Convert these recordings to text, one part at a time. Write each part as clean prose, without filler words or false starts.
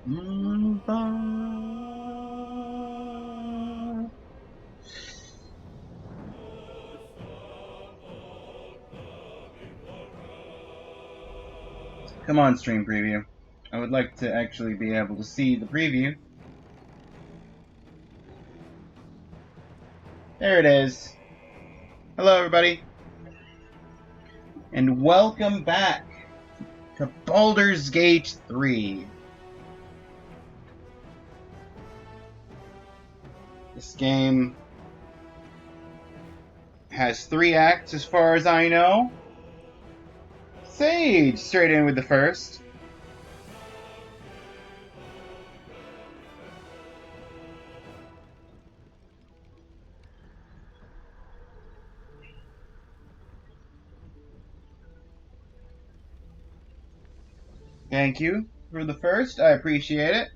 Come on, stream preview. I would like to actually be able to see the preview. There it is. Hello, everybody. And welcome back to Baldur's Gate 3. This game has 3 acts as far as I know. Sage, straight in with the first. Thank you for the first. I appreciate it.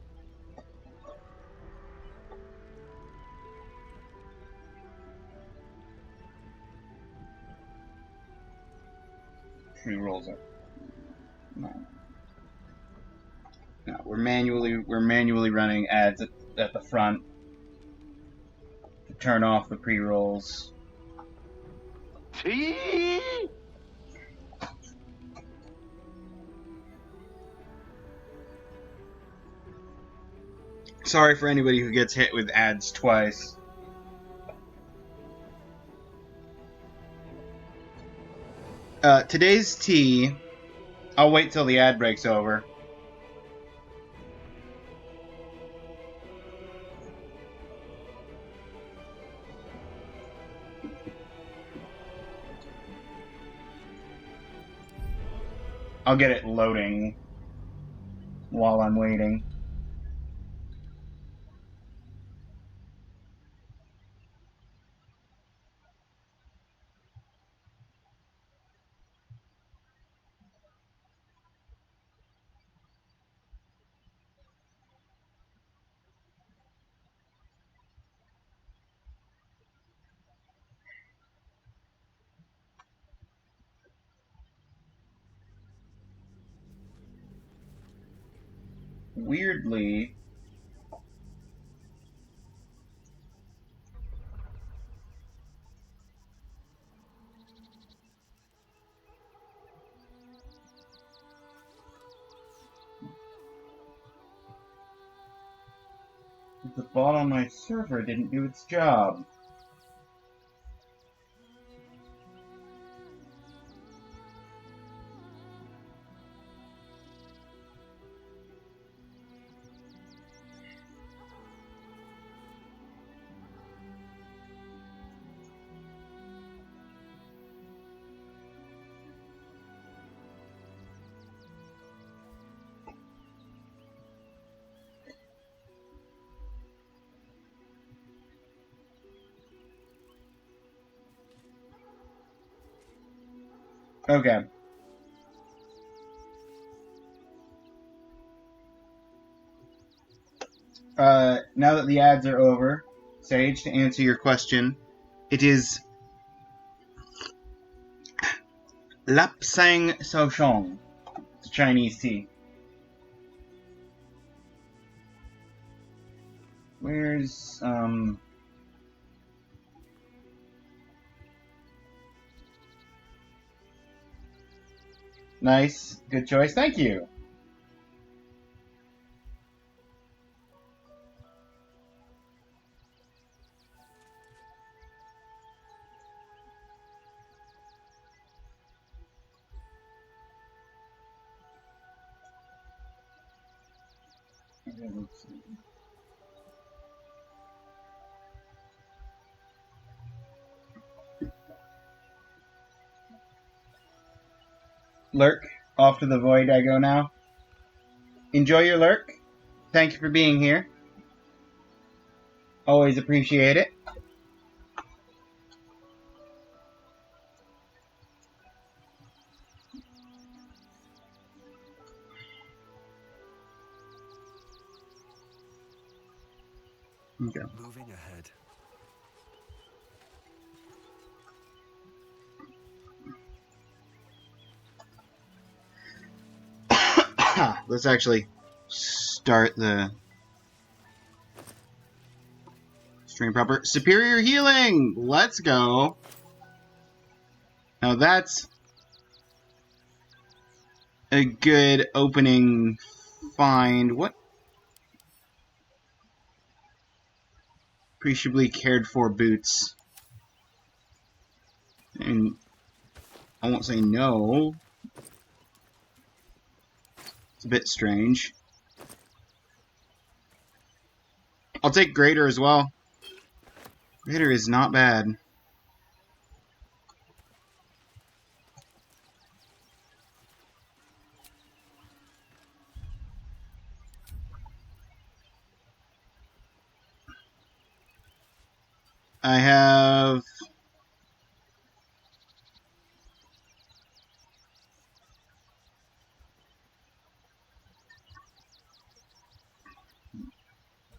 Who rolls up? No. No, we're manually running ads at the front to turn off the pre-rolls. Sorry for anybody who gets hit with ads twice. Today's tea, I'll wait till the ad break's over. I'll get it loading while I'm waiting. Weirdly, the bot on my server didn't do its job. Okay. Now that the ads are over, Sage, to answer your question, it is Lap Sang So Shong. It's a Chinese tea. Where's, Nice. Good choice. Thank you. Okay, let's see. Lurk, off to the void I go now. Enjoy your lurk. Thank you for being here. Always appreciate it. Okay. Moving ahead. Let's actually start the stream proper. Superior healing! Let's go! Now that's a good opening find. What? Appreciably cared for boots. And I won't say no. It's a bit strange. I'll take Greater as well. Greater is not bad. I have...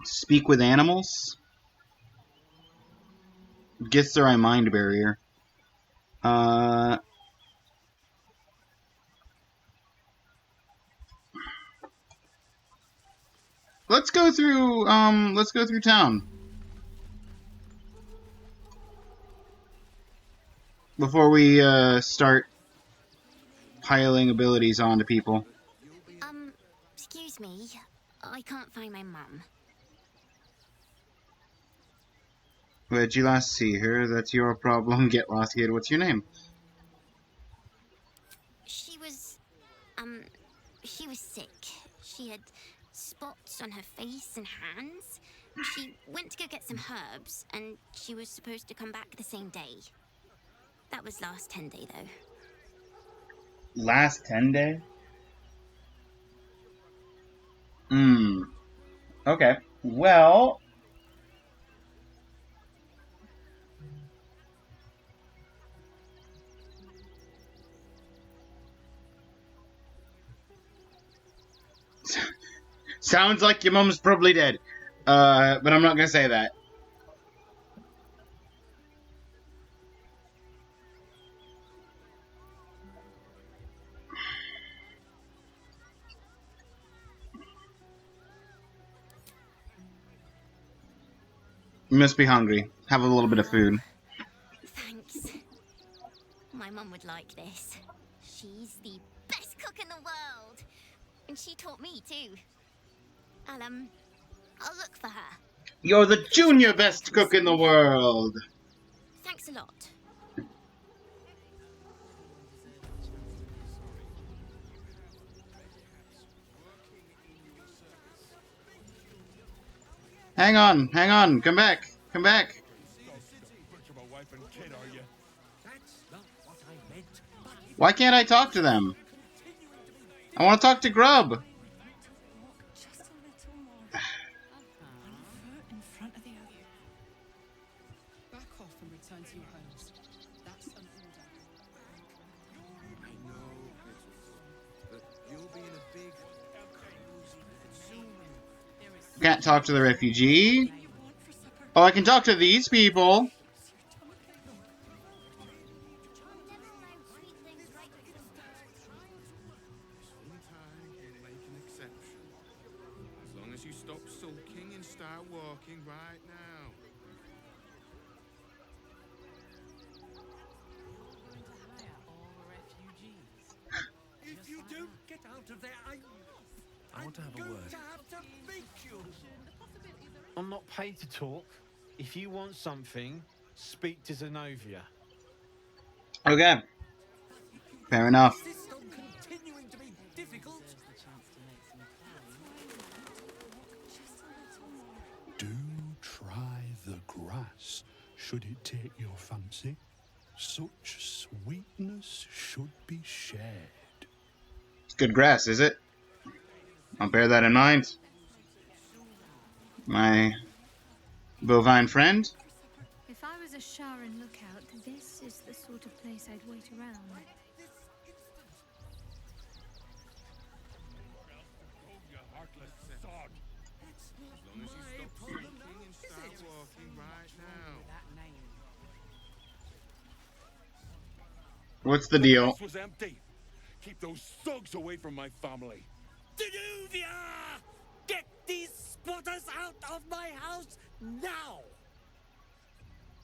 Speak with Animals. Gets the right mind barrier. Let's go through town. Before we, start piling abilities onto people. Excuse me. I can't find my mum. Where'd you last see her? That's your problem. Get lost, kid. What's your name? She was sick. She had spots on her face and hands. She went to go get some herbs, and she was supposed to come back the same day. That was last 10 day, though. Last 10 day? Okay. Well... Sounds like your mum's probably dead. But I'm not gonna say that. You must be hungry. Have a little bit of food. Thanks. My mum would like this. She's the best cook in the world. And she taught me, too. I'll look for her. You're the junior best cook in the world! Thanks a lot. Hang on, come back. Why can't I talk to them? I want to talk to Grub. Can't talk to the refugee. Oh, I can talk to these people. As long as you stop sulking and start walking right now. If you don't get out of there, I want to have a word. to have to beat you. I'm not paid to talk. If you want something, speak to Zenobia. Okay. Fair enough. Insist on continuing to be difficult. Do try the grass, should it take your fancy. Such sweetness should be shared. It's good grass, is it? I'll bear that in mind. My bovine friend. If I was a Sharon lookout, this is the sort of place I'd wait around. You heartless sod. As long as you stop sulking and start walking right now. What's the deal? This was empty. Keep those thugs away from my family. Danuvia! Get these squatters out of my house now!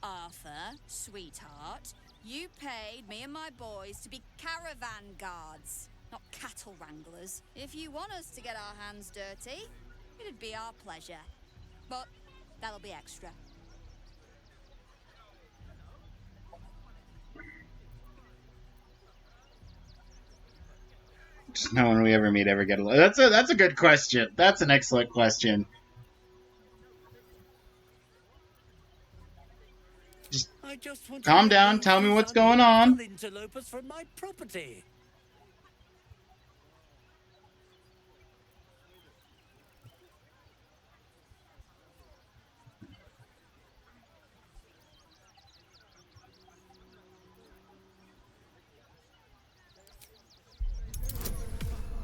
Arthur, sweetheart, you paid me and my boys to be caravan guards, not cattle wranglers. If you want us to get our hands dirty, it'd be our pleasure. But that'll be extra. Just no one we ever meet ever get along. That's a good question. That's an excellent question. I just want Calm to down, remove tell me these what's going on. ungrateful interlopers from my property.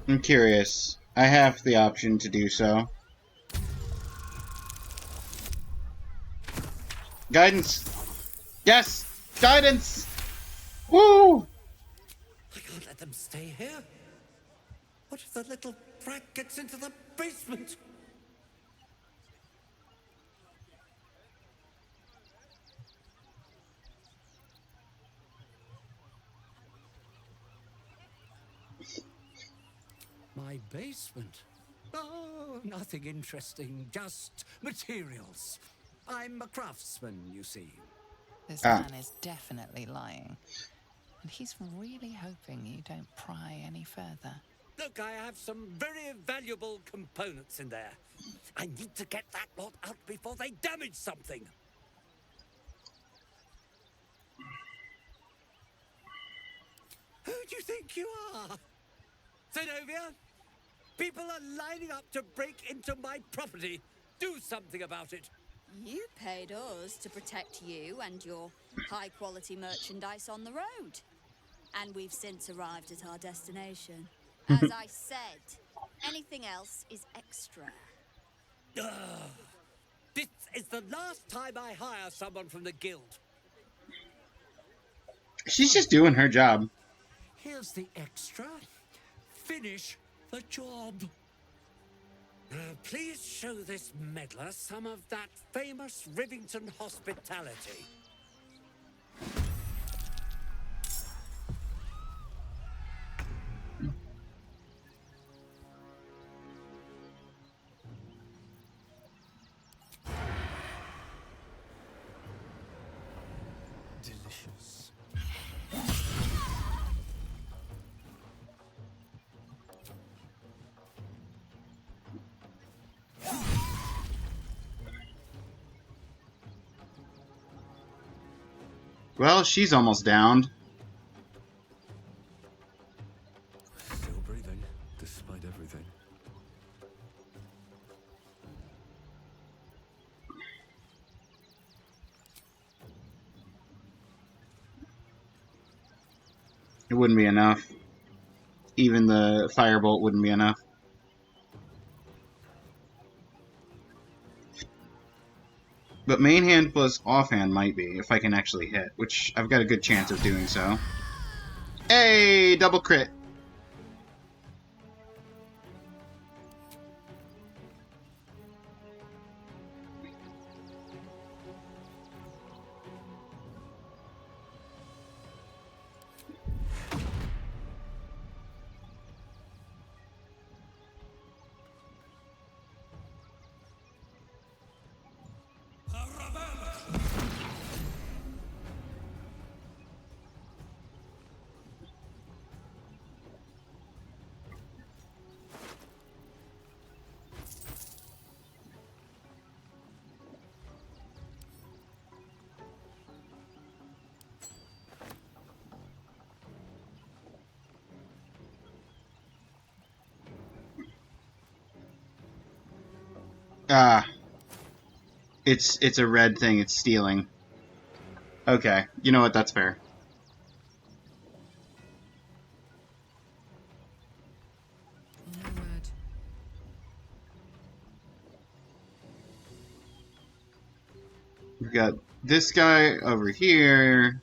I'm curious. I have the option to do so. Guidance! Yes! Guidance! Woo! I can't let them stay here. What if the little brat gets into the basement? My basement? Oh, nothing interesting, just materials. I'm a craftsman, you see. This man is definitely lying. And he's really hoping you don't pry any further. Look, I have some very valuable components in there. I need to get that lot out before they damage something. Who do you think you are? Zenobia? People are lining up to break into my property. Do something about it. You paid us to protect you and your high-quality merchandise on the road. And we've since arrived at our destination. As I said, anything else is extra. This is the last time I hire someone from the guild. She's just doing her job. Here's the extra. Finish the job. Now, please show this meddler some of that famous Rivington hospitality. Delicious. Well, she's almost downed. Still breathing, despite everything. It wouldn't be enough. Even the firebolt wouldn't be enough. But main hand plus offhand might be, if I can actually hit, which I've got a good chance of doing so. Hey! Double crit! Ah. It's a red thing, it's stealing. Okay, you know what, that's fair. No word. We've got this guy over here.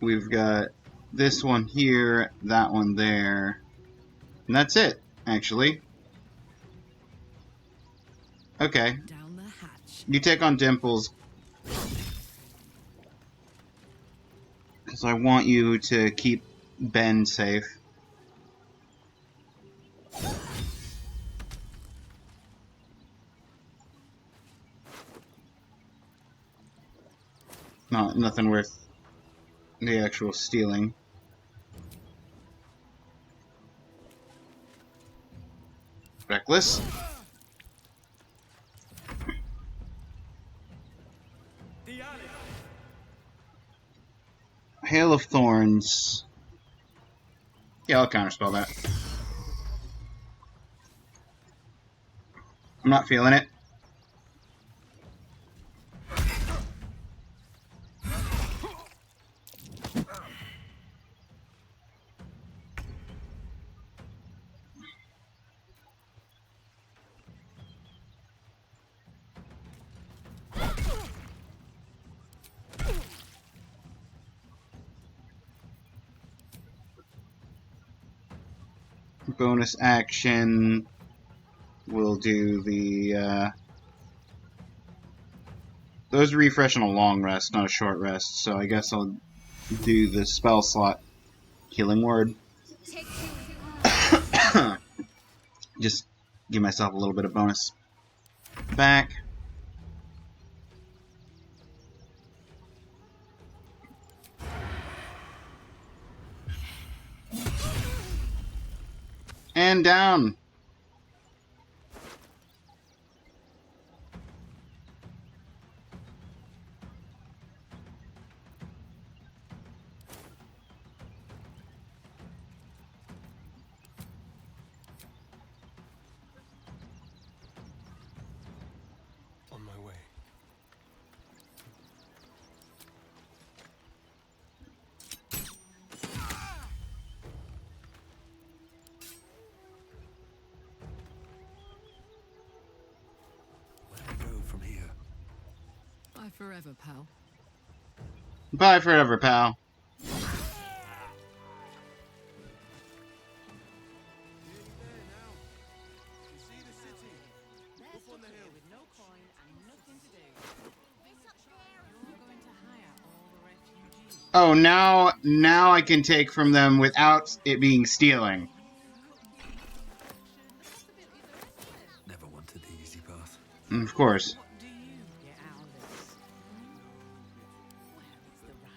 We've got this one here, that one there. And that's it, actually. Okay. Down the hatch. You take on Dimples. Because I want you to keep Ben safe. Nothing worth the actual stealing. Reckless. Hail of Thorns. Yeah, I'll counterspell that. I'm not feeling it. Bonus action. We'll do the, those refresh on a long rest, not a short rest, so I guess I'll do the spell slot Healing Word. Just give myself a little bit of bonus back. And down. On my way. Where do I go from here? Bye forever, pal. Bye forever, pal. Oh, now I can take from them without it being stealing. Never wanted the easy path. Of course.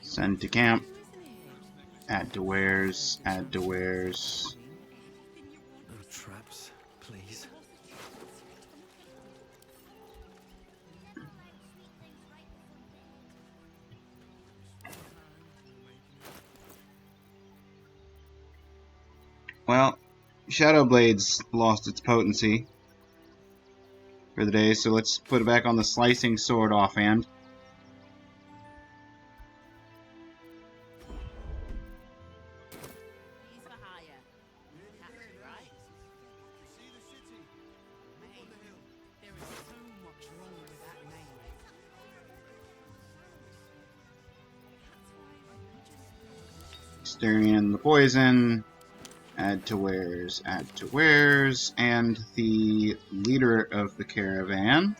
Send to camp. Add to wares. Add to wares. No traps, please. Well, Shadow Blade's lost its potency for the day, so let's put it back on the Slicing Sword offhand. Stirring in the poison. Add to wares, and the leader of the caravan.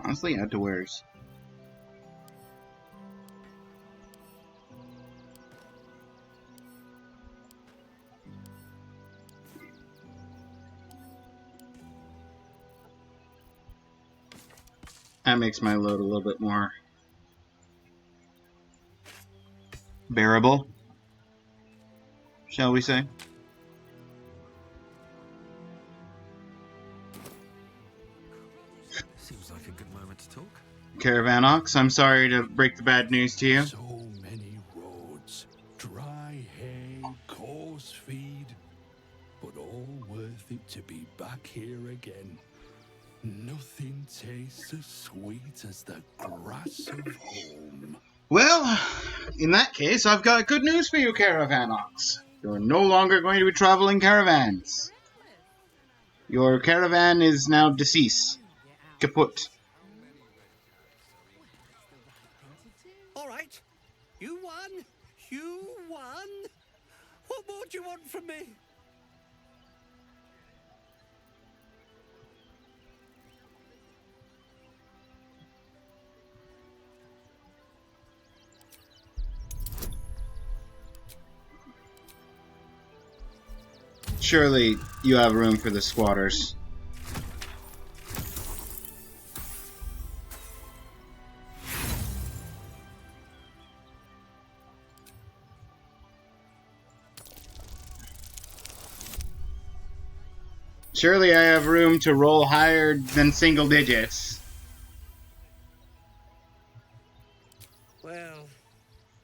Honestly, add to wares. That makes my load a little bit more bearable, shall we say. Seems like a good moment to talk. Caravan Ox, I'm sorry to break the bad news to you. So many roads. Dry hay, coarse feed. to be back here again. Nothing tastes as sweet as the grass of home. Well, in that case, I've got good news for you, Caravanox. You're no longer going to be traveling caravans. Your caravan is now deceased. Kaput. All right. You won. You won. What more do you want from me? Surely you have room for the squatters. Surely I have room to roll higher than single digits. Well,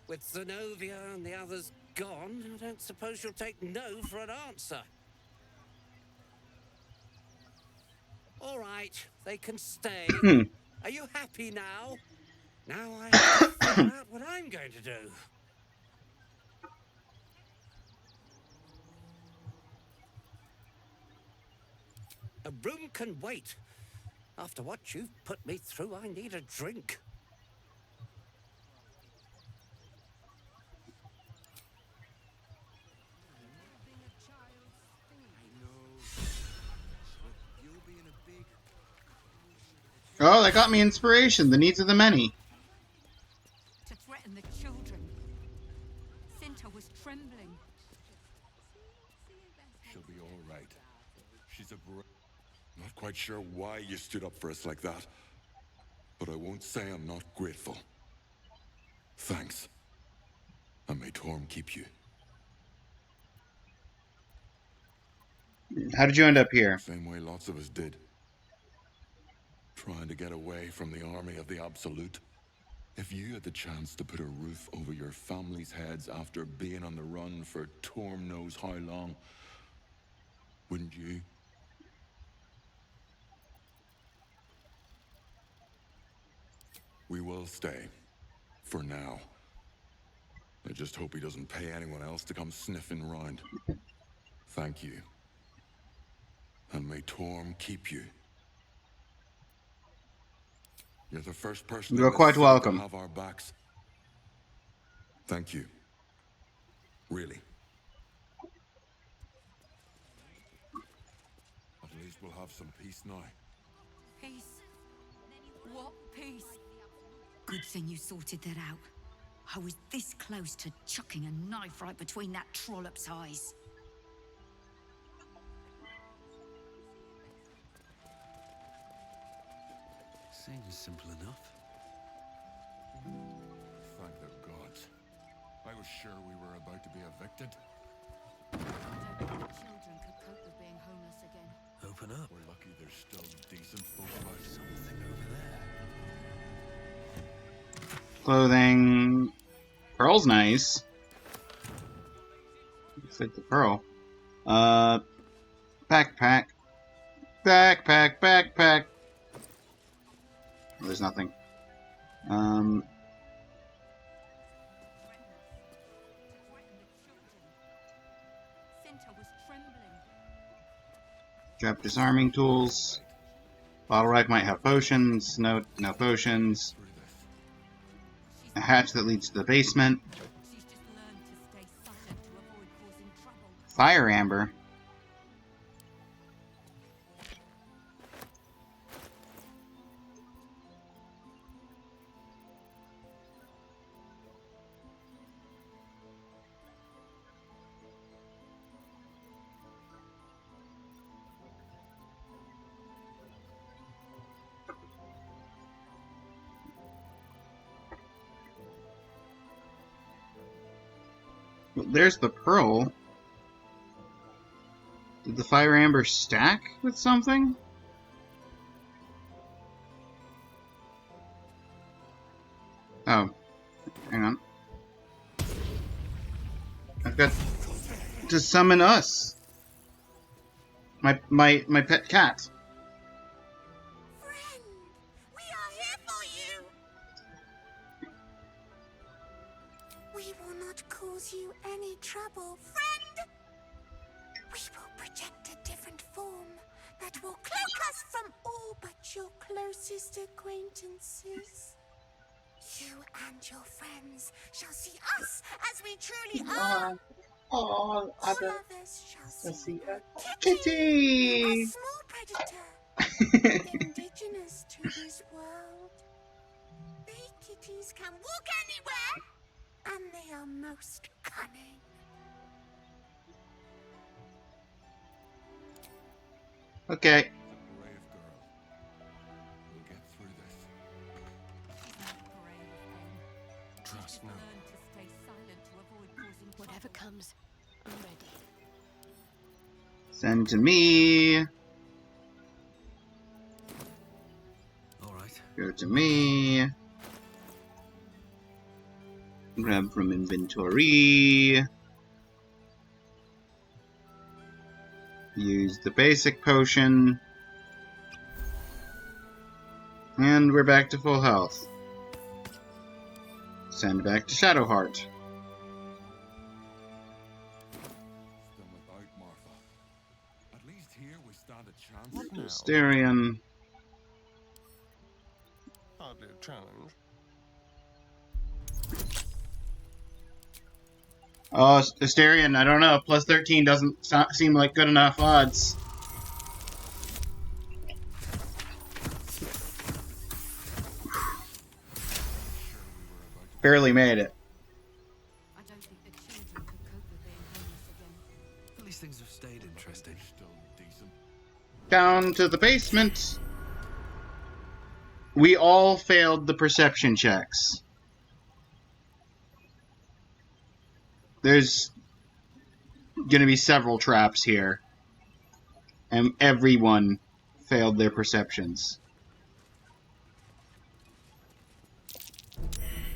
with Zenobia and the others gone, I don't suppose you'll take no for an answer. All right, they can stay. Are you happy now? Now I have to figure out what I'm going to do. A room can wait. After what you've put me through, I need a drink. Oh, that got me inspiration. The needs of the many. To threaten the children. Cinta was trembling. She'll be all right. She's a not quite sure why you stood up for us like that, but I won't say I'm not grateful. Thanks. And may Torm keep you. How did you end up here? Same way lots of us did. Trying to get away from the army of the Absolute. If you had the chance to put a roof over your family's heads after being on the run for Torm knows how long, wouldn't you? We will stay. For now. I just hope he doesn't pay anyone else to come sniffing round. Thank you. And may Torm keep you. You're the first person You're in this quite city welcome. to have our backs. Thank you. Really. At least we'll have some peace now. Peace? What peace? Good thing you sorted that out. I was this close to chucking a knife right between that trollop's eyes. Seems simple enough. Thank the gods. I was sure we were about to be evicted. I don't think the children could cope with being homeless again. Open up. We're lucky there's still decent folk about. Something over there. Clothing. Pearl's nice. Looks like the pearl. Backpack. Backpack, backpack. Oh, there's nothing. Cinta was trembling. Drop disarming tools. Bottle rack might have potions. No potions. A hatch that leads to the basement. She's just learned to stay silent to avoid causing trouble. Fire amber. Well, there's the pearl. Did the fire amber stack with something? Oh. Hang on. I've got to summon us. My pet cat. Friend, we are here for you. We will not cause you any trouble, friend. We will project a different form that will cloak us from all but your closest acquaintances. You and your friends shall see us as we truly are. All All other others shall see a kitty, a kitty. small predator, indigenous to this world. They kitties can walk anywhere, and they are most cunning. Okay. She's a brave girl. We'll get through this. Trust no. Whatever comes, I'm ready. Send to me. All right. Go to me. Grab from inventory. Use the basic potion. And we're back to full health. Send back to Shadowheart. Still without Martha. At least here we stand a chance. What now? Asterion. Hardly a challenge. Oh, Asterion, I don't know. Plus 13 doesn't seem like good enough odds. Barely made it. I don't think the children could cope with being homeless again. At least things have stayed interesting. Still decent. Down to the basement. We all failed the perception checks. There's gonna be several traps here. And everyone failed their perceptions.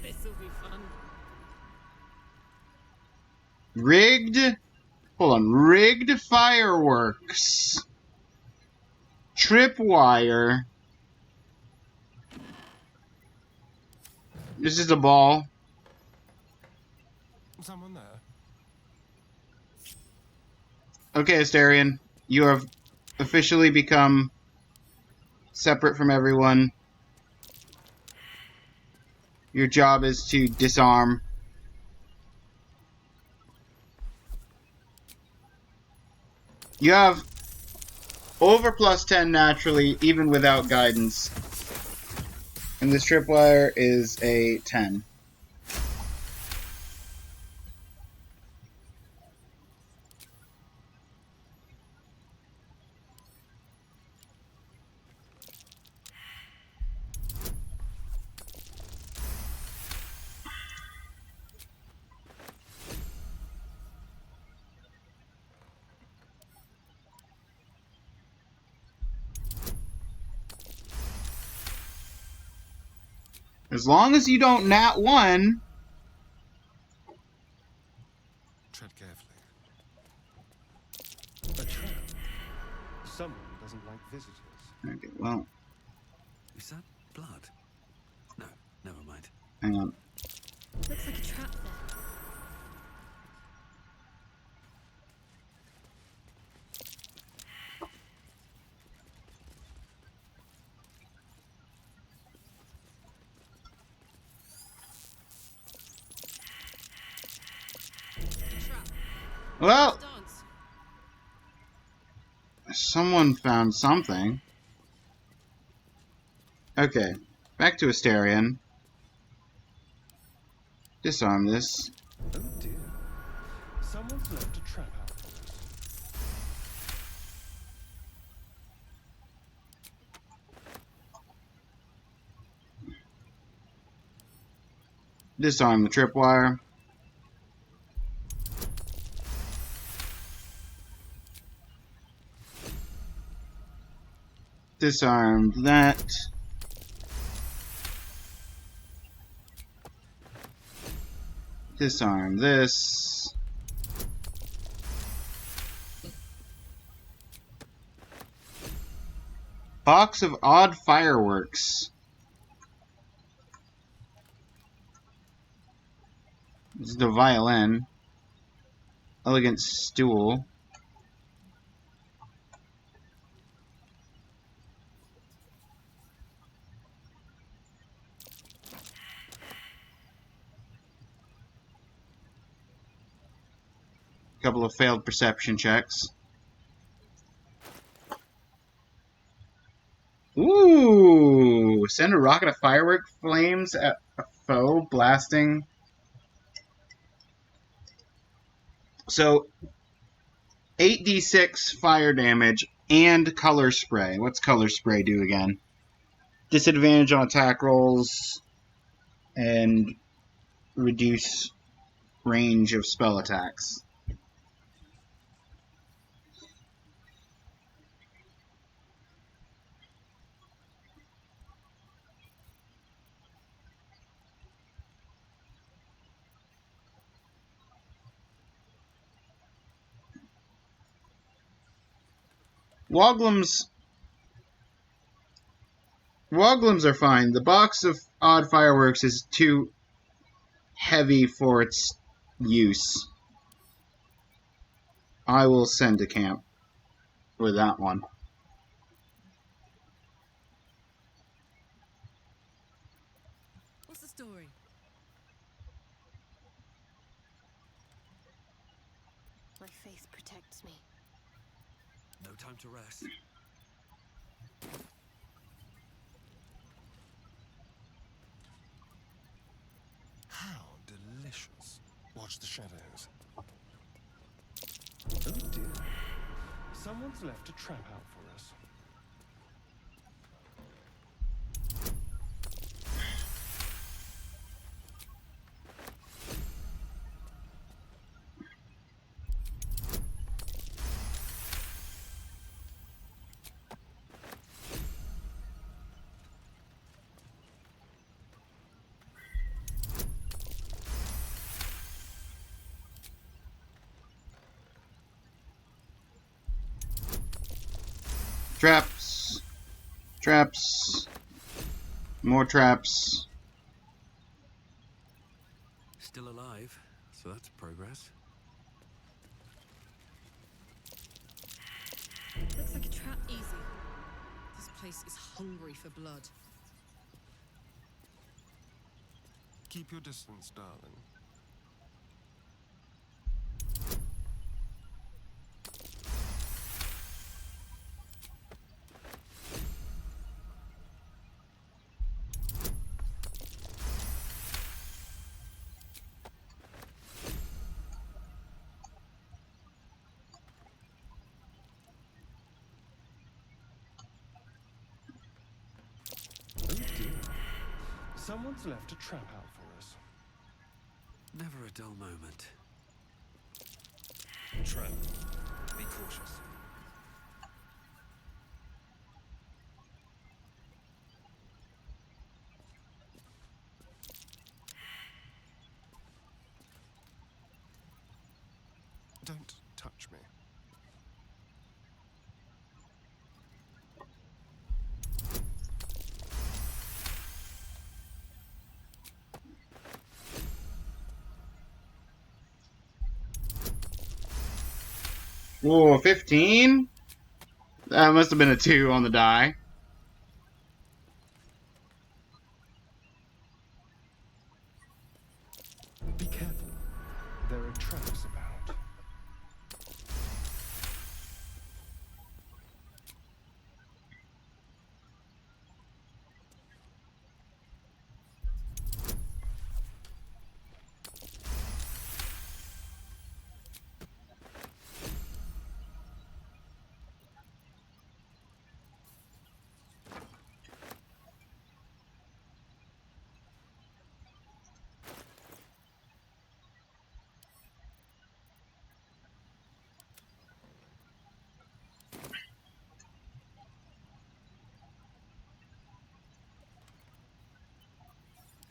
This'll be fun. Rigged? Hold on. Rigged fireworks. Tripwire. This is a ball. Someone there? Okay, Asterion. You have officially become separate from everyone. Your job is to disarm. You have over plus 10 naturally, even without guidance. And this tripwire is a 10. As long as you don't nat 1. Tread carefully. A trap. Someone doesn't like visitors. Okay, well, Is that blood? No, never mind. hang on. Looks like a trap there. Well, someone found something. Okay, back to Asterion. Disarm this. Oh dear. Someone's left a trap out for us. Disarm the tripwire. Disarmed that. Disarm this. Box of odd fireworks. This is the violin. Elegant stool. Couple of failed perception checks. Ooh! Send a rocket of firework flames at a foe, blasting. So, 8d6 fire damage and color spray. What's color spray do again? Disadvantage on attack rolls and reduce range of spell attacks. Woglums are fine. The box of odd fireworks is too heavy for its use. I will send to camp with that one. What's the story? My faith protects me. No time to rest. How delicious. Watch the shadows. Oh dear. Someone's left a trap out for us. Traps. Traps. More traps. Still alive, so that's progress. Looks like a trap. Easy. This place is hungry for blood. Keep your distance, darling. Oh dear. Someone's left a trap out for us. Never a dull moment. Trap. Be cautious. Don't touch me. Whoa, 15? That must have been a 2 on the die. Be careful. There are traps about.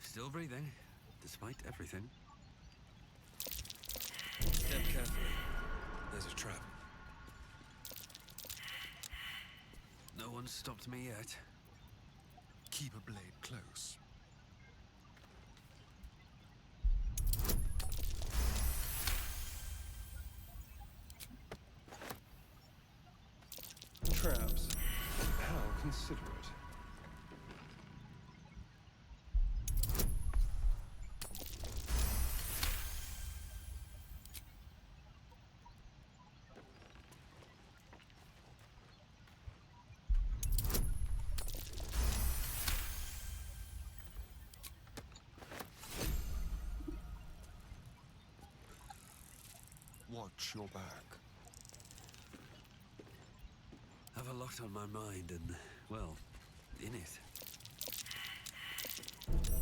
Still breathing, despite everything. Step carefully. There's a trap. No one's stopped me yet. Keep a blade close. Traps. How considerate. Watch your back. Have a lot on my mind and, well, in it.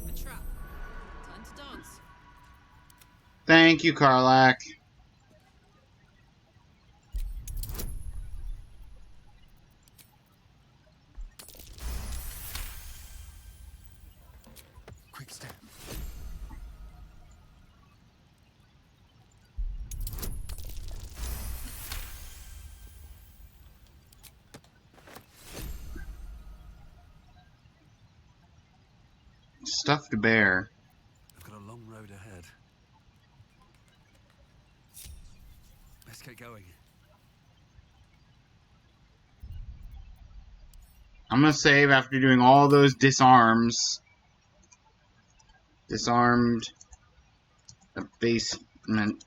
A trap. Time to dance. Thank you, Karlak. Quick step. Stuffed bear. I've got a long road ahead. Let's get going. I'm gonna save after doing all those disarms. Disarmed. Basement.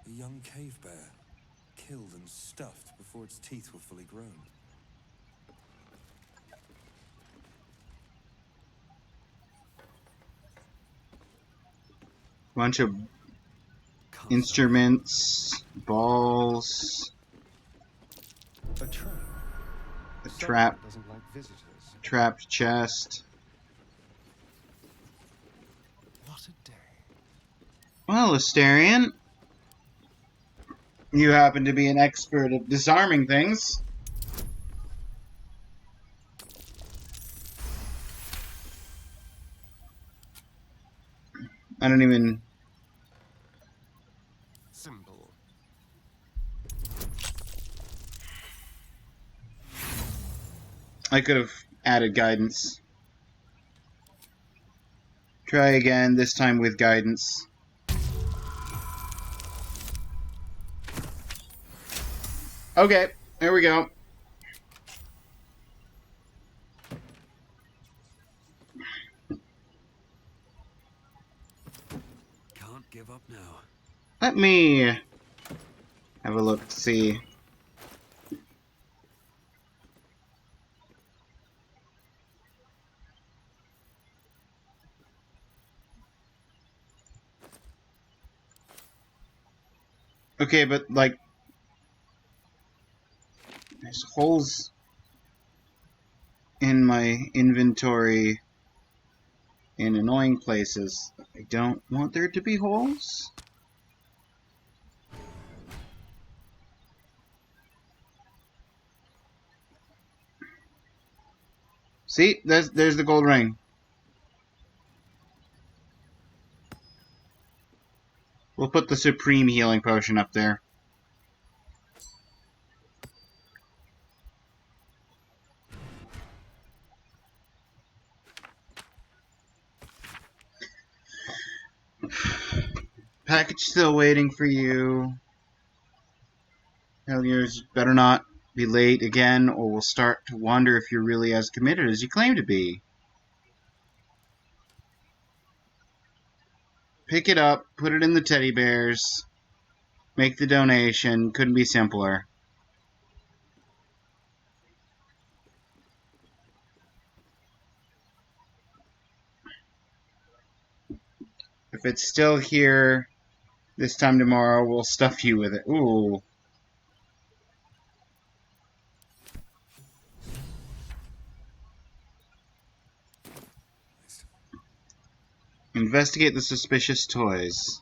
A young cave bear, killed and stuffed before its teeth were fully grown. Bunch of instruments, balls, A trap. a Someone doesn't like visitors. trapped chest. What a day. Well, Asterion, you happen to be an expert at disarming things. I don't even... Simple. I could have added guidance. Try again, this time with guidance. Okay, there we go. Can't give up now. Let me have a look, see. Okay, but, like, there's holes in my inventory in annoying places. I don't want there to be holes. See, there's the gold ring. We'll put the supreme healing potion up there. Package still waiting for you. Helliers better not be late again, or we'll start to wonder if you're really as committed as you claim to be. Pick it up, put it in the teddy bears, make the donation. Couldn't be simpler. If it's still here this time tomorrow, we'll stuff you with it. Ooh. Investigate the suspicious toys.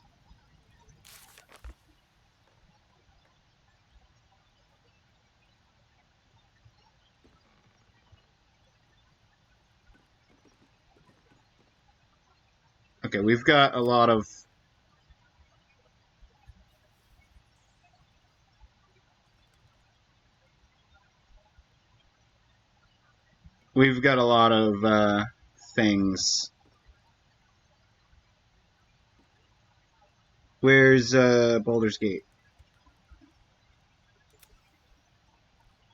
Okay, we've got a lot of... We've got a lot of things. Where's Baldur's Gate?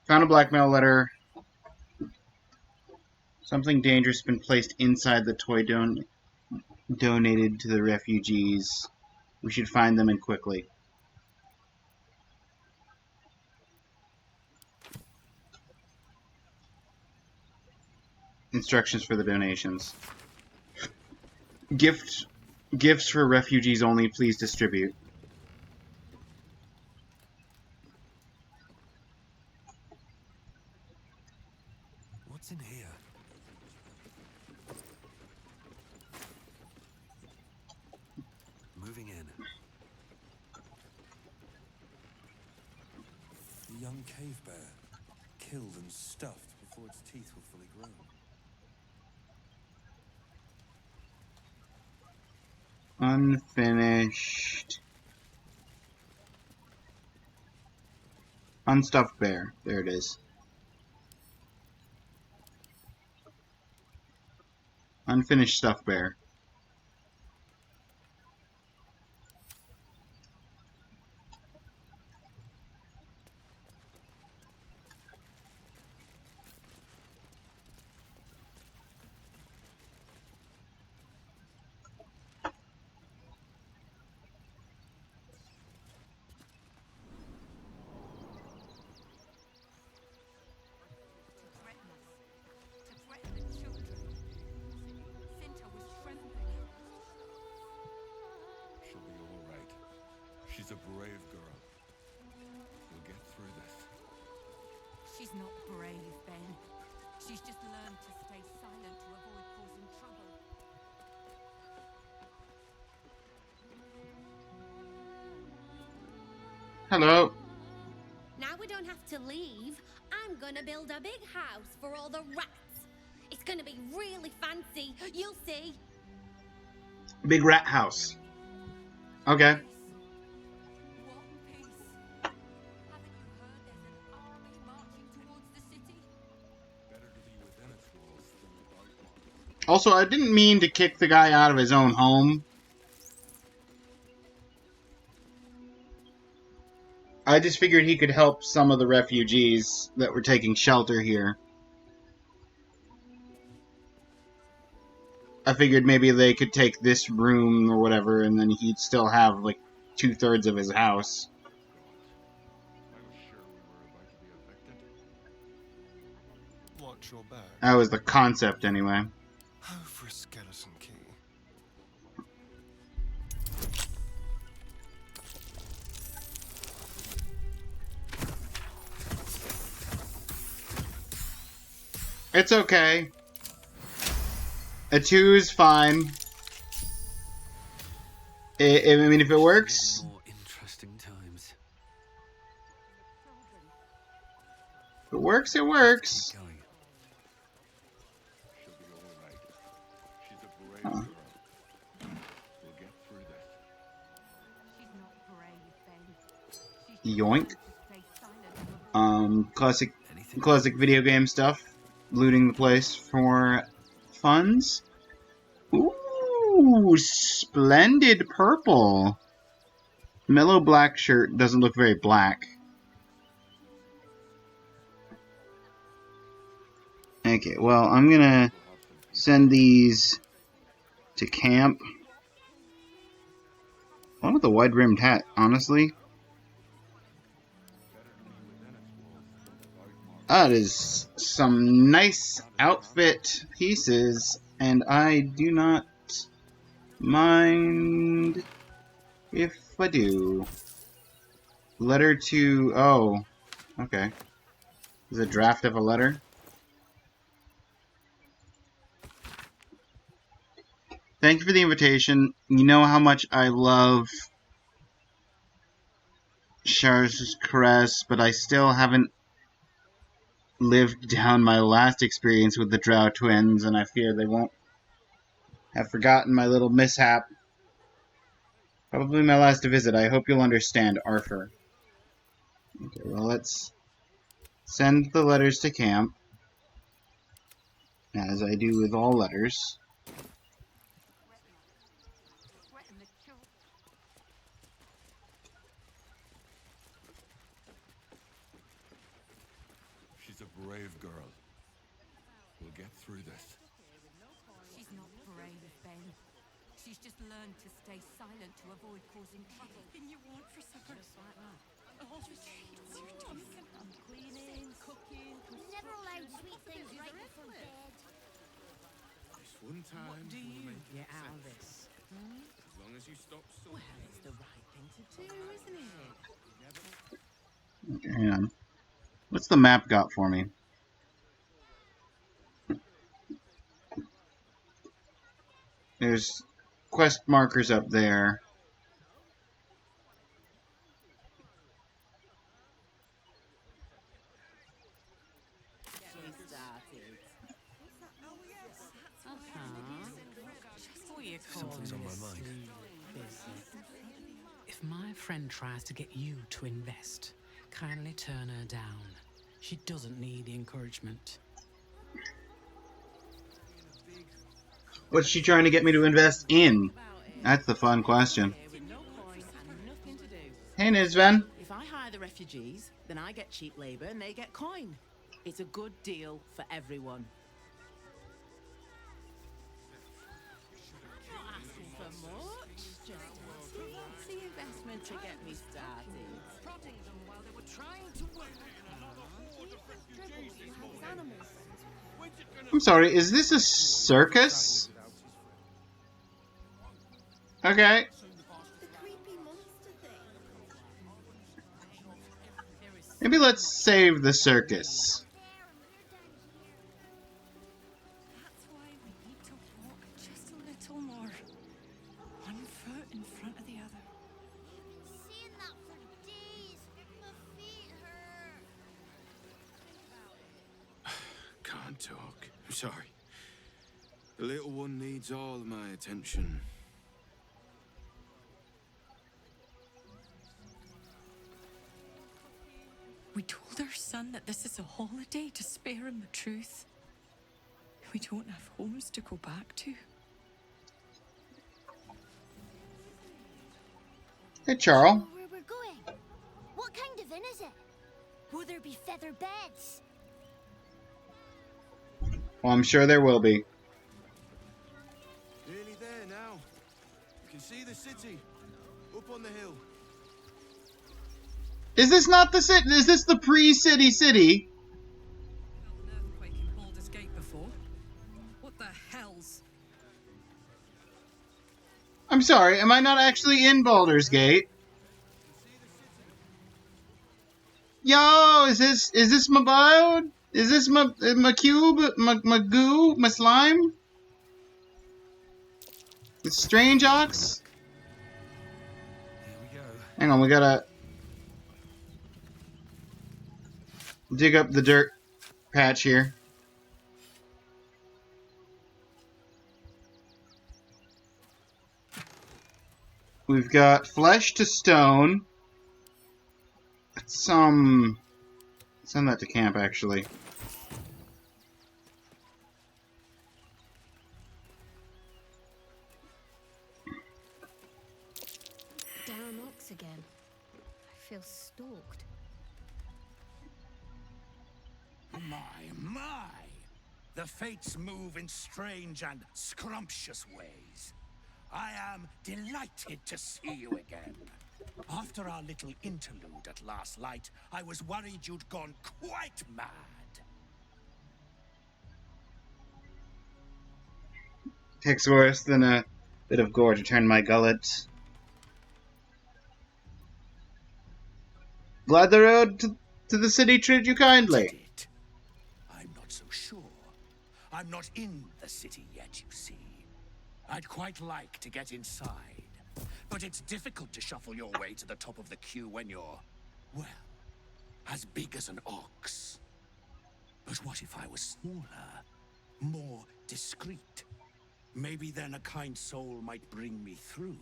Found a blackmail letter. Something dangerous has been placed inside the toy donated to the refugees. We should find them and quickly. Instructions for the donations. Gifts for refugees only. Please distribute. What's in here? Moving in. A young cave bear, killed and stuffed before its teeth were fully grown. Unfinished. Unstuffed bear. There it is. Unfinished stuffed bear. She'll be all right. She's a brave girl. We'll get through this. She's not brave, Ben. She's just learned to stay silent to avoid causing trouble. Hello. Now we don't have to leave. I'm gonna build a big house for all the rats. It's gonna be really fancy. You'll see. Big rat house. Okay. Also, I didn't mean to kick the guy out of his own home. I just figured he could help some of the refugees that were taking shelter here. I figured maybe they could take this room or whatever, and then he'd still have, like, 2/3 of his house. Watch your back. That was the concept, anyway. Oh, for a skeleton key. It's okay. A 2 is fine. I mean, if it works. More interesting times. If it works, it works. She'll be all right. She's a brave girl. We'll get through this. She's not brave, Ben. Yoink. Classic video game stuff. Looting the place for funds. Ooh, splendid purple. Mellow black shirt doesn't look very black. Okay, well, I'm gonna send these to camp. One with a wide-rimmed hat, honestly. That is some nice outfit pieces, and I do not mind if I do. Letter to... oh, okay. Is a draft of a letter? Thank you for the invitation. You know how much I love Char's Caress, but I still haven't lived down my last experience with the Drow twins, and I fear they won't have forgotten my little mishap. Probably my last visit. I hope you'll understand, Arthur. Okay, well, let's send the letters to camp, as I do with all letters. She's a brave girl. We'll get through this. She's not brave, Ben. She's just learned to stay silent to avoid causing trouble. Anything you want for supper? Just like that. Oh, just your Duncan. I'm cleaning, cooking. Never allowed sweet things right before bed. This one time. What do you get out of this? Hmm? As long as you stop sulking. Well, it's the right thing to do, isn't it? Okay, hang on. What's the map got for me? There's quest markers up there. Something's on my mind. If my friend tries to get you to invest, kindly turn her down. She doesn't need the encouragement. What's she trying to get me to invest in? That's the fun question. Hey, Nizven. If I hire the refugees, then I get cheap labor and they get coin. It's a good deal for everyone. Not asking for much, just what's the investment to get me started? Prodding them while they were trying to work. I'm sorry, is this a circus? Okay. Maybe let's save the circus. That's why we need to walk just a little more. One foot in front of the other. Saying that for days. My feet hurt. Can't talk. I'm sorry. The little one needs all of my attention. We told our son that this is a holiday to spare him the truth. We don't have homes to go back to. Hey, Charles. Where we're going? What kind of inn is it? Will there be feather beds? Well, I'm sure there will be. Nearly there now. You can see the city. Up on the hill. Is this not the city? Is this the pre-city city? Felt an earthquake in Baldur's Gate before. What the hell's... I'm sorry, am I not actually in Baldur's Gate? Yo, is this my bio? Is this my cube? My goo? My slime? The strange ox? Here we go. Hang on, we gotta dig up the dirt patch here. We've got flesh to stone. Let's send that to camp actually. Down ox again. I feel stalked. My! The fates move in strange and scrumptious ways. I am delighted to see you again. After our little interlude at last light, I was worried you'd gone quite mad. Takes worse than a bit of gore to turn my gullet. Glad the road to the city treated you kindly. I'm not so sure. I'm not in the city yet, you see. I'd quite like to get inside, but it's difficult to shuffle your way to the top of the queue when you're, well, as big as an ox. But what if I was smaller, more discreet? Maybe then a kind soul might bring me through.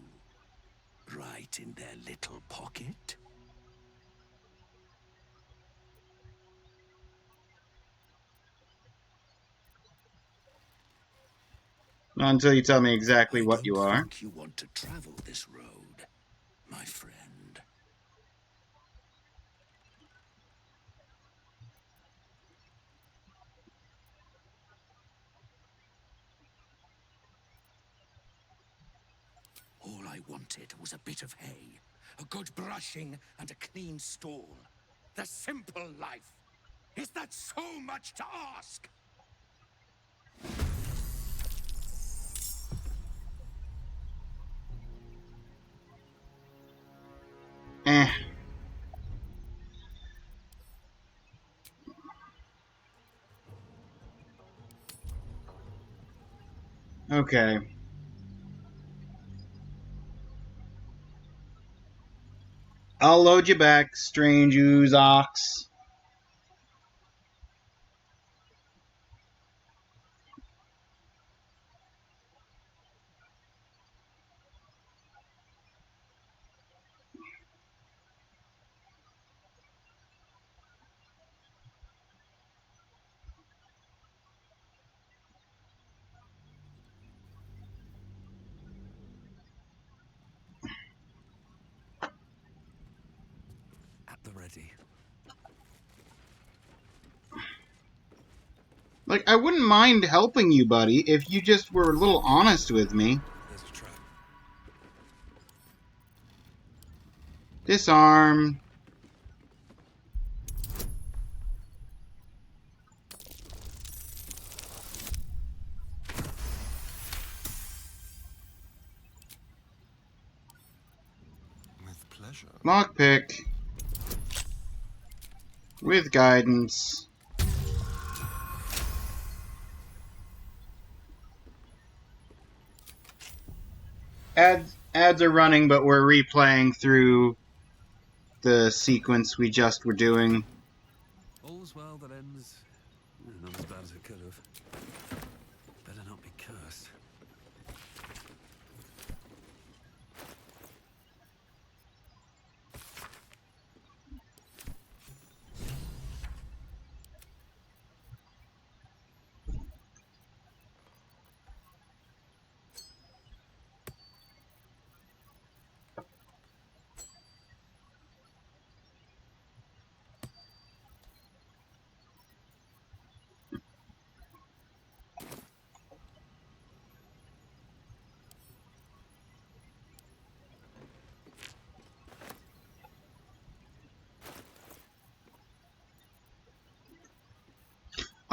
Right in their little pocket. Not until you tell me exactly what you are. Think you want to travel this road, my friend. All I wanted was a bit of hay, a good brushing, and a clean stall. The simple life. Is that so much to ask? Eh. Okay. I'll load you back, strange ooze ox. At the ready. Like, I wouldn't mind helping you, buddy, if you just were a little honest with me. There's a trap. Disarm. With pleasure. Lockpick. With guidance. Ads are running, but we're replaying through the sequence we just were doing. All's well that ends not as bad as it could have. Better not be cursed.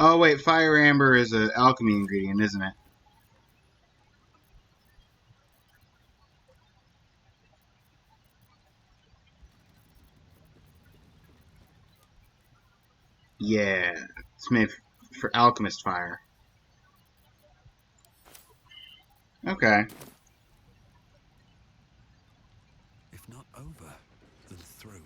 Oh wait, fire amber is an alchemy ingredient, isn't it? Yeah, it's made for alchemist fire. Okay. If not over, then through.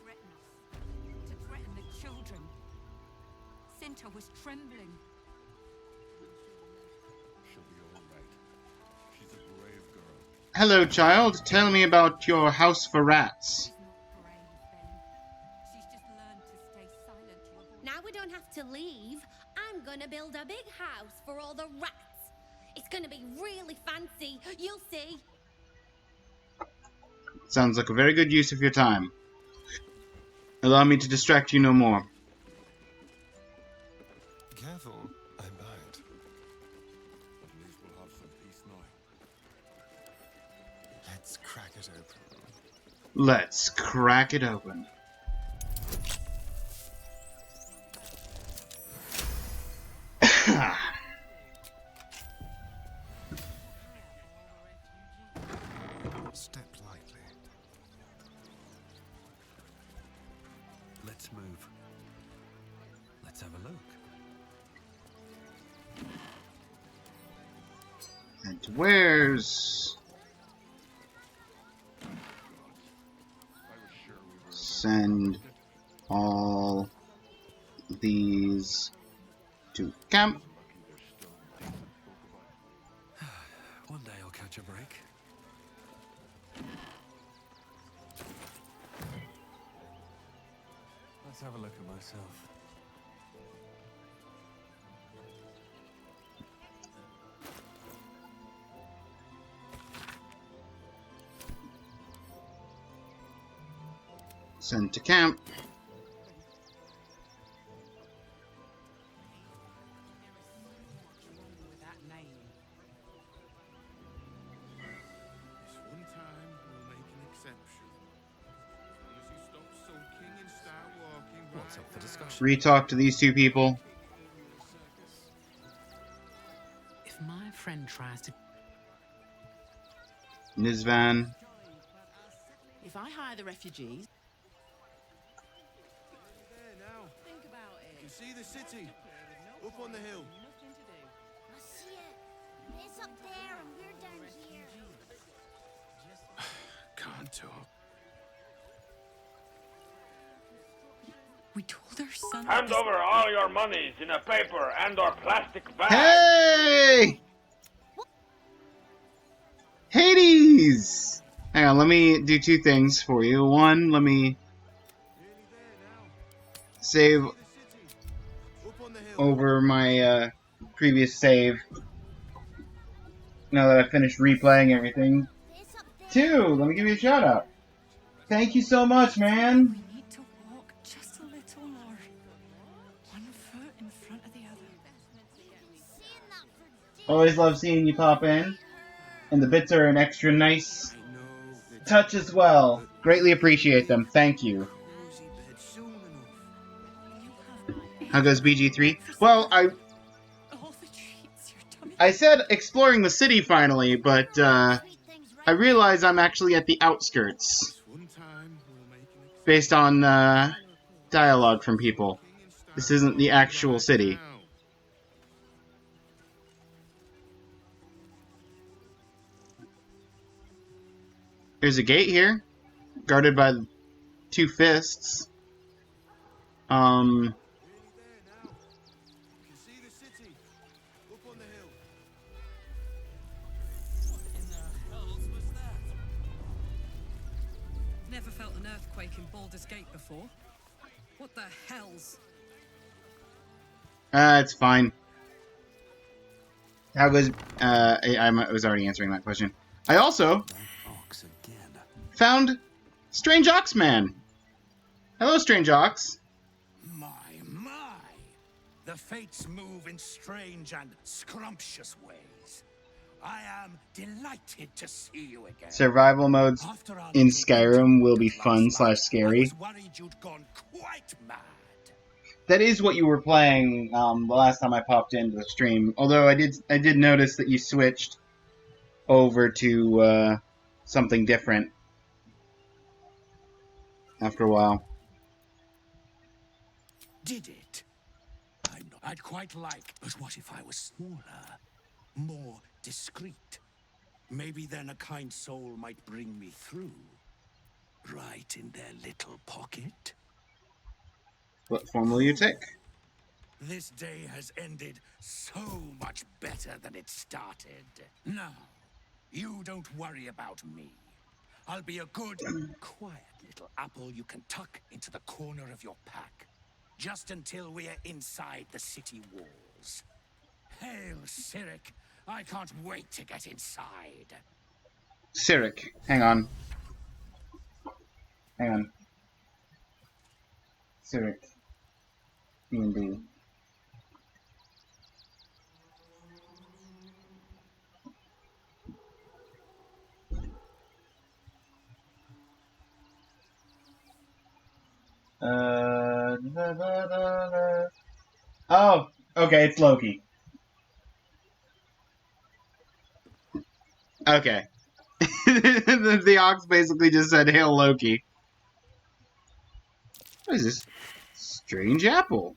Threaten us. To threaten the children. Cinta was trembling. She'll be all right. She's a brave girl. Hello, child. Tell me about your house for rats. Now we don't have to leave. I'm gonna build a big house for all the rats. It's gonna be really fancy. You'll see. Sounds like a very good use of your time. Allow me to distract you no more. Careful, I bite. At least we'll have some peace now. Let's crack it open. Let's crack it open. Step lightly. Let's move. Let's have a look. And where's... Send all these to camp. One day I'll catch a break. Let's have a look at myself. Send to camp. This one time we'll make an exception. As long as you stop sulking and start walking. What's up for discussion? Re-talk to these two people. If my friend tries to... Nizvan. If I hire the refugees... There now. Think about it. You see the city? Up on the hill. I see it. It's up there and we're down here. Can't talk. We told our son. Hand over all your monies in a paper and/or plastic bag. Hey! Hades! Hang on, let me do two things for you. One, let me save over my previous save. Now that I've finished replaying everything. Two, let me give you a shout out. Thank you so much, man. We need to walk just a little more. One foot in front of the other. Always love seeing you pop in. And the bits are an extra nice touch as well. Greatly appreciate them. Thank you. How goes BG3? Well, I said exploring the city finally, but I realize I'm actually at the outskirts. Based on dialogue from people. This isn't the actual city. There's a gate here, guarded by two fists. Never felt an earthquake in Baldur's Gate before. What the hell's? It's fine. How goes... I was already answering that question. I also found Strange Oxman. Hello, Strange Ox. My. The fates move in strange and scrumptious ways. I am delighted to see you again. Survival modes in Skyrim will be fun/scary. Worried you'd gone quite mad. That is what you were playing the last time I popped into the stream. Although I did notice that you switched over to something different after a while. Did it? I'd quite like, but what if I was smaller? More discreet? Maybe then a kind soul might bring me through. Right in their little pocket. What form will you take? This day has ended so much better than it started. Now, you don't worry about me. I'll be a good, quiet little apple you can tuck into the corner of your pack. Just until we are inside the city walls. Hail, Cyric. I can't wait to get inside. Cyric. Hang on. Cyric. D&D. Oh, okay, it's Loki. Okay. the ox basically just said, "Hail Loki." What is this? Strange apple.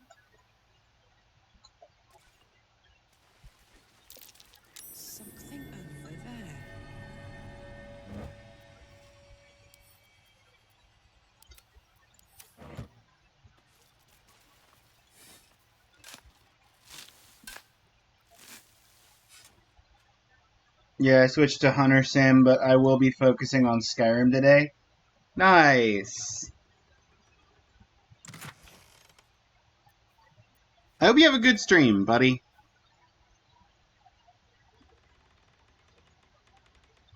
Something Yeah, I switched to Hunter Sim, but I will be focusing on Skyrim today. Nice! I hope you have a good stream, buddy.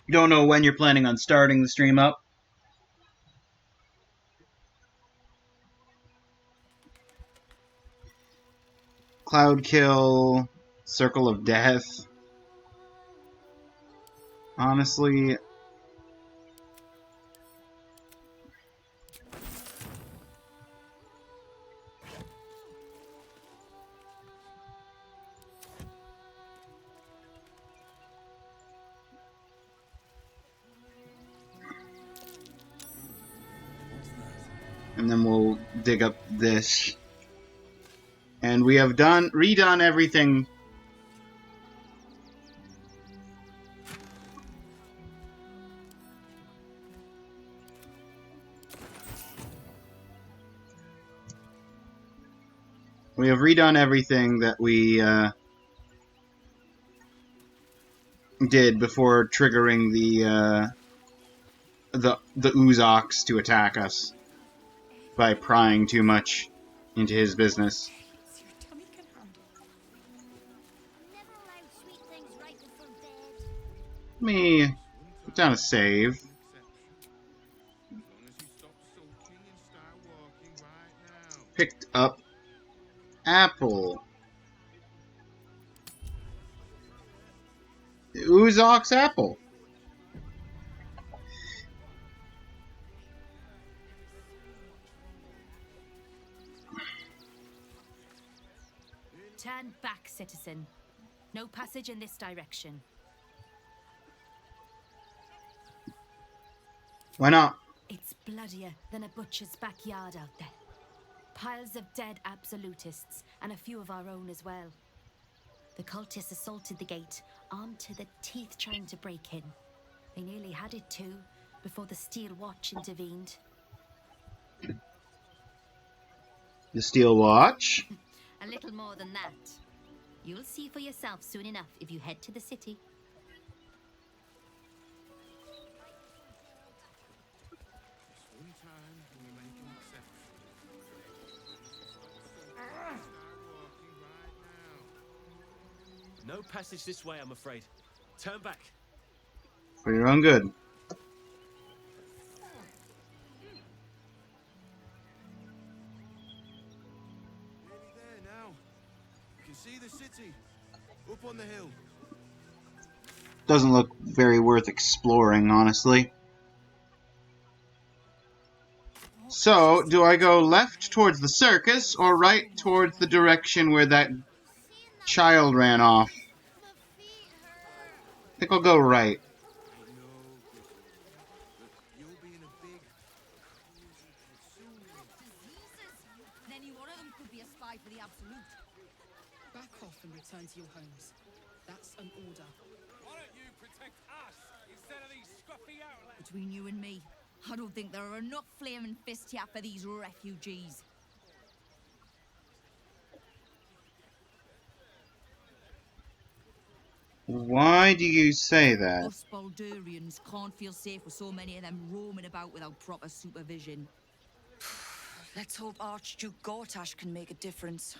Don't know when you're planning on starting the stream up. Cloud Kill, Circle of Death. Honestly, and then we'll dig up this. And we have redone everything. We have redone everything that we did before triggering the Uzox to attack us by prying too much into his business. Let me put down a save. Picked up apple. Uzox apple. Turn back, citizen. No passage in this direction. Why not? It's bloodier than a butcher's backyard out there. Piles of dead absolutists, and a few of our own as well. The cultists assaulted the gate, armed to the teeth trying to break in. They nearly had it too, before the Steel Watch intervened. The Steel Watch? A little more than that. You'll see for yourself soon enough if you head to the city. No passage this way, I'm afraid. Turn back. For your own good. Nearly there now. You can see the city. Up on the hill. Doesn't look very worth exploring, honestly. So, do I go left towards the circus, or right towards the direction where that child ran off? I think I'll go right. Then any one of them could be a spy for the Absolute. Back off and return to your homes. That's an order. Why don't you protect us instead of these scruffy outlets? Between you and me, I don't think there are enough flaming fists here for these refugees. Why do you say that? Us Baldurians can't feel safe with so many of them roaming about without proper supervision. Let's hope Archduke Gortash can make a difference.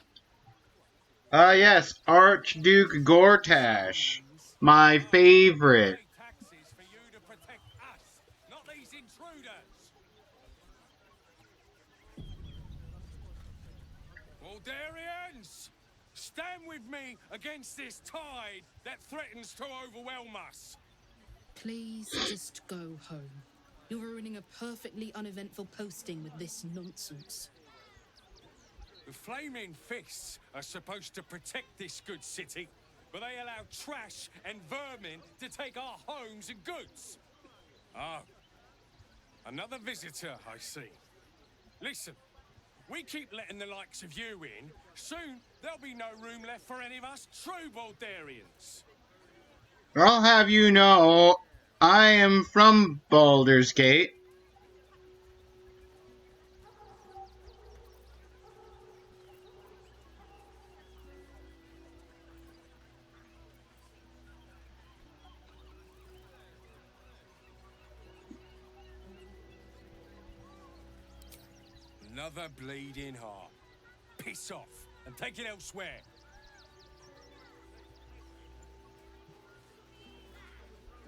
Ah, yes, Archduke Gortash. My favorite. Taxes for you to protect us, not these intruders. Baldurians, stand with me against this tide that threatens to overwhelm us. Please just go home. You're ruining a perfectly uneventful posting with this nonsense. The flaming fists are supposed to protect this good city, but they allow trash and vermin to take our homes and goods. Oh, another visitor, I see. Listen, we keep letting the likes of you in, soon there'll be no room left for any of us true Baldurians. I'll have you know, I am from Baldur's Gate. Another bleeding heart. Piss off and take it elsewhere.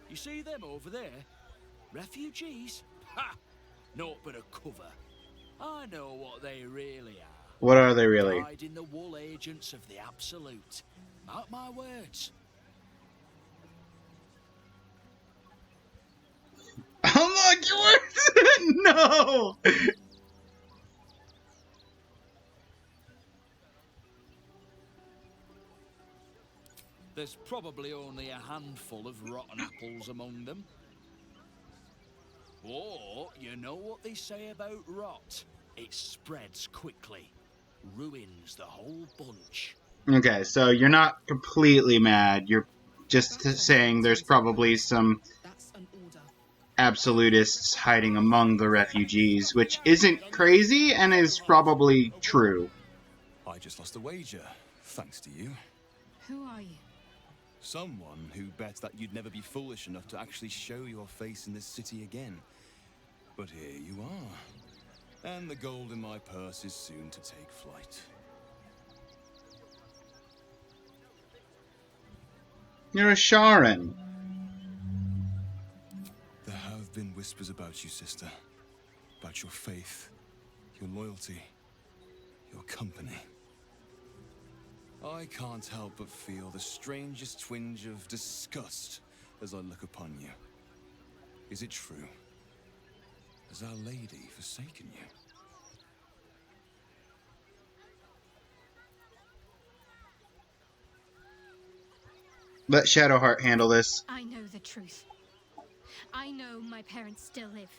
You see them over there? Refugees? Ha! Naught but a cover. I know what they really are. What are they really? Dyed-in-the-wool agents of the Absolute. Mark my words. Unlock yours! No! There's probably only a handful of rotten apples among them. Or, you know what they say about rot? It spreads quickly. Ruins the whole bunch. Okay, so you're not completely mad. You're just saying there's probably some absolutists hiding among the refugees, which isn't crazy and is probably true. I just lost a wager, thanks to you. Who are you? Someone who bet that you'd never be foolish enough to actually show your face in this city again. But here you are. And the gold in my purse is soon to take flight. You're a Sharon. There have been whispers about you, sister. About your faith, your loyalty, your company. I can't help but feel the strangest twinge of disgust as I look upon you. Is it true? Has Our Lady forsaken you? Let Shadowheart handle this. I know the truth. I know my parents still live.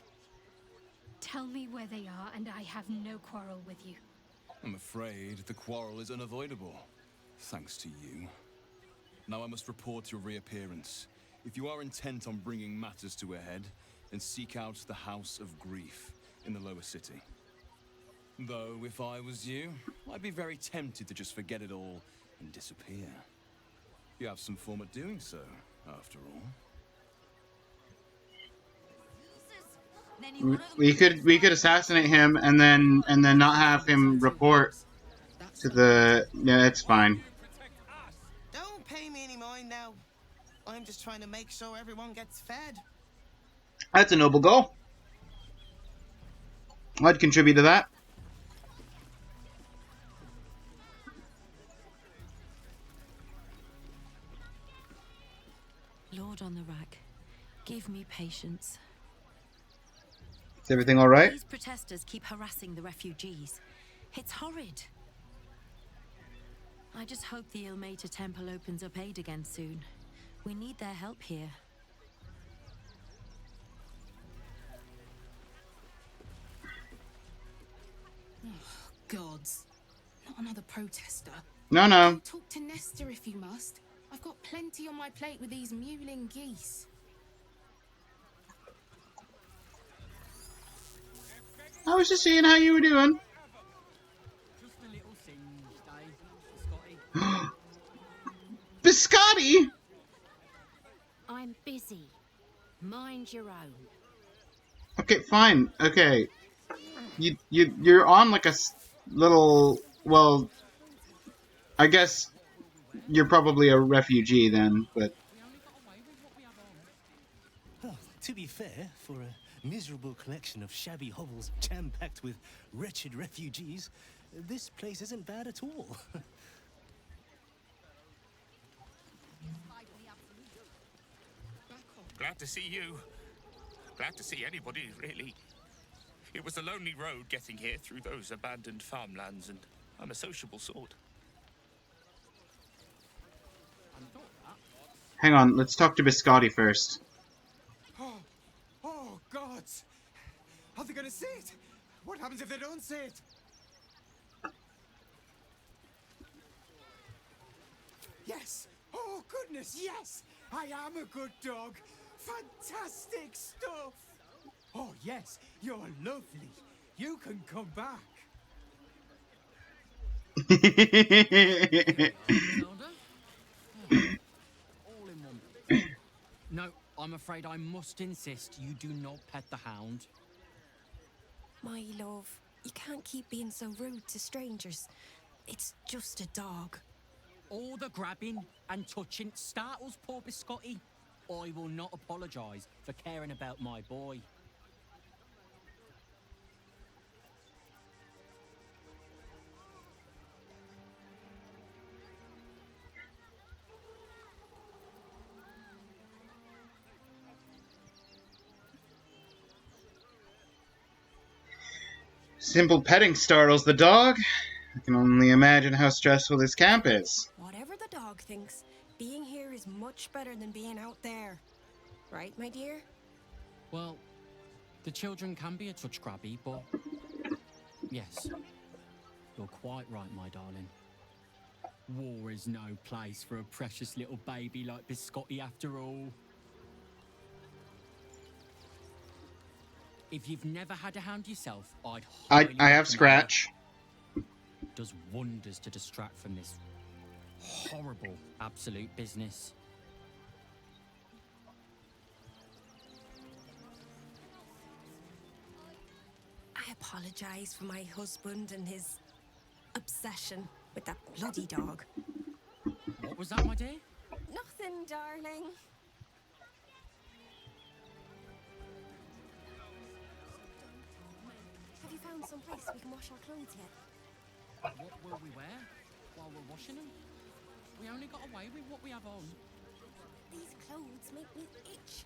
Tell me where they are, and I have no quarrel with you. I'm afraid the quarrel is unavoidable, thanks to you. Now I must report your reappearance. If you are intent on bringing matters to a head, then seek out the House of Grief in the lower city. Though, if I was you, I'd be very tempted to just forget it all and disappear. You have some form at doing so, after all. We could assassinate him and then not have him report to the. Yeah, it's fine. Don't pay me any mind now. I'm just trying to make sure everyone gets fed. That's a noble goal. I'd contribute to that. Lord on the rack, give me patience. Is everything all right? These protesters keep harassing the refugees. It's horrid. I just hope the Ilmater Temple opens up aid again soon. We need their help here. Oh, gods. Not another protester. No. Go talk to Nestor if you must. I've got plenty on my plate with these mewling geese. I was just seeing how you were doing. Biscotti! I'm busy. Mind your own. Okay, fine. Okay. You're on like a little. Well, I guess you're probably a refugee then, but. Well, to be fair, for a miserable collection of shabby hovels jam-packed with wretched refugees, this place isn't bad at all. Glad to see you. Glad to see anybody, really. It was a lonely road getting here through those abandoned farmlands, and I'm a sociable sort. Hang on, let's talk to Biscotti first. Oh, gods! Are they gonna see it? What happens if they don't see it? Yes! Oh, goodness, yes! I am a good dog! Fantastic stuff! Oh, yes, you're lovely. You can come back. No, I'm afraid I must insist you do not pet the hound. My love, You can't keep being so rude to strangers. It's just a dog. All the grabbing and touching startles poor Biscotti. I will not apologise for caring about my boy. Simple petting startles the dog. I can only imagine how stressful this camp is. Whatever the dog thinks, being here is much better than being out there. Right, my dear? Well, the children can be a touch grabby, but yes, you're quite right, my darling. War is no place for a precious little baby like Biscotti after all. If you've never had a hound yourself, I'd highly I have recommend Scratch. it. Does wonders to distract from this horrible absolute business. I apologise for my husband and his obsession with that bloody dog. What was that, my dear? Nothing, darling. Have you found some place we can wash our clothes yet? What will we wear while we're washing them? We only got away with what we have on. These clothes make me itch.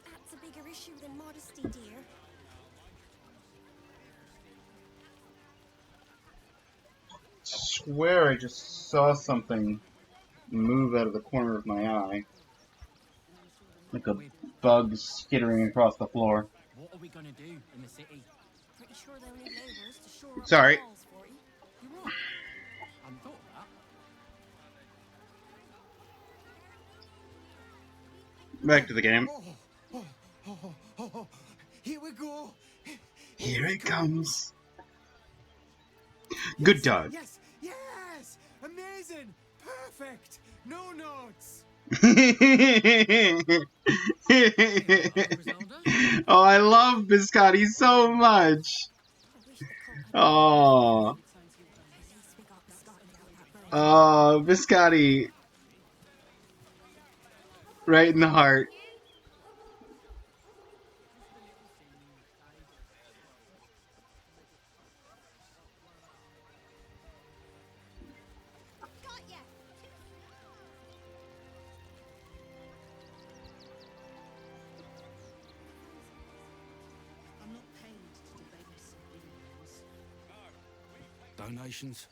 That's a bigger issue than modesty, dear. Swear I just saw something move out of the corner of my eye. Like a bug skittering across the floor. What are we gonna do in the city? Pretty sure they'll need labourers to shore up Sorry. the walls for you. You're right. I hadn't thought of that. Back to the game. Here we go. Here it comes. Good dog. Yes, yes! Amazing! Perfect! No notes! Oh, I love Biscotti so much. Oh. Oh, Biscotti. Right in the heart. I'm not paid to debate opinions. Donations?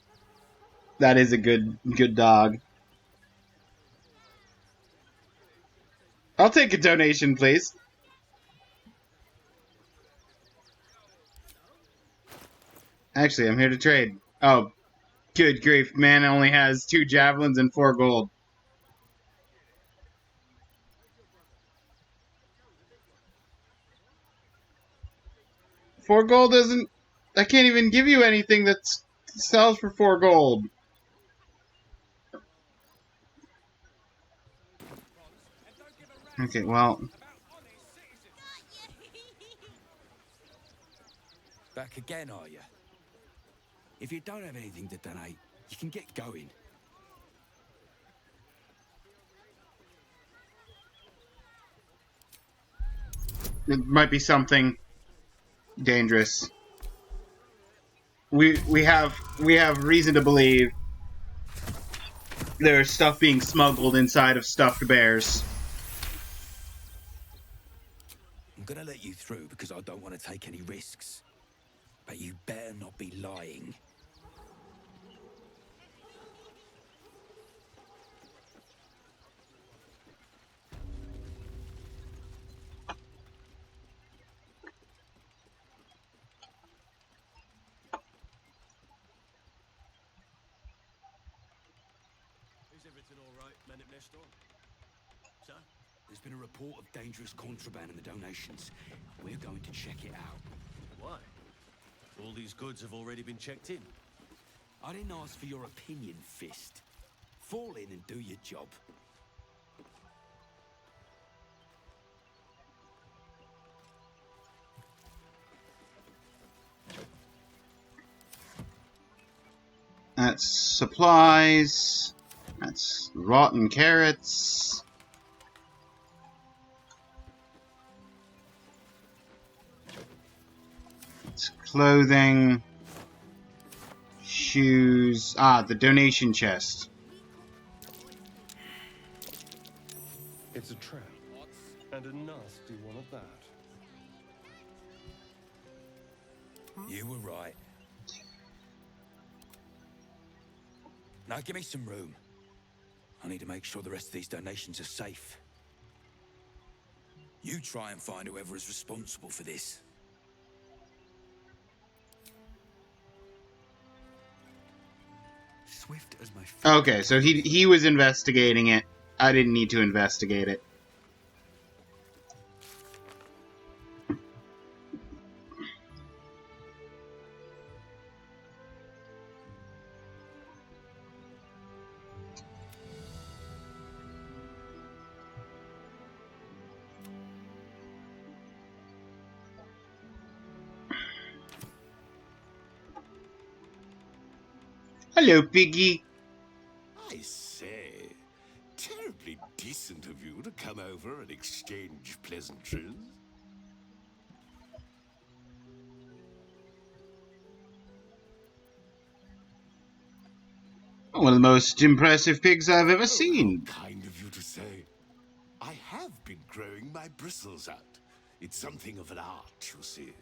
That is a good dog. I'll take a donation, please. Actually, I'm here to trade. Oh, good grief. Man only has 2 javelins and 4 gold. Four gold doesn't... I can't even give you anything that sells for 4 gold. Okay, well... Back again, are you? If you don't have anything to donate, you can get going. It might be something dangerous. We have reason to believe there's stuff being smuggled inside of stuffed bears. I'm gonna let you through because I don't want to take any risks. But you better not be lying. Is everything all right, men at Nestor? Sir? There's been a report of dangerous contraband in the donations. We're going to check it out. Why? All these goods have already been checked in. I didn't ask for your opinion, Fist. Fall in and do your job. That's supplies. That's rotten carrots. It's clothing. Shoes. Ah, the donation chest. It's a trap. And a nasty one at that. You were right. Now give me some room. I need to make sure the rest of these donations are safe. You try and find whoever is responsible for this. Swift as my Okay, so he was investigating it. I didn't need to investigate it. Hello, Piggy. I say, terribly decent of you to come over and exchange pleasantries. One of the most impressive pigs I've ever seen. Kind of you to say. I have been growing my bristles out. It's something of an art, you see.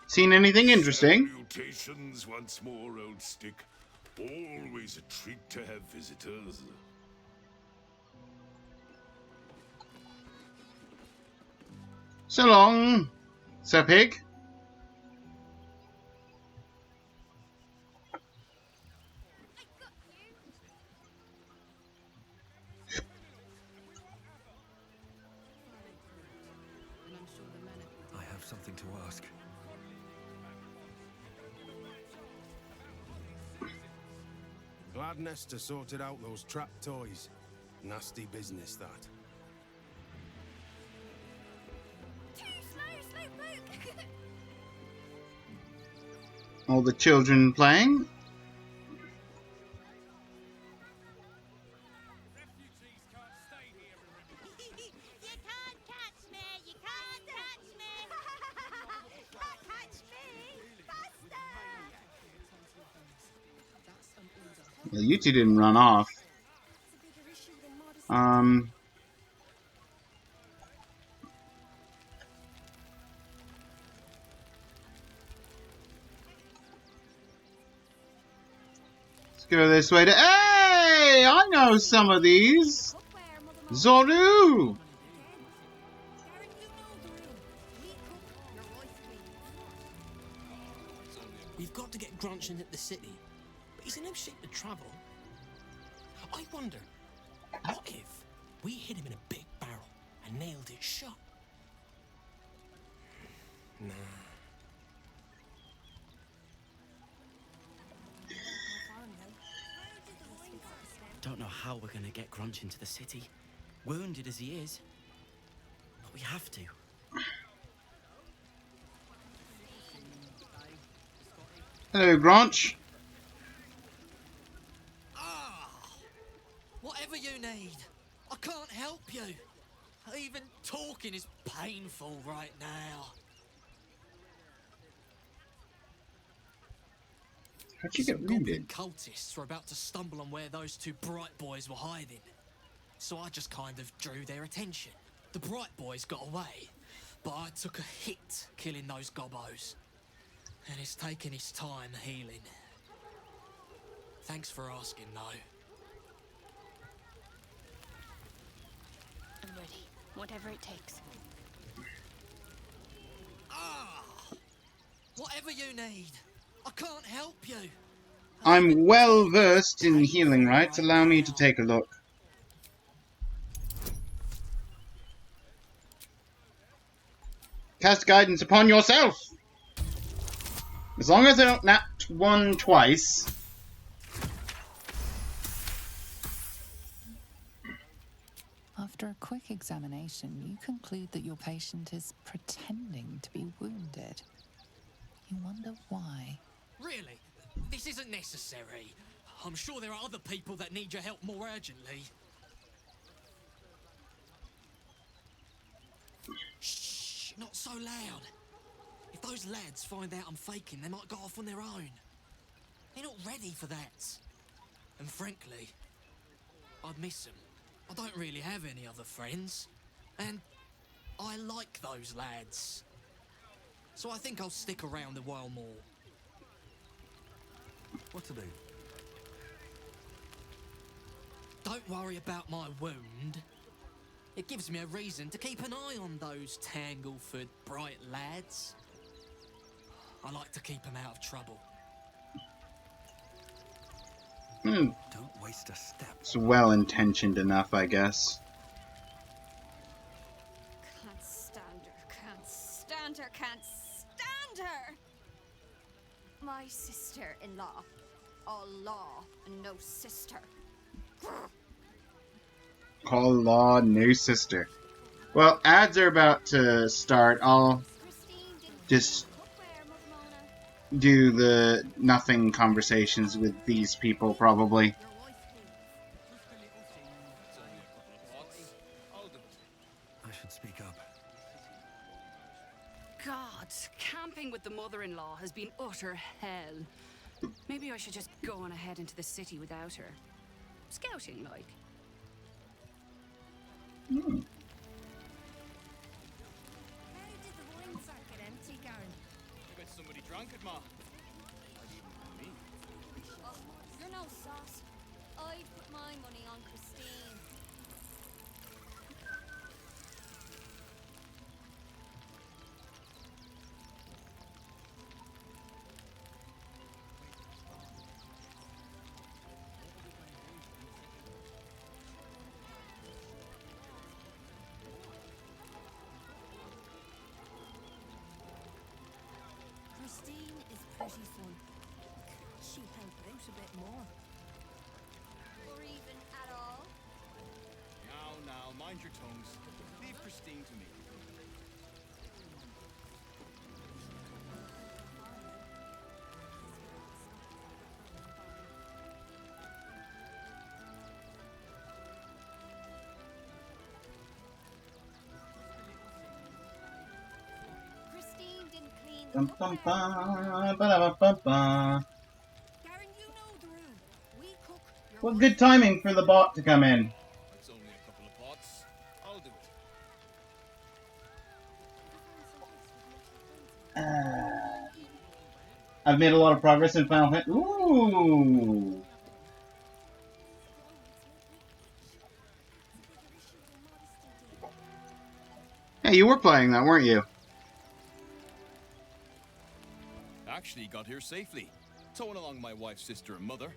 Seen anything interesting? Salutations once more, old stick. Always a treat to have visitors. So long, Sir Pig. I have something to ask. Glad Nestor sorted out those trap toys. Nasty business, that. All the children playing. Well, you two didn't run off. Let's go this way to. Hey! I know some of these! Zoru! We've got to get Grunch into the city, but he's in no shape to travel. I wonder, what if we hit him in a big barrel and nailed it shut? Nah. Don't know how we're gonna get Grunch into the city, wounded as he is, but we have to. Hello, Grunch. Whatever you need, I can't help you. Even talking is painful right now. How'd you get Some wounded? goblin cultists were about to stumble on where those two Bright Boys were hiding. So I just kind of drew their attention. The Bright Boys got away, but I took a hit killing those gobbos. And it's taken its time healing. Thanks for asking, though. I'm ready. Whatever it takes. Whatever you need, I can't help you. I'm well versed in healing rites. Allow me to take a look. Cast guidance upon yourself! As long as I don't nat one twice. After a quick examination, you conclude that your patient is pretending to be wounded. You wonder why? Really? This isn't necessary. I'm sure there are other people that need your help more urgently. Shh, not so loud. If those lads find out I'm faking, they might go off on their own. They're not ready for that. And frankly, I'd miss them. I don't really have any other friends. And I like those lads. So I think I'll stick around a while more. What to do? Don't worry about my wound. It gives me a reason to keep an eye on those Tangleford bright lads. I like to keep them out of trouble. Don't waste a step. It's well-intentioned enough, I guess. Can't stand her, can't stand her, can't stand her! My sister-in-law. All law and no sister. All law, no sister. Well, ads are about to start. I'll just do the nothing conversations with these people, probably. I should speak up. God, camping with the mother-in-law has been utter hell. Maybe I should just go on ahead into the city without her. Scouting, like. How did the wine sack get empty, Garen? I bet somebody drank it, Ma. Me. Oh, you're no sauce. I'd put my money on Christine. Christine is pretty fun. Can't she help out a bit more? Or even at all. Now, mind your tongues. Leave Christine to me. Christine didn't clean the Bum, bum, bum, ba-da-ba-ba-ba. Garen, you know the room. We cook. What good timing for the bot to come in. That's only a couple of pots. I'll do it. I've made a lot of progress in Final Fantasy. Ooh. Hey, you were playing that, weren't you? Actually got here safely. Towing along my wife's sister and mother.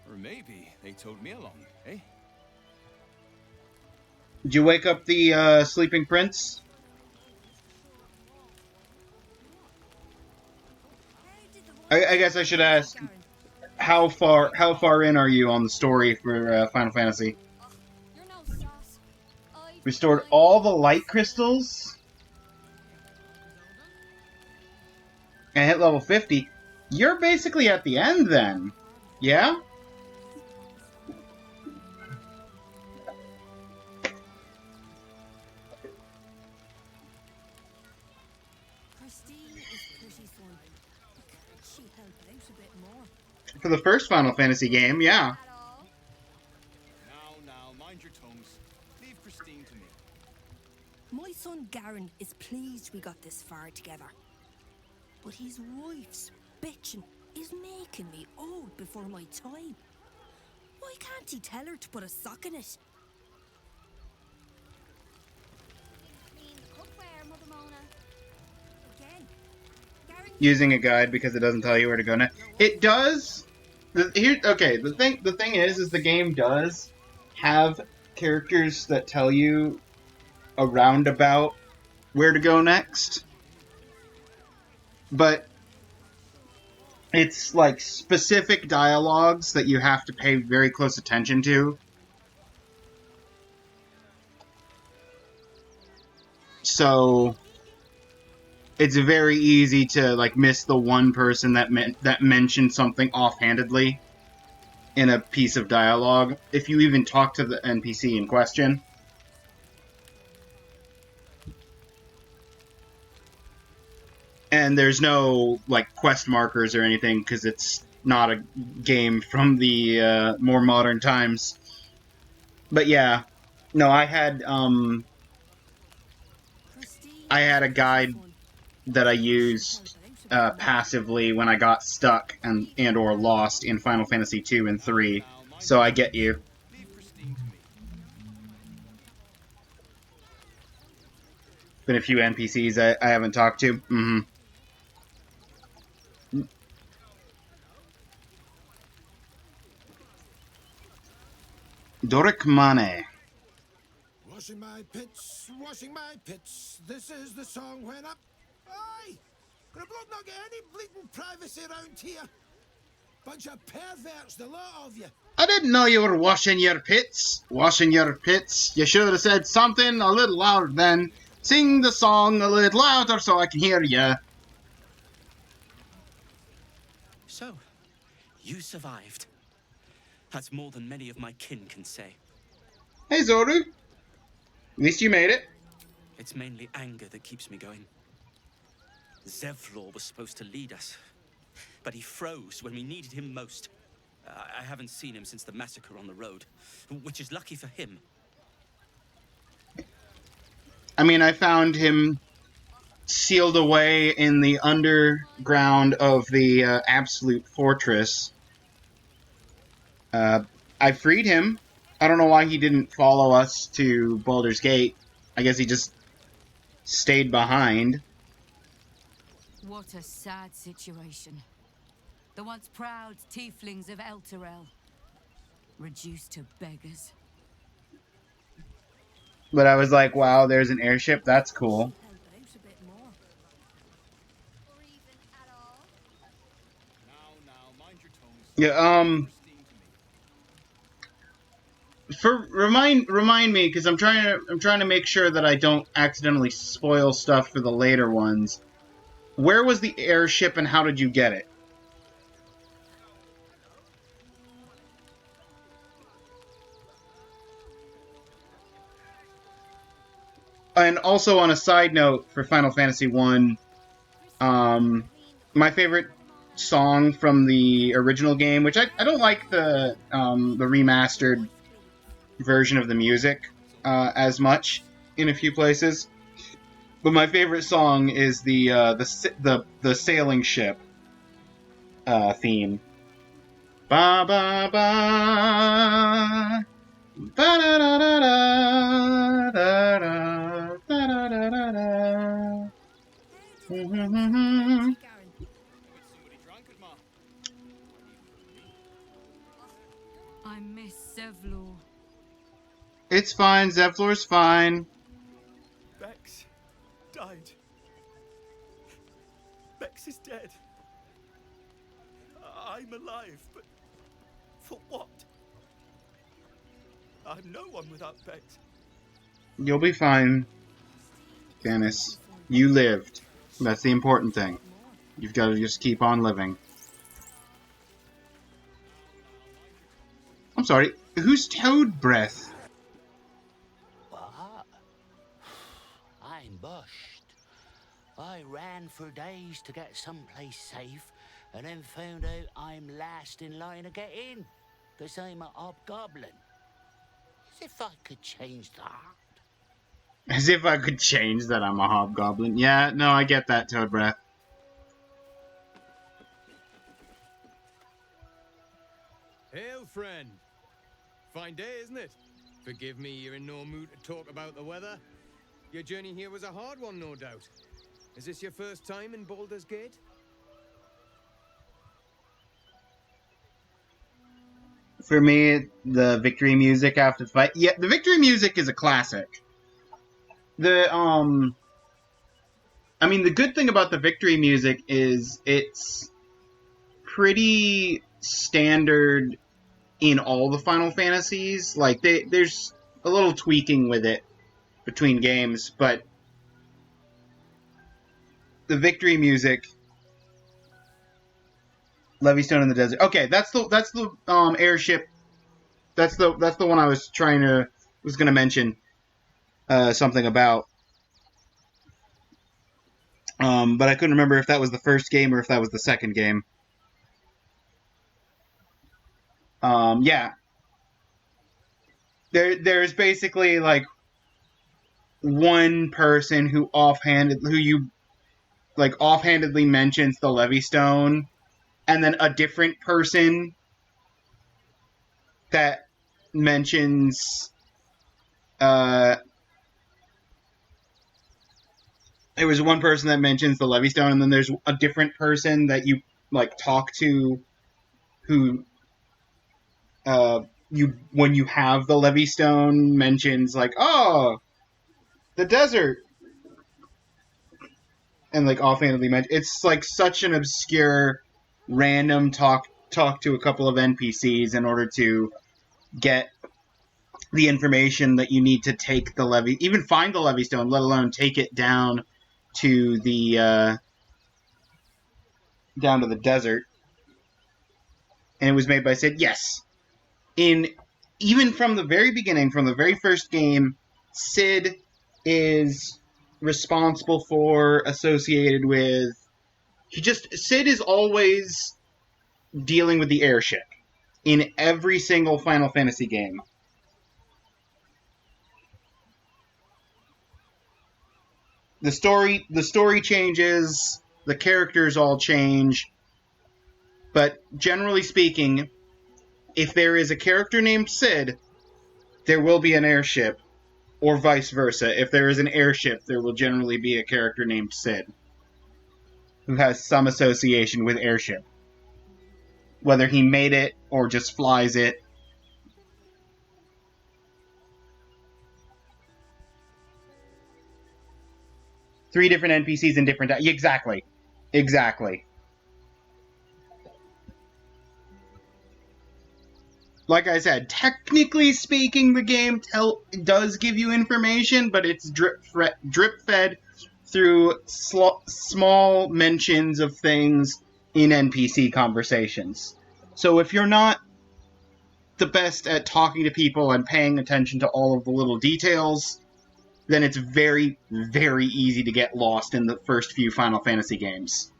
Or maybe they towed me along, eh? Did you wake up the sleeping prince? I guess I should ask, how far in are you on the story for Final Fantasy? You're no sauce. Restored all the light crystals? And hit level 50. You're basically at the end then. Yeah? Christine is pretty fun. Can't she help out a bit more? For the first Final Fantasy game, yeah. Now, mind your tongues. Leave Christine to me. My son Garen is pleased we got this far together. But his wife's bitching is making me old before my time. Why can't he tell her to put a sock in it? Clean the cookware, Mother Mona. Again. Garen, Using a guide because it doesn't tell you where to go next. It does. The thing is the game does have characters that tell you a roundabout where to go next. But it's like specific dialogues that you have to pay very close attention to. So it's very easy to like miss the one person that mentioned something offhandedly in a piece of dialogue if you even talk to the NPC in question. And there's no like quest markers or anything because it's not a game from the more modern times. But yeah, no, I had a guide that I used passively when I got stuck and or lost in Final Fantasy 2 and 3. So I get you. Been a few NPCs I haven't talked to. Mm-hmm. Doric Mane. Washing my pits, washing my pits. This is the song when up. Aye! Could a bloke not get any bleeding privacy around here? Bunch of perverts, the lot of you. I didn't know you were washing your pits. Washing your pits. You should have said something a little louder then. Sing the song a little louder so I can hear you. So, you survived. That's more than many of my kin can say. Hey, Zoru. At least you made it. It's mainly anger that keeps me going. Zevlor was supposed to lead us, but he froze when we needed him most. I haven't seen him since the massacre on the road, which is lucky for him. I mean, I found him sealed away in the underground of the Absolute Fortress. I freed him. I don't know why he didn't follow us to Baldur's Gate. I guess he just stayed behind. What a sad situation. The once proud tieflings of Elturel, reduced to beggars. But I was like, wow, there's an airship. That's cool. Yeah, remind me, because I'm trying to make sure that I don't accidentally spoil stuff for the later ones. Where was the airship and how did you get it? And also on a side note for Final Fantasy 1, my favorite song from the original game, which I don't like the remastered version of the music as much in a few places, but my favorite song is the sailing ship theme. Ba ba ba. Ba da da da da da da da da da da. I miss Zevlor. It's fine, Zevlor's fine. Bex died. Bex is dead. I'm alive, but for what? I'm no one without Bex. You'll be fine, Janice. You lived. That's the important thing. You've got to just keep on living. I'm sorry, who's Toad Breath? What? I'm bushed. I ran for days to get someplace safe, and then found out I'm last in line to get in, because I'm a hobgoblin. As if I could change that. As if I could change that I'm a hobgoblin. Yeah, no, I get that, Toad Breath. Hail, friend. Fine day, isn't it? Forgive me, you're in no mood to talk about the weather. Your journey here was a hard one, no doubt. Is this your first time in Baldur's Gate? For me, the victory music after the fight. Yeah, the victory music is a classic. I mean, the good thing about the victory music is it's pretty standard in all the Final Fantasies. Like, there's a little tweaking with it between games, but the victory music. Levystone in the desert. Okay, that's the airship. That's the one I was gonna mention something about. But I couldn't remember if that was the first game or if that was the second game. Yeah. There's basically like one person who offhandedly mentions the Levystone, and then a different person that mentions there was one person that mentions the Levystone, and then there's a different person that you like talk to who when you have the Levystone mentions like, oh, the desert, and like offhandedly mention it's like such an obscure random talk to a couple of NPCs in order to get the information that you need to take the even find the Levystone, let alone take it down to the desert. And it was made by Sid. Yes, even from the very beginning, from the very first game, Sid is responsible for, associated with. Sid is always dealing with the airship in every single Final Fantasy game. The story changes, the characters all change, but generally speaking, if there is a character named Sid, there will be an airship, or vice versa. If there is an airship, there will generally be a character named Sid who has some association with airship. Whether he made it or just flies it. Three different NPCs in different... Exactly. Exactly. Like I said, technically speaking, the game does give you information, but it's drip-fed through small mentions of things in NPC conversations. So if you're not the best at talking to people and paying attention to all of the little details, then it's very, very easy to get lost in the first few Final Fantasy games.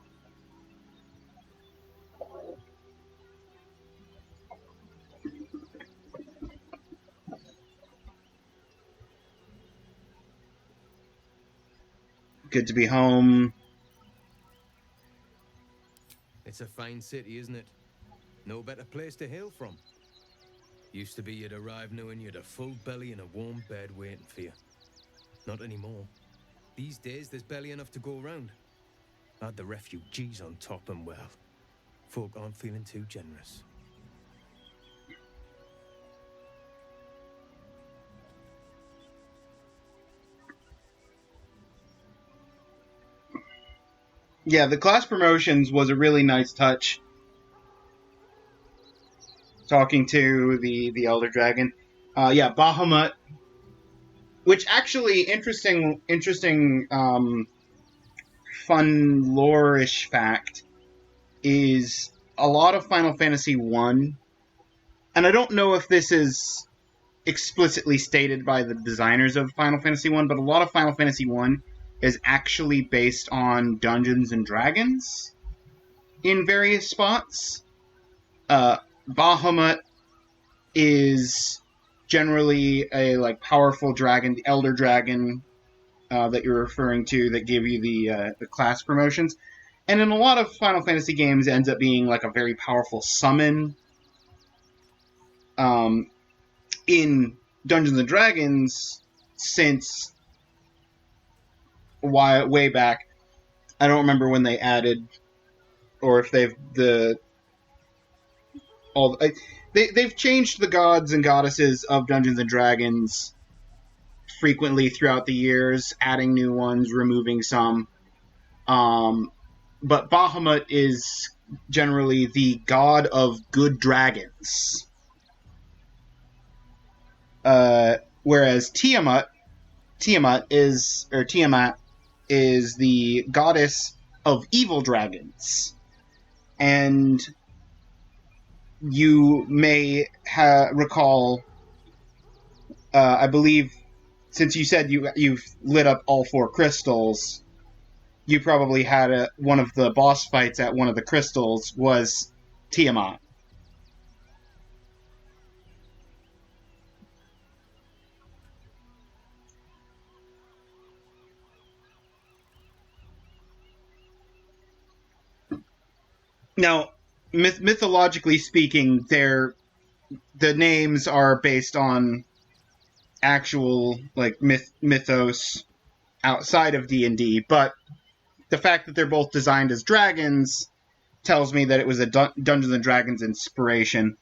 Good to be home. It's a fine city, isn't it? No better place to hail from. Used to be you'd arrive knowing you'd a full belly and a warm bed waiting for you. Not anymore. These days, there's barely enough to go around. Add the refugees on top and, well, folk aren't feeling too generous. Yeah, the class promotions was a really nice touch. Talking to the Elder Dragon. Yeah, Bahamut. Which actually, interesting fun lore-ish fact is a lot of Final Fantasy I, and I don't know if this is explicitly stated by the designers of Final Fantasy I, but a lot of Final Fantasy I is actually based on Dungeons and Dragons in various spots. Bahamut is generally a like powerful dragon, the Elder Dragon that you're referring to, that give you the class promotions. And in a lot of Final Fantasy games, it ends up being like a very powerful summon. In Dungeons and Dragons, since way back, I don't remember when they added, or if they've they've changed the gods and goddesses of Dungeons and Dragons frequently throughout the years, adding new ones, removing some. But Bahamut is generally the god of good dragons. Whereas Tiamat is the goddess of evil dragons. And you may recall, I believe, since you said you've lit up all 4 crystals, you probably had one of the boss fights at one of the crystals was Tiamat. Now, mythologically speaking, the names are based on actual like mythos outside of D&D, but the fact that they're both designed as dragons tells me that it was a Dungeons and Dragons inspiration.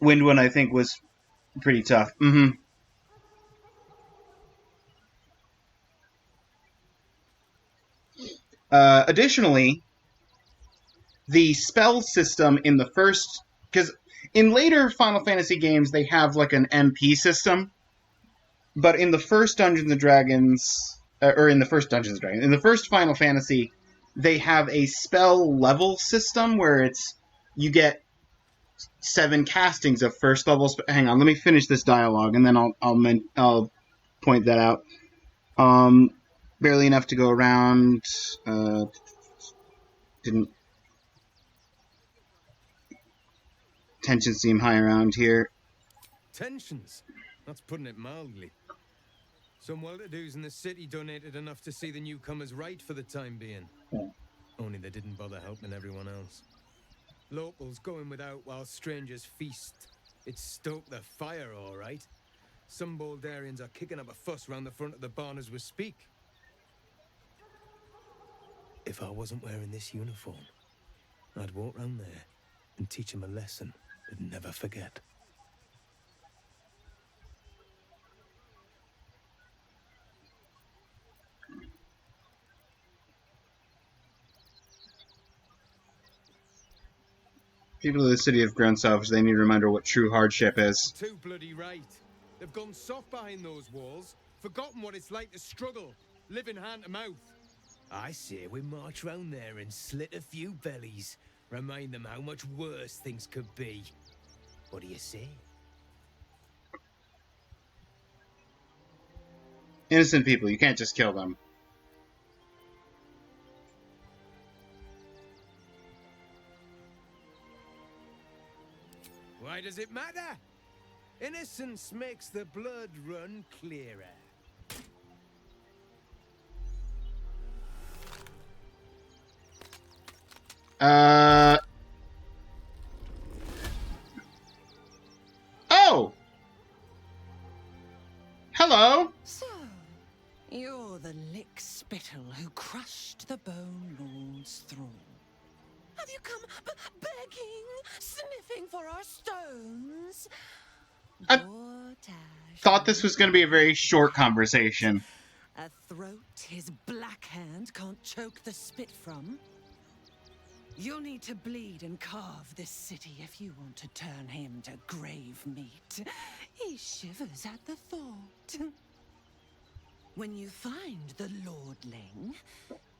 Windwind, I think, was pretty tough. Additionally, the spell system in the first... Because in later Final Fantasy games, they have like an MP system. But in the first Dungeons and Dragons... or in the first Dungeons and Dragons... In the first Final Fantasy, they have a spell level system where it's... You get 7 castings of first level... Hang on, let me finish this dialogue, and then I'll point that out. Barely enough to go around. Didn't... Tensions seem high around here. Tensions? That's putting it mildly. Some well-to-dos in the city donated enough to see the newcomers right for the time being. Yeah. Only they didn't bother helping everyone else. Locals going without while strangers feast. It stoked the fire, all right. Some Baldarians are kicking up a fuss round the front of the barn as we speak. If I wasn't wearing this uniform, I'd walk round there and teach them a lesson they'd never forget. People of the city have grown selfish. They need a reminder what true hardship is. Too bloody right. They've gone soft behind those walls, forgotten what it's like to struggle, living hand to mouth. I say we march round there and slit a few bellies, remind them how much worse things could be. What do you say? Innocent people, you can't just kill them. Why does it matter? Innocence makes the blood run clearer. Oh! Hello! So, you're the lick-spittle who crushed the Bone Lord's thrall. Have you come begging, sniffing for our stones? I thought this was going to be a very short conversation. A throat his black hand can't choke the spit from? You'll need to bleed and carve this city if you want to turn him to grave meat. He shivers at the thought. When you find the Lordling,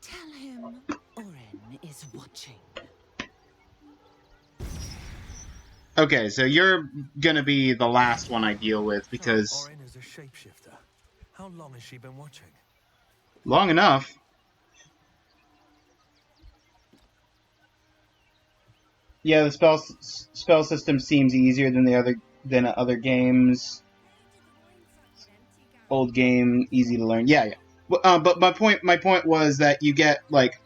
tell him Oren is watching. Okay, so you're gonna be the last one I deal with because... Oren is a shapeshifter. How long has she been watching? Long enough. Yeah, the spell system seems easier than other games. Old game, easy to learn. Yeah. But my point was that you get like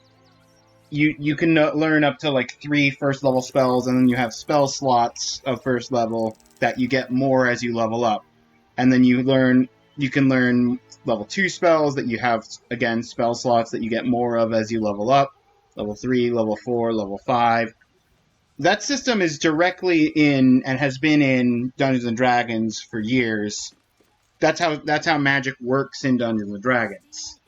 you can learn up to like 3 first level spells, and then you have spell slots of first level that you get more as you level up, and then you can learn level 2 spells that you have again spell slots that you get more of as you level up. Level 3, level 4, level 5. That system is directly in and has been in Dungeons and Dragons for years. That's how magic works in Dungeons and Dragons.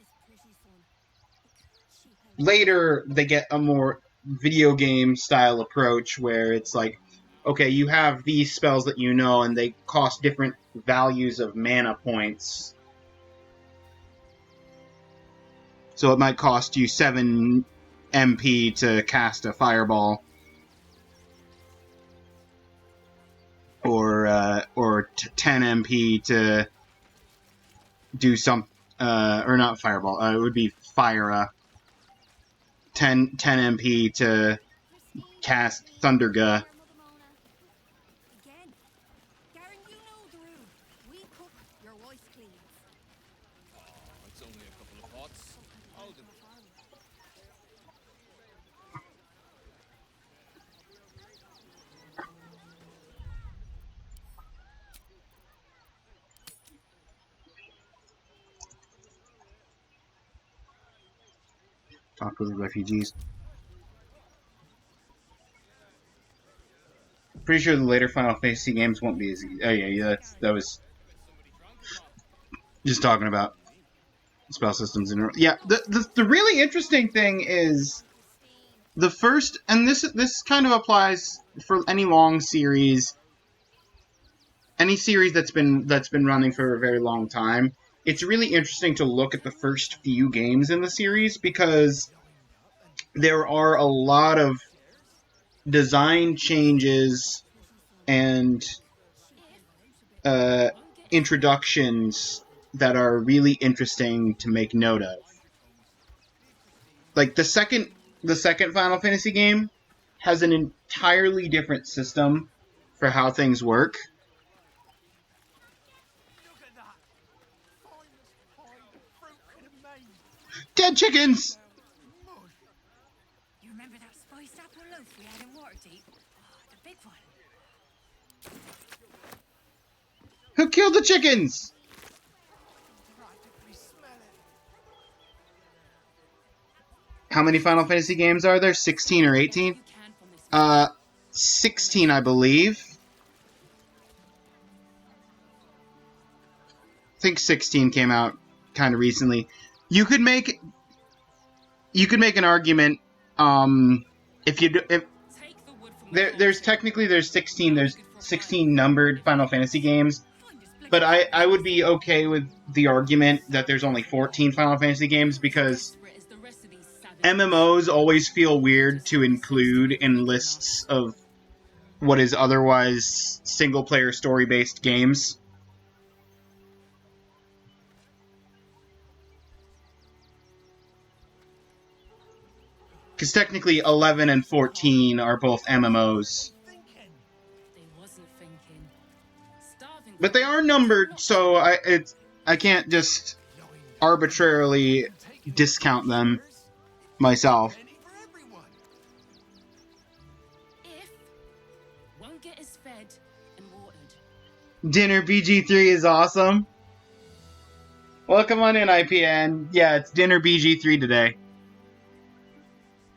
Later, they get a more video game style approach where it's like, okay, you have these spells that you know, and they cost different values of mana points. So it might cost you 7 MP to cast a fireball. Or 10 MP to do some, or not fireball, it would be fire, 10 MP to cast Thunderga. Again. Garen, you know the rule. We cook, your wife cleans. Oh, it's only a couple of pots. Hold them. Talk to the refugees. Pretty sure the later Final Fantasy games won't be as easy. Oh yeah, that was just talking about spell systems and yeah. The really interesting thing is the first, and this kind of applies for any long series, any series that's been running for a very long time. It's really interesting to look at the first few games in the series because there are a lot of design changes and introductions that are really interesting to make note of. Like the second Final Fantasy game has an entirely different system for how things work. Dead chickens! You remember that spiced apple loaf we had in Waterdeep? Oh, the big one. Who killed the chickens? How many Final Fantasy games are there? 16 or 18? 16, I believe. I think 16 came out kind of recently. You could make an argument if there's 16 numbered Final Fantasy games, but I would be okay with the argument that there's only 14 Final Fantasy games because MMOs always feel weird to include in lists of what is otherwise single-player story-based games. Because technically 11 and 14 are both MMOs. But they are numbered, so I can't just arbitrarily discount them myself. Won't get us fed and watered. Dinner BG3 is awesome. Welcome on in, IPN. Yeah, it's Dinner BG3 today.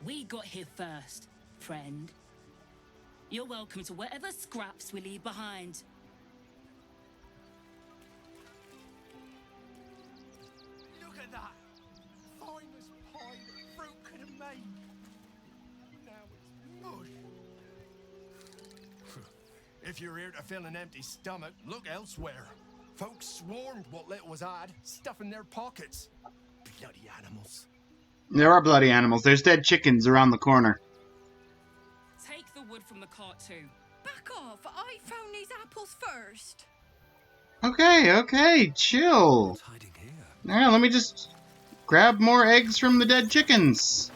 We got here first, friend. You're welcome to whatever scraps we leave behind. Look at that! Finest pie that fruit could have made. Now it's mush. If you're here to fill an empty stomach, look elsewhere. Folks swarmed what little was had, stuffing their pockets. Bloody animals. There are bloody animals. There's dead chickens around the corner. Take the wood from the cart too. Back off! I found these apples first. Okay, chill. Now let me just grab more eggs from the dead chickens.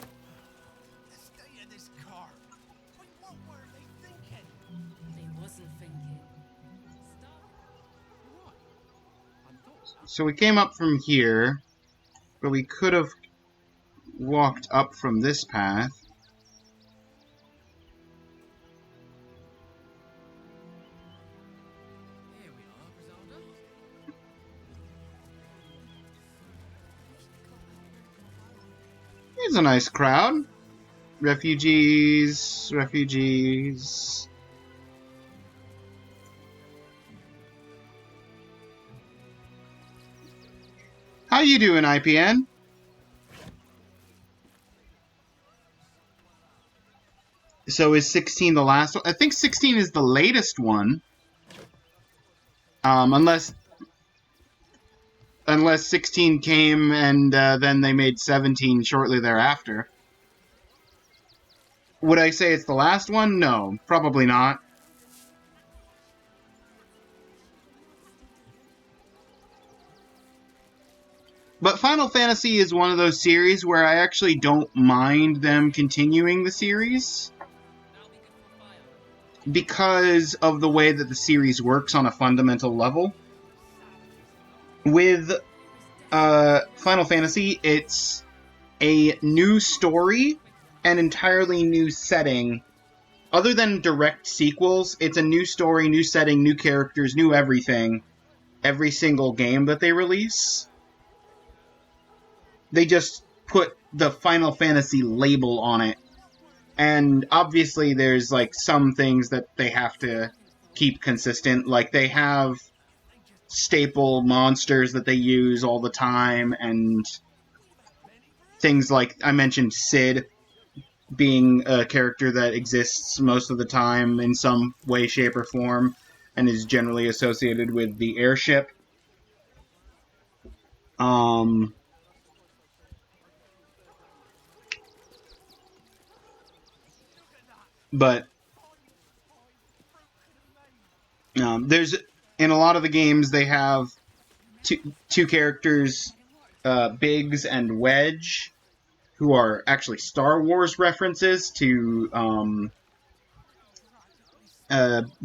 So we came up from here, but we could have walked up from this path. Here's a nice crowd. Refugees. How you doing, IPN? So is 16 the last one? I think 16 is the latest one. Unless Unless 16 came and then they made 17 shortly thereafter. Would I say it's the last one? No, probably not. But Final Fantasy is one of those series where I actually don't mind them continuing the series because of the way that the series works on a fundamental level. With Final Fantasy, it's a new story, an entirely new setting. Other than direct sequels, it's a new story, new setting, new characters, new everything. Every single game that they release. They just put the Final Fantasy label on it. And obviously there's like some things that they have to keep consistent. Like they have staple monsters that they use all the time, and things like I mentioned Sid being a character that exists most of the time in some way, shape, or form, and is generally associated with the airship. But there's in a lot of the games they have two characters, Biggs and Wedge, who are actually Star Wars references to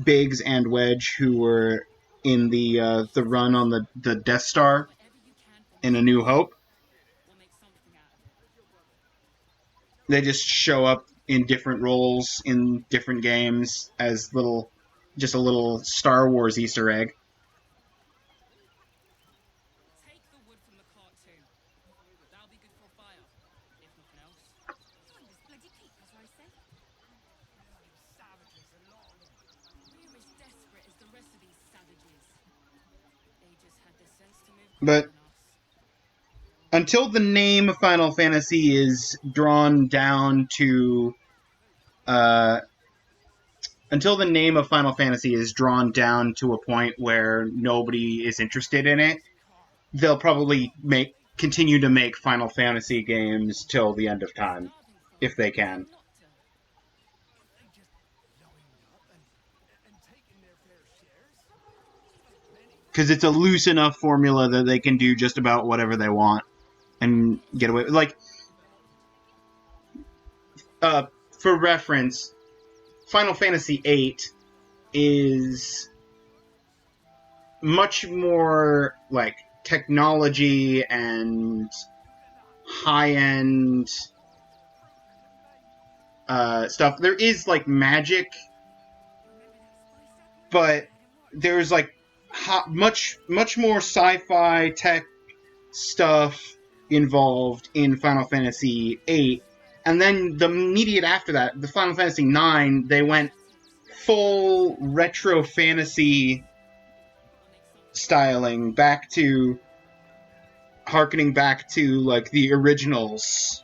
Biggs and Wedge, who were in the run on the Death Star in A New Hope. They just show up in different roles in different games as just a little Star Wars Easter egg. But until the name Final Fantasy is drawn down to until the name of Final Fantasy is drawn down to a point where nobody is interested in it, they'll probably continue to make Final Fantasy games till the end of time, if they can. Because it's a loose enough formula that they can do just about whatever they want and get away. Like, for reference, Final Fantasy VIII is much more like technology and high-end stuff. There is like magic, but there's like much more sci-fi tech stuff involved in Final Fantasy VIII. And then the immediate after that, the Final Fantasy IX, they went full retro fantasy styling, harkening back to like the originals.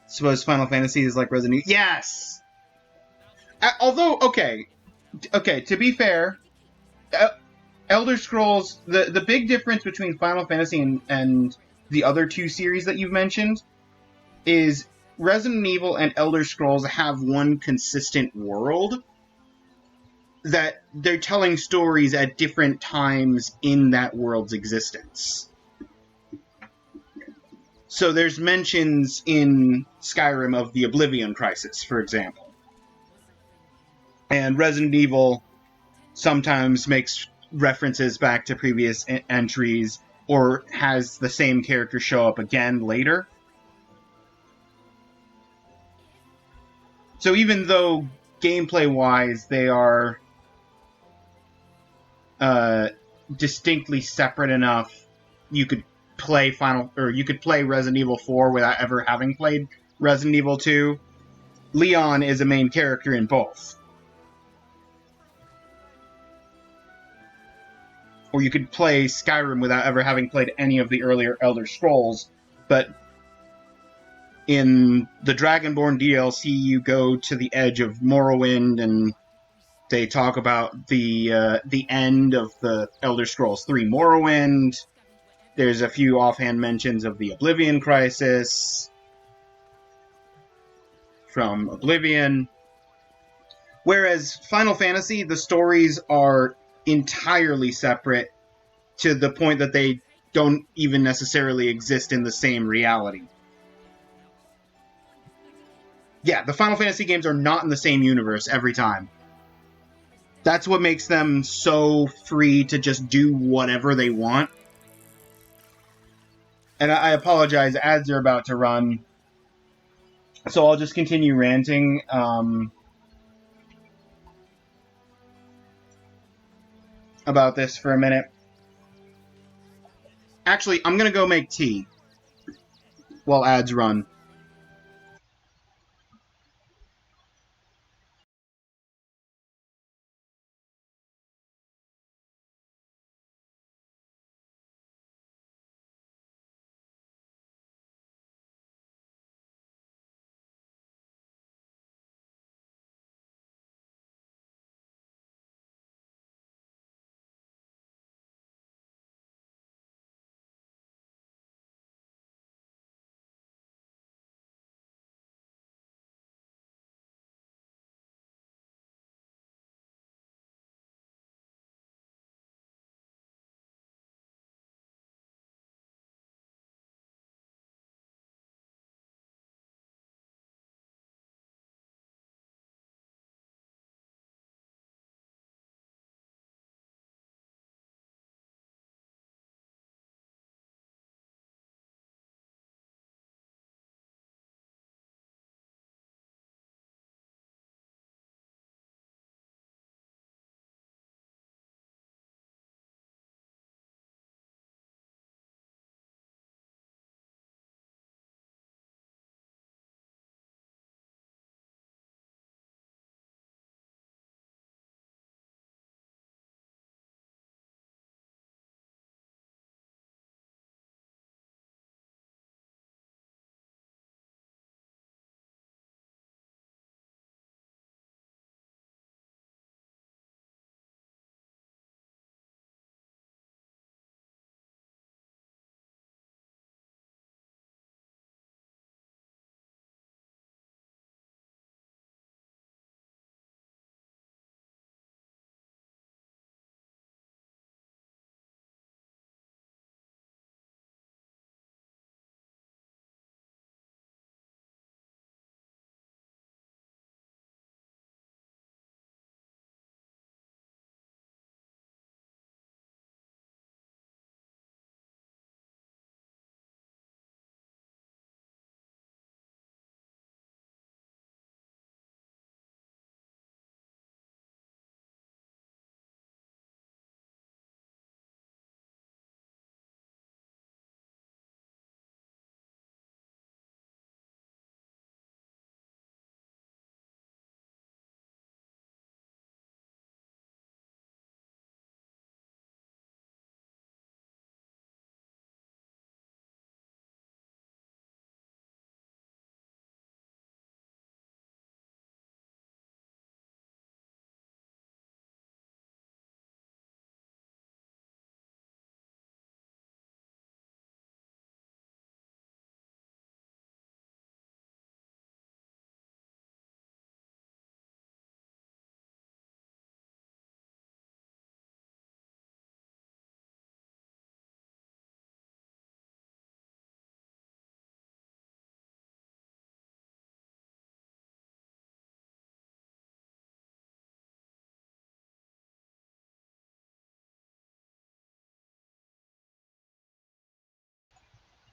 Suppose Final Fantasy is like Resident Evil. Yes! Although, okay, to be fair, Elder Scrolls, the big difference between Final Fantasy and the other two series that you've mentioned is Resident Evil and Elder Scrolls have one consistent world, that they're telling stories at different times in that world's existence. So there's mentions in Skyrim of the Oblivion Crisis, for example. And Resident Evil sometimes makes references back to previous entries or has the same character show up again later. So even though gameplay-wise they are distinctly separate enough, you could play Resident Evil 4 without ever having played Resident Evil 2. Leon is a main character in both. Or you could play Skyrim without ever having played any of the earlier Elder Scrolls, but in the Dragonborn DLC, you go to the edge of Morrowind and They talk about the end of the Elder Scrolls 3 Morrowind. There's a few offhand mentions of the Oblivion Crisis from Oblivion. Whereas Final Fantasy, the stories are entirely separate to the point that they don't even necessarily exist in the same reality. Yeah, the Final Fantasy games are not in the same universe every time. That's what makes them so free to just do whatever they want. And I apologize, ads are about to run, so I'll just continue ranting. About this for a minute. Actually, I'm gonna go make tea while ads run.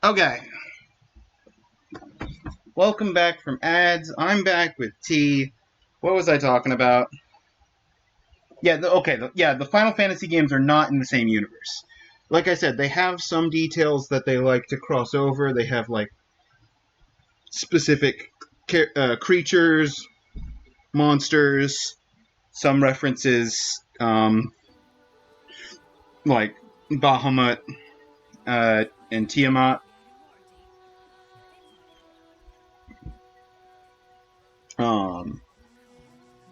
Okay. Welcome back from ads. I'm back with tea. What was I talking about? Yeah, the Final Fantasy games are not in the same universe. Like I said, they have some details that they like to cross over. They have, like, specific creatures, monsters, some references, like Bahamut and Tiamat.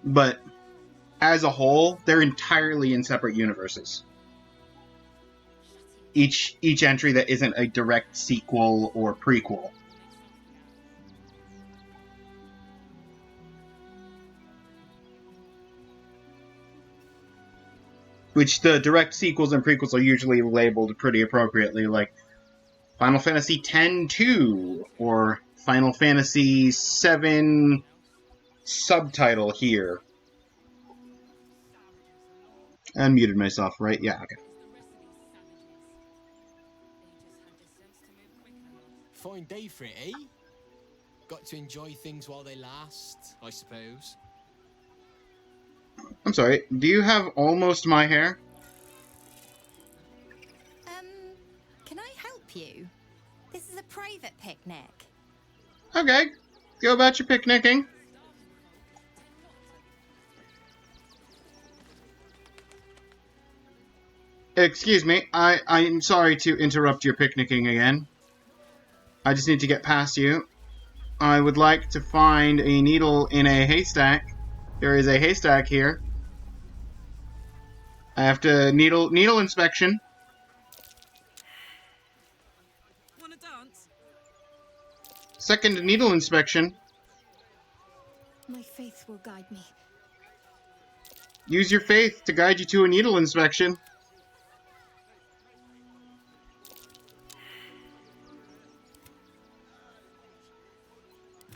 But as a whole, they're entirely in separate universes. Each entry that isn't a direct sequel or prequel. Which the direct sequels and prequels are usually labeled pretty appropriately, like Final Fantasy X-2 or Final Fantasy VII subtitle here. I unmuted myself, right? Yeah, okay. Fine day for it, eh? Got to enjoy things while they last, I suppose. I'm sorry, do you have almost my hair? Can I help you? This is a private picnic. Okay, go about your picnicking. Excuse me, I'm sorry to interrupt your picnicking again. I just need to get past you. I would like to find a needle in a haystack. There is a haystack here. I have to needle inspection. Wanna dance? Second needle inspection. My faith will guide me. Use your faith to guide you to a needle inspection.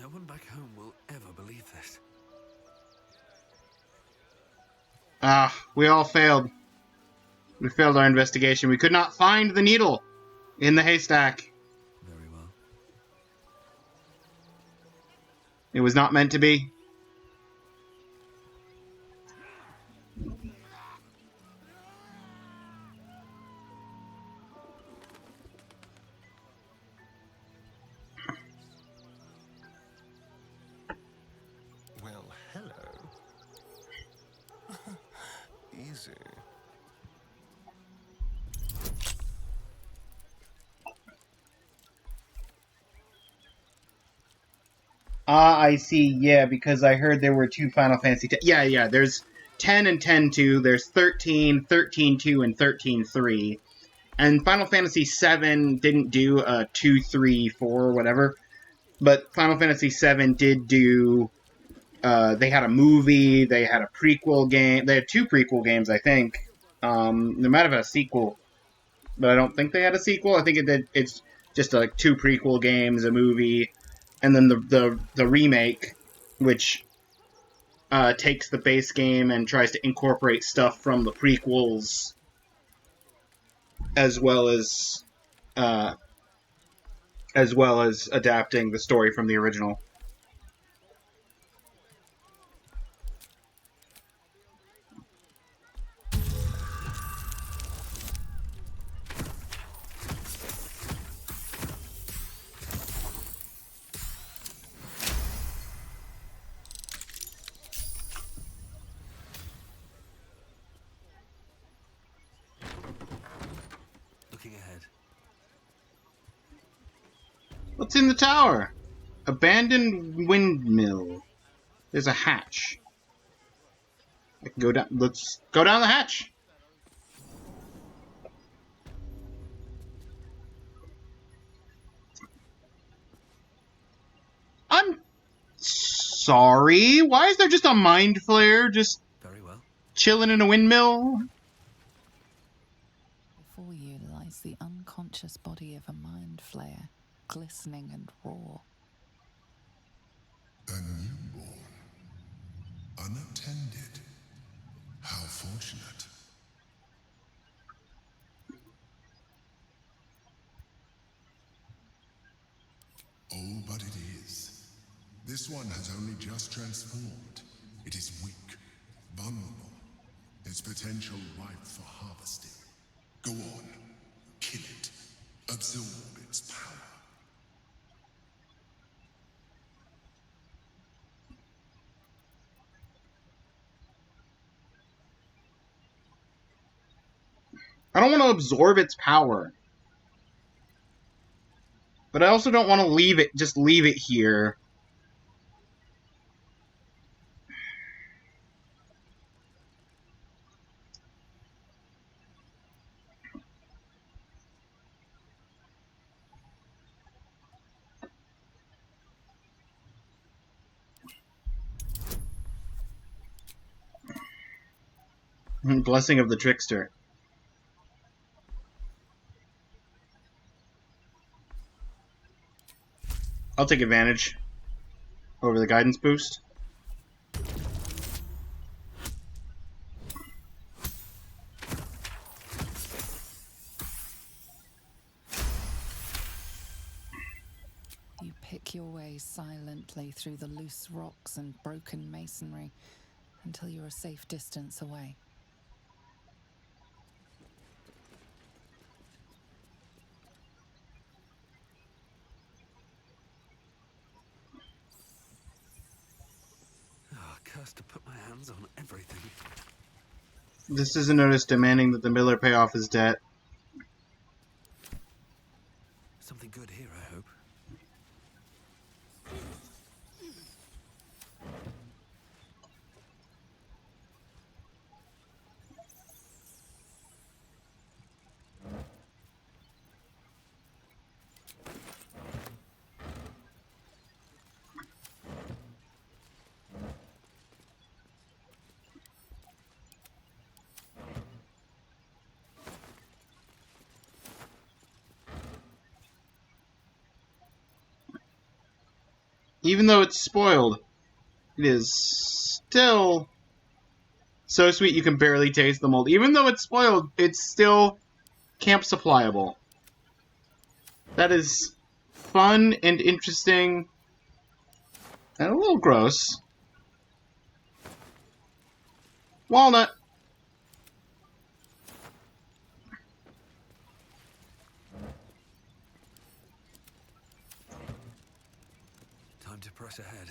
No one back home will ever believe this. Ah, we all failed. We failed our investigation. We could not find the needle in the haystack. Very well. It was not meant to be. Well, hello. Easy. Ah, I see. Yeah, because I heard there were two Final Fantasy... Yeah, there's 10 and 10-2. There's 13, 13-2, and 13-3. And Final Fantasy VII didn't do a 2, 3, 4, whatever. But Final Fantasy VII did do... they had a movie, they had a prequel game. They had two prequel games, I think. They might have had a sequel, but I don't think they had a sequel. I think it's just like two prequel games, a movie, and then the remake, which takes the base game and tries to incorporate stuff from the prequels, as well as adapting the story from the original. Looking ahead. What's in the tower? Abandoned windmill. There's a hatch. I can go down. Let's go down the hatch. I'm sorry. Why is there just a mind flare just Very well. chilling in a windmill? Before you lies the unconscious body of a mind flayer, glistening and raw. A newborn. Unattended. How fortunate. Oh, but it is. This one has only just transformed. It is weak, vulnerable. Its potential ripe for harvesting. Go on. Kill it. Absorb its power. I don't want to absorb its power. But I also don't want to leave it here. Blessing of the Trickster. I'll take advantage over the guidance boost. You pick your way silently through the loose rocks and broken masonry until you're a safe distance away. Oh, cursed to put my hands on everything. This is a notice demanding that the miller pay off his debt. Something good here, I hope. Even though it's spoiled, it is still so sweet you can barely taste the mold. Even though it's spoiled, it's still camp supplyable. That is fun and interesting and a little gross. Walnut. Time to press ahead.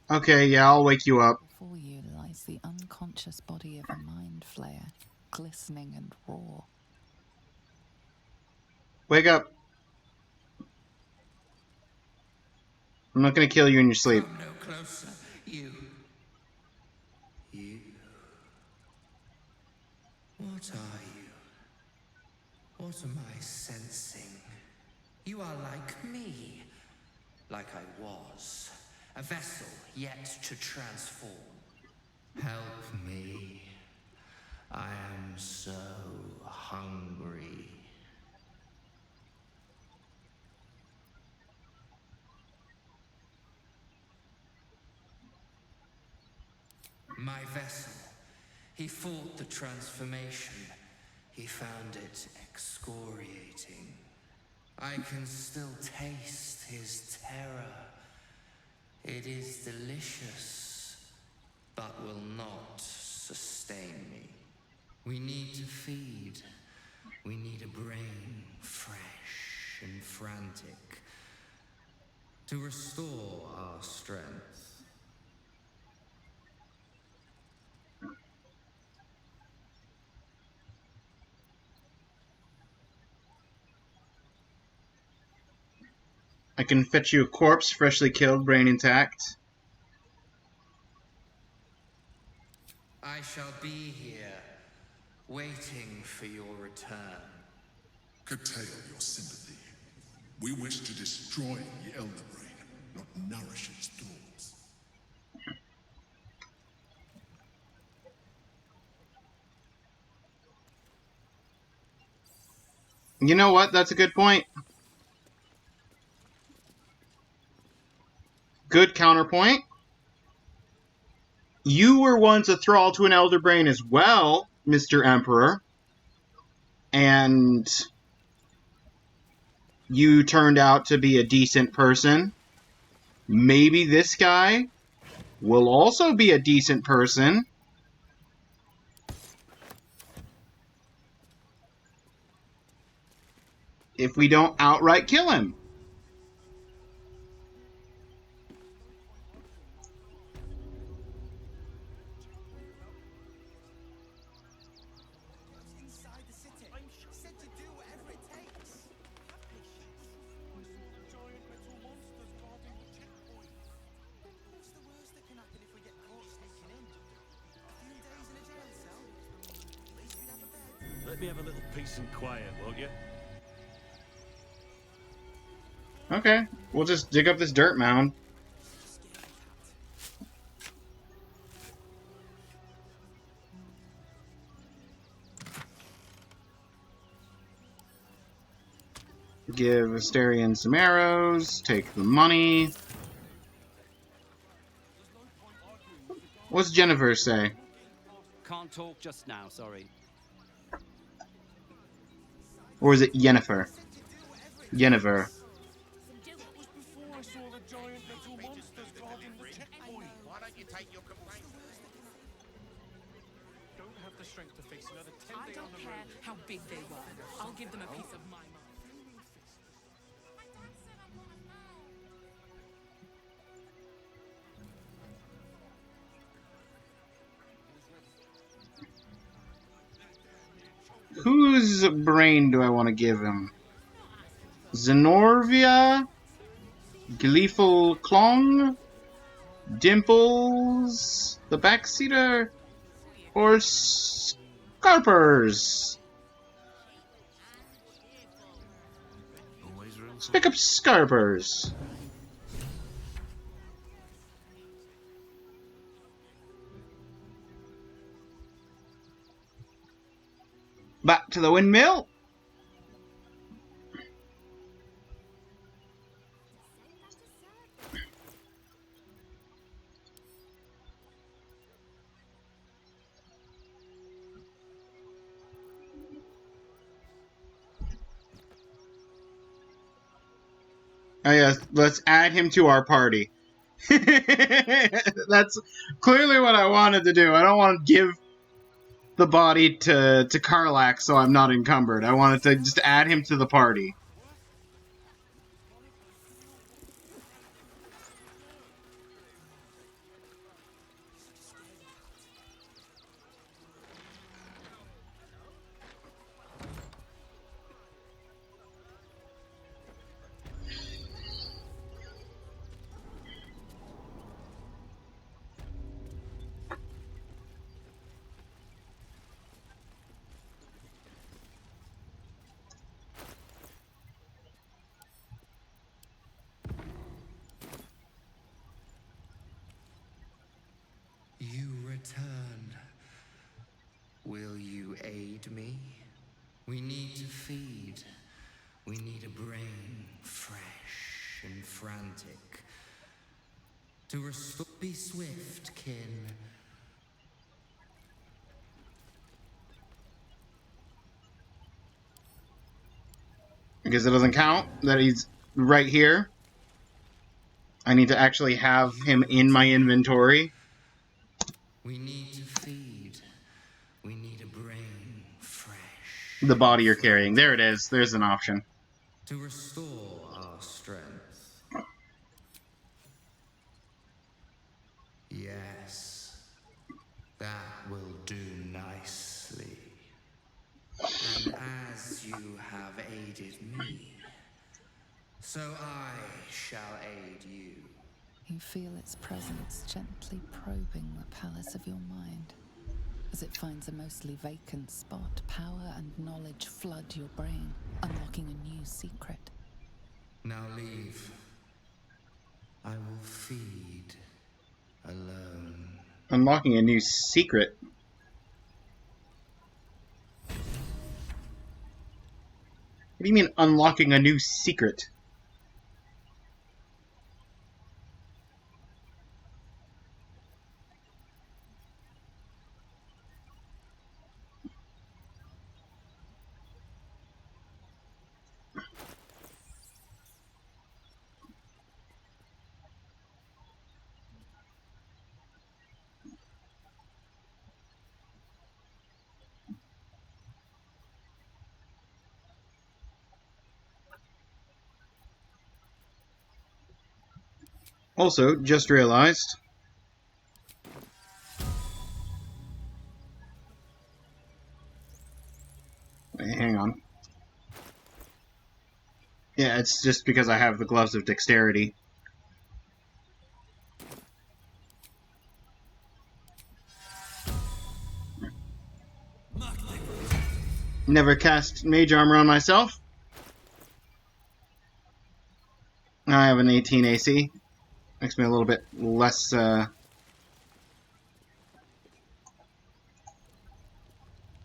Okay, yeah, I'll wake you up. Before you lies the unconscious body of a mind flayer, glistening and raw. Wake up. I'm not gonna kill you in your sleep. Come no closer, you. You. What are you? What am I sensing? You are like me. Like I was. A vessel yet to transform. Help me. I am so hungry. My vessel. He fought the transformation. He found it excoriating. I can still taste his terror. It is delicious, but will not sustain me. We need to feed. We need a brain fresh and frantic to restore our strength. I can fetch you a corpse, freshly killed, brain intact. I shall be here, waiting for your return. Curtail your sympathy. We wish to destroy the Elder Brain, not nourish its thoughts. You know what? That's a good point. Good counterpoint. You were once a thrall to an Elder Brain as well, Mr. Emperor. And you turned out to be a decent person. Maybe this guy will also be a decent person. If we don't outright kill him. let me have a little peace and quiet, won't you? Okay, we'll just dig up this dirt mound. Give Asterion some arrows, take the money. What's Jennifer say? Can't talk just now, sorry. Or is it Yennefer? Yennefer. Before I saw the giant metal monsters guarding the checkpoint. Why don't you take your complaint? Don't have the strength to face another 10 days on the road. I don't care how big they were. I'll give them a piece of my mind. Whose brain do I want to give him? Zenorvia? Gleeful Clong? Dimples? The Backseater? Or Scarpers? Let's pick up Scarpers. Back to the windmill. Oh yes, let's add him to our party. That's clearly what I wanted to do. I don't want to give the body to Karlach so I'm not encumbered. I wanted to just add him to the party. You return. Will you aid me? We need to feed. We need a brain fresh and frantic. To restore. Be swift, kin. Because it doesn't count that he's right here. I need to actually have him in my inventory. We need to feed. We need a brain fresh. The body you're carrying. There it is. There's an option. To restore our strength. Yes. That will do nicely. And as you have aided me, so I shall aid you. You feel its presence gently probing the palace of your mind. As it finds a mostly vacant spot, power and knowledge flood your brain, unlocking a new secret. Now leave. I will feed alone. Unlocking a new secret. What do you mean, unlocking a new secret? Also, just realized. Wait, hang on. Yeah, it's just because I have the gloves of dexterity. Never cast mage armor on myself. I have an 18 AC. Makes me a little bit less, a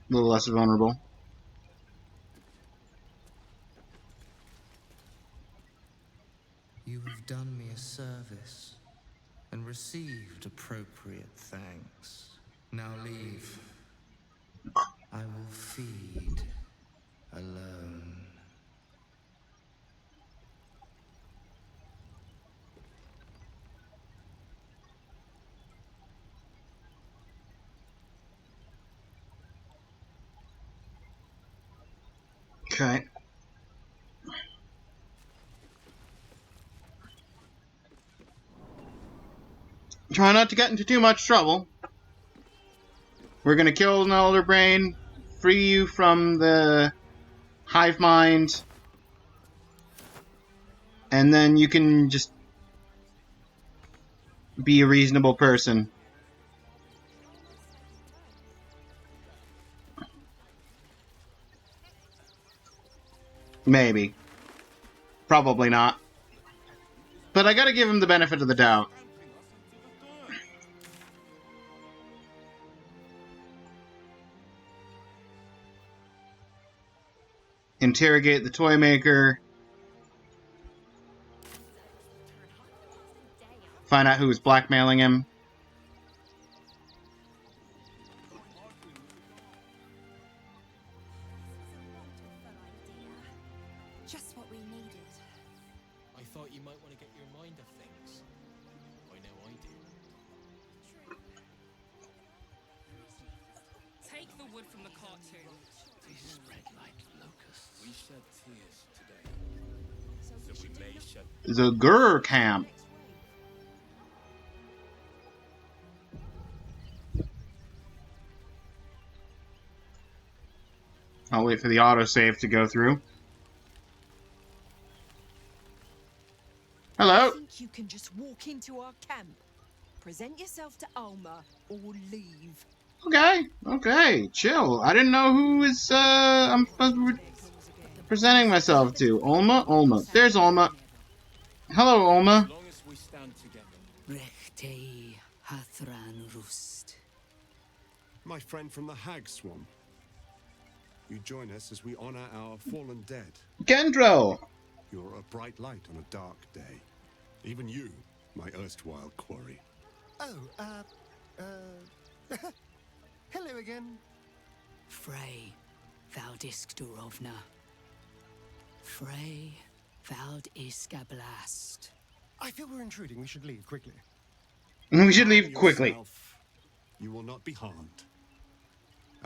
little less vulnerable. You have done me a service and received appropriate thanks. Now leave. I will feed alone. Okay. Try not to get into too much trouble. We're gonna kill an elder brain, free you from the hive mind, and then you can just be a reasonable person. Maybe. Probably not. But I gotta give him the benefit of the doubt. Interrogate the toy maker. Find out who was blackmailing him. Just what we needed. I thought you might want to get your mind off things. I know I do. Take the wood from the cart too. They spread like locusts. We shed tears today, so we may shed. The Gur camp. I'll wait for the autosave to go through. Hello. I think you can just walk into our camp, present yourself to Alma, or leave. Okay, okay, chill. I didn't know who is, I'm supposed to be presenting myself to. Olma. There's Olma. Hello, Olma. As long as we stand together. Rechtei Hathran Rust. My friend from the Hag Swamp. You join us as we honor our fallen dead. Gendro. You're a bright light on a dark day. Even you, my erstwhile quarry. Oh, hello again. Frey Valdisk Durovna. Frey Valdiska Blast. I feel we're intruding. We should leave quickly. We should leave quickly. Yourself. You will not be harmed.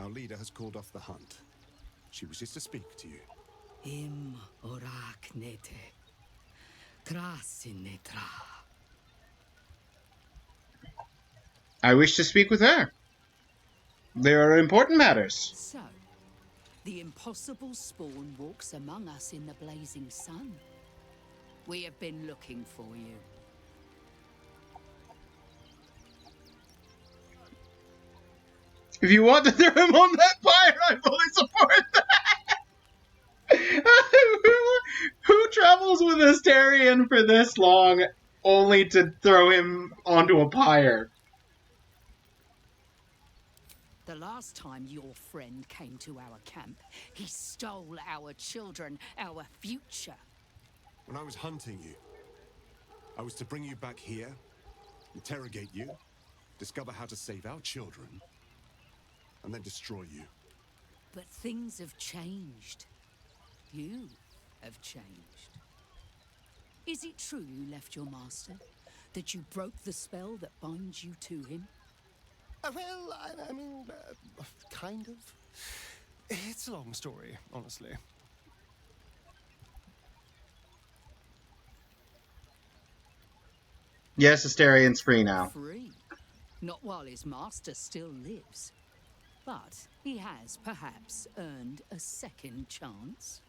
Our leader has called off the hunt. She wishes to speak to you. Im orak nete. Trasinetra. I wish to speak with her. There are important matters. So, the impossible spawn walks among us in the blazing sun. We have been looking for you. If you want to throw him on that fire, I fully support that. Who travels with Astarion for this long only to throw him onto a pyre? The last time your friend came to our camp, he stole our children, our future. When I was hunting you, I was to bring you back here, interrogate you, discover how to save our children, and then destroy you. But things have changed. You have changed. Is it true you left your master? That you broke the spell that binds you to him? Well, I mean, kind of. It's a long story, honestly. Yes, Astarion's free now. Free. Not while his master still lives. But he has, perhaps, earned a second chance.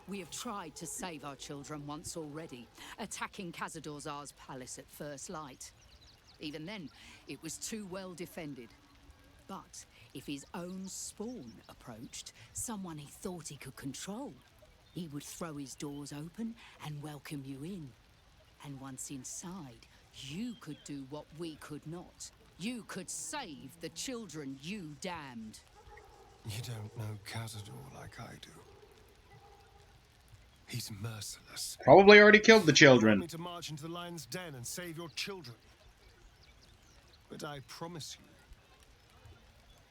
We have tried to save our children once already, attacking Khazad-dûr'Zar's palace at first light. Even then, it was too well defended. But if his own spawn approached, someone he thought he could control, he would throw his doors open and welcome you in. And once inside, you could do what we could not. You could save the children you damned. You don't know Cazador like I do. He's merciless. Probably already killed the You want children. me to march into the lion's den and save your children. But I promise you,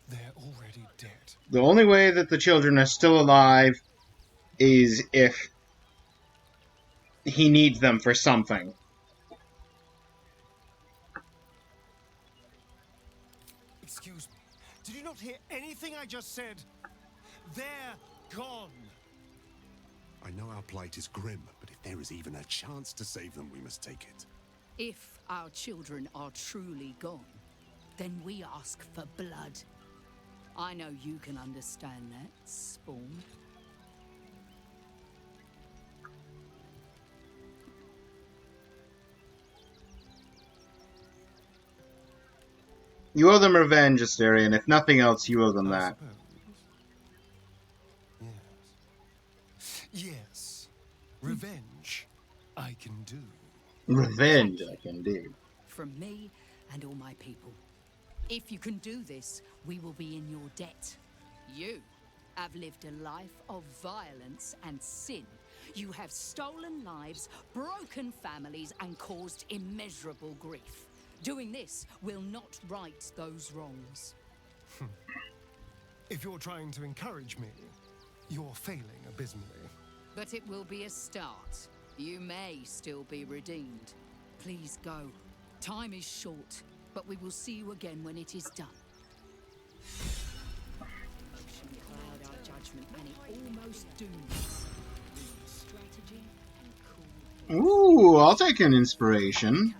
they're already dead. The only way that the children are still alive is if he needs them for something. Excuse me. Did you not hear anything I just said? They're gone. I know our plight is grim, but if there is even a chance to save them, we must take it. If our children are truly gone, then we ask for blood. I know you can understand that, Spawn. You owe them revenge, Asterion. If nothing else, you owe them that. Yes. Revenge, I can do. Revenge, I can do. From me and all my people. If you can do this, we will be in your debt. You have lived a life of violence and sin. You have stolen lives, broken families, and caused immeasurable grief. Doing this will not right those wrongs. If you're trying to encourage me, you're failing abysmally. But it will be a start. You may still be redeemed. Please go. Time is short, but we will see you again when it is done. Emotion cloud our judgment, and it almost dooms us. We need strategy and cool. Ooh, I'll take an inspiration.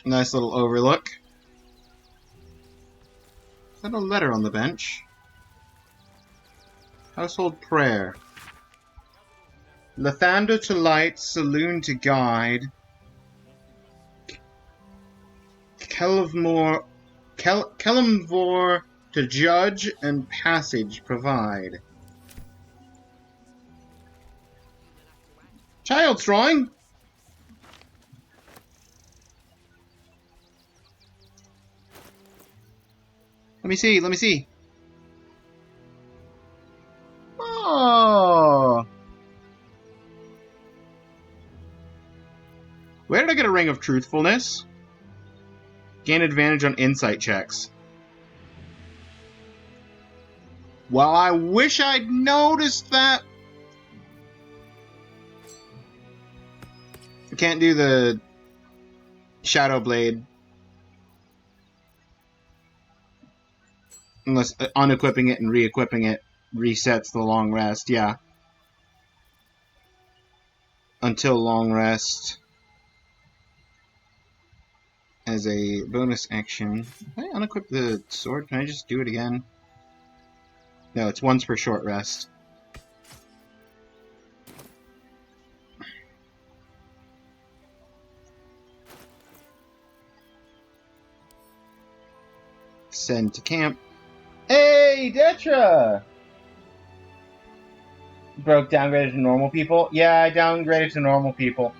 Nice little overlook. Is that a letter on the bench? Household prayer. Lathander to light, saloon to guide. Kellamvor to judge and passage provide. Child's drawing? Let me see, let me see. Oh! Where did I get a ring of truthfulness? Gain advantage on insight checks. Well, I wish I'd noticed that. I can't do the Shadow Blade. Unless unequipping it and re-equipping it resets the long rest, yeah. Until long rest. As a bonus action. If I unequip the sword, can I just do it again? No, it's once per short rest. Send to camp. Hey, Detra! Broke downgraded to normal people? Yeah, I downgraded to normal people.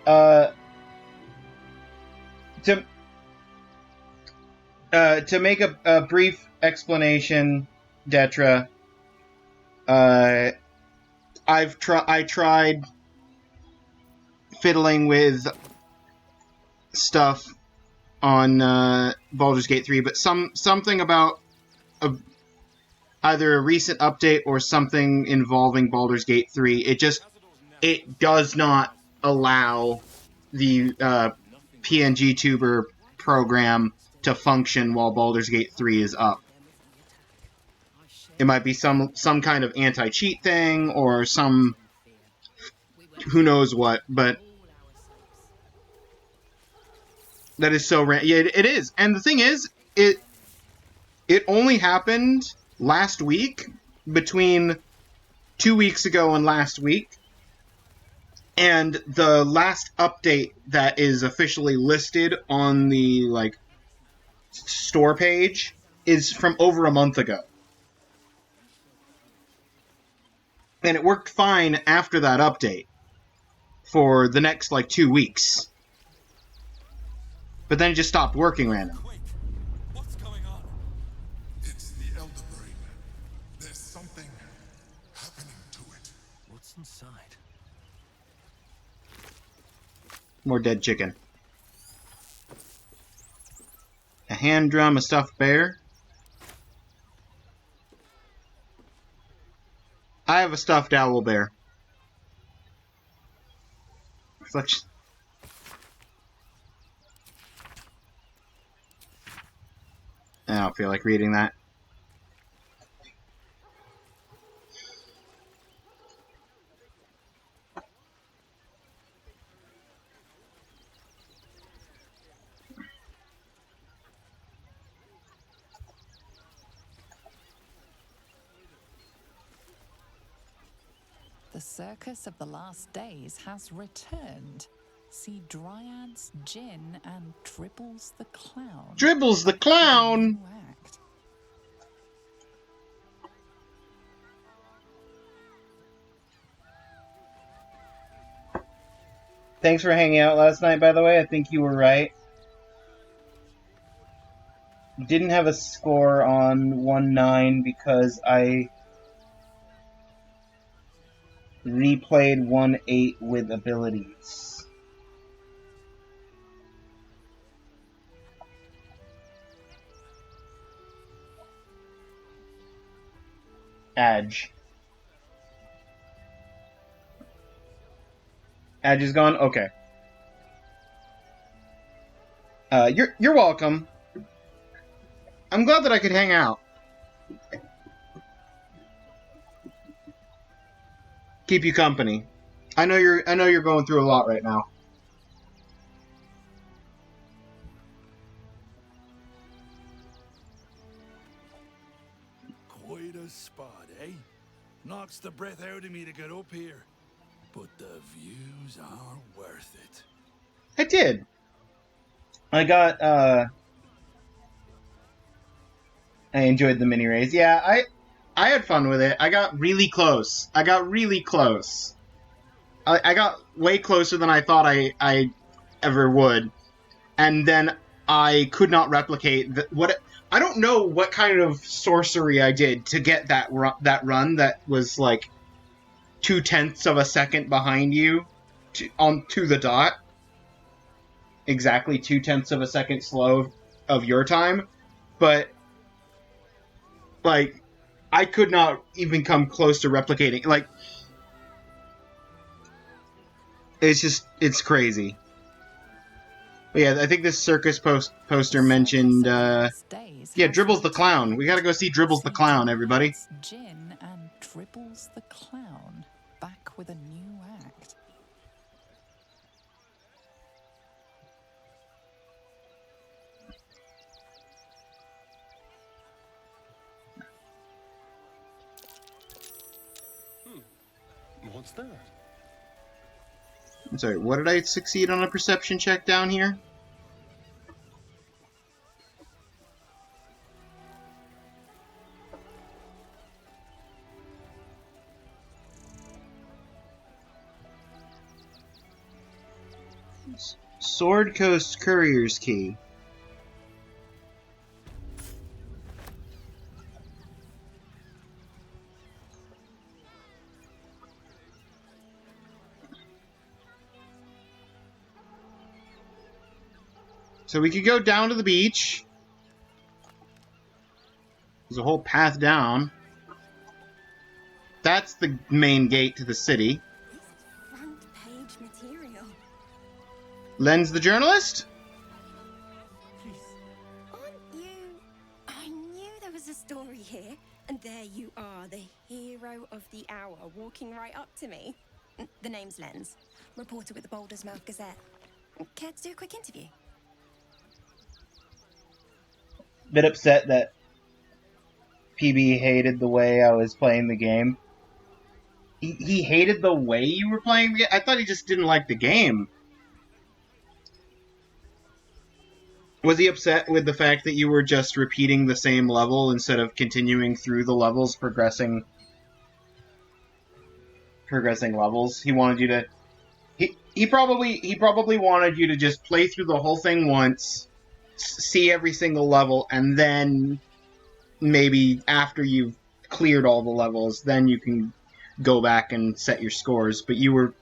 To make a brief explanation, Detra, I tried fiddling with stuff on Baldur's Gate 3, but something about either a recent update or something involving Baldur's Gate 3, it does not allow the PNG Tuber program to function while Baldur's Gate 3 is up. It might be some kind of anti-cheat thing or some who knows what, but that is so random. Yeah, it is. And the thing is, it only happened last week between 2 weeks ago and last week. And the last update that is officially listed on the store page is from over a month ago. And it worked fine after that update for the next 2 weeks. But then it just stopped working randomly. What's going on? It's the Elder Brain. There's something happening to it. What's inside? More dead chicken. A hand drum, a stuffed bear. I have a stuffed owl bear. Reflection. I don't feel like reading that. The circus of the last days has returned. See Dryads, Jinn, and Dribbles the Clown. Dribbles the Clown! Act. Thanks for hanging out last night, by the way. I think you were right. Didn't have a score on 1-9 because I replayed 1-8 with abilities. Adge. Adge is gone? Okay. You're welcome. I'm glad that I could hang out. Keep you company. I know you're going through a lot right now. Quite a spot, eh? Knocks the breath out of me to get up here. But the views are worth it. I did. I got, I enjoyed the mini race. Yeah, I had fun with it. I got really close. I got way closer than I thought I ever would. And then I could not replicate I don't know what kind of sorcery I did to get that run that was 0.2 of a second behind you to the dot. Exactly 0.2 of a second slow of your time. But I could not even come close to replicating. It's crazy. But yeah, I think this circus poster mentioned, yeah, Dribbles the Clown. We gotta go see Dribbles the Clown, everybody. Jinn and Dribbles the Clown, back with a new act. What's that? I'm sorry, what did I succeed on a perception check down here? Sword Coast Courier's Key. So we could go down to the beach. There's a whole path down. That's the main gate to the city. Front page material. Lens the journalist? Aren't you? I knew there was a story here, and there you are, the hero of the hour, walking right up to me. The name's Lens, reporter with the Boulders Mouth Gazette. Care to do a quick interview? Bit upset that PB hated the way I was playing the game. He hated the way you were playing the game? I thought he just didn't like the game. Was he upset with the fact that you were just repeating the same level instead of continuing through the levels, progressing levels? He wanted you to... He probably wanted you to just play through the whole thing once, see every single level, and then maybe after you've cleared all the levels, then you can go back and set your scores. But you were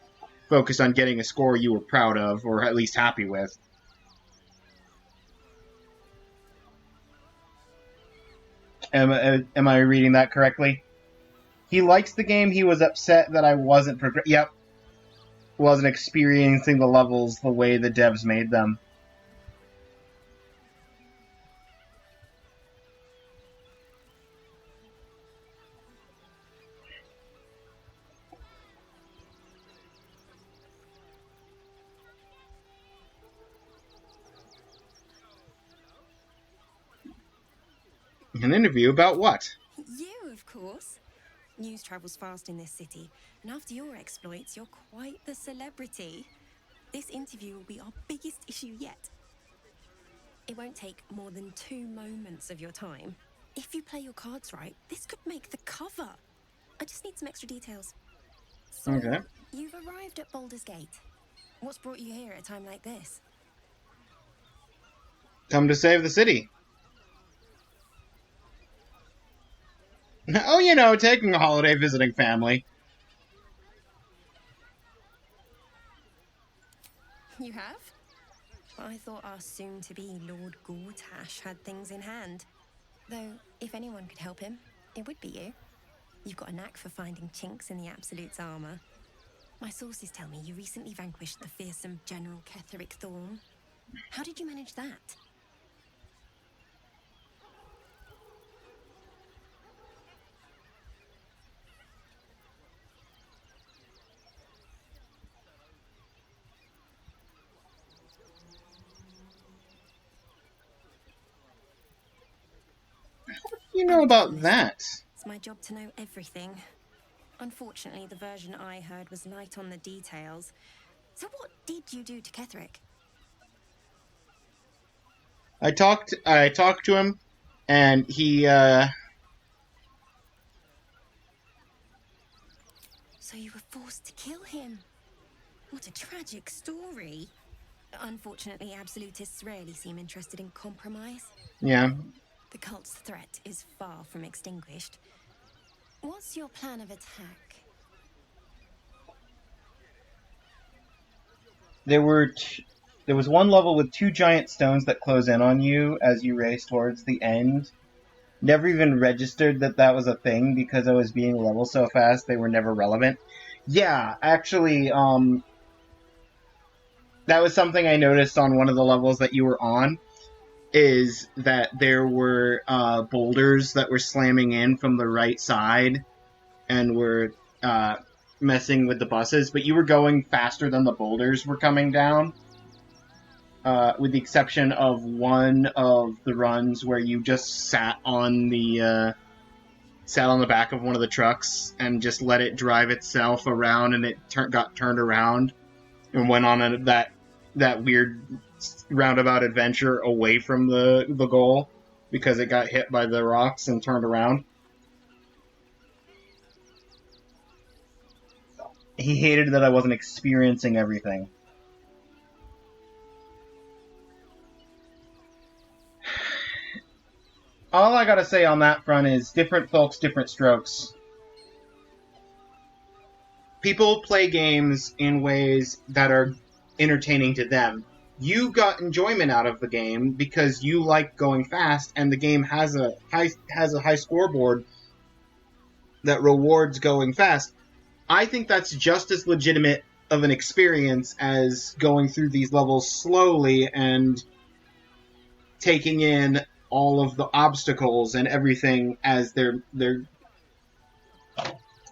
focused on getting a score you were proud of, or at least happy with. Am I reading that correctly? He likes the game. He was upset that I wasn't wasn't experiencing the levels the way the devs made them. An interview about what? You, of course. News travels fast in this city, and after your exploits, you're quite the celebrity. This interview will be our biggest issue yet. It won't take more than 2 moments of your time. If you play your cards right, this could make the cover. I just need some extra details. So, Okay. you've arrived at Baldur's Gate. What's brought you here at a time like this? Come to save the city. Oh, taking a holiday, visiting family. You have? I thought our soon-to-be Lord Gortash had things in hand. Though, if anyone could help him, it would be you. You've got a knack for finding chinks in the Absolute's armor. My sources tell me you recently vanquished the fearsome General Ketheric Thorn. How did you manage that? You know about that? It's my job to know everything. Unfortunately, the version I heard was light on the details. So what did you do to Ketheric? I talked to him, and he, So you were forced to kill him. What a tragic story. Unfortunately, Absolutists rarely seem interested in compromise. Yeah. The cult's threat is far from extinguished. What's your plan of attack? There was one level with 2 giant stones that close in on you as you race towards the end. Never even registered that was a thing because I was being leveled so fast they were never relevant. Yeah, actually, that was something I noticed on one of the levels that you were on, is that there were boulders that were slamming in from the right side and were messing with the buses, but you were going faster than the boulders were coming down. With the exception of one of the runs where you just sat on the back of one of the trucks and just let it drive itself around, and it got turned around and went on that weird roundabout adventure away from the goal because it got hit by the rocks and turned around. He hated that I wasn't experiencing everything. All I gotta say on that front is different folks, different strokes. People play games in ways that are entertaining to them. You got enjoyment out of the game because you like going fast, and the game has a high scoreboard that rewards going fast. I think that's just as legitimate of an experience as going through these levels slowly and taking in all of the obstacles and everything as they're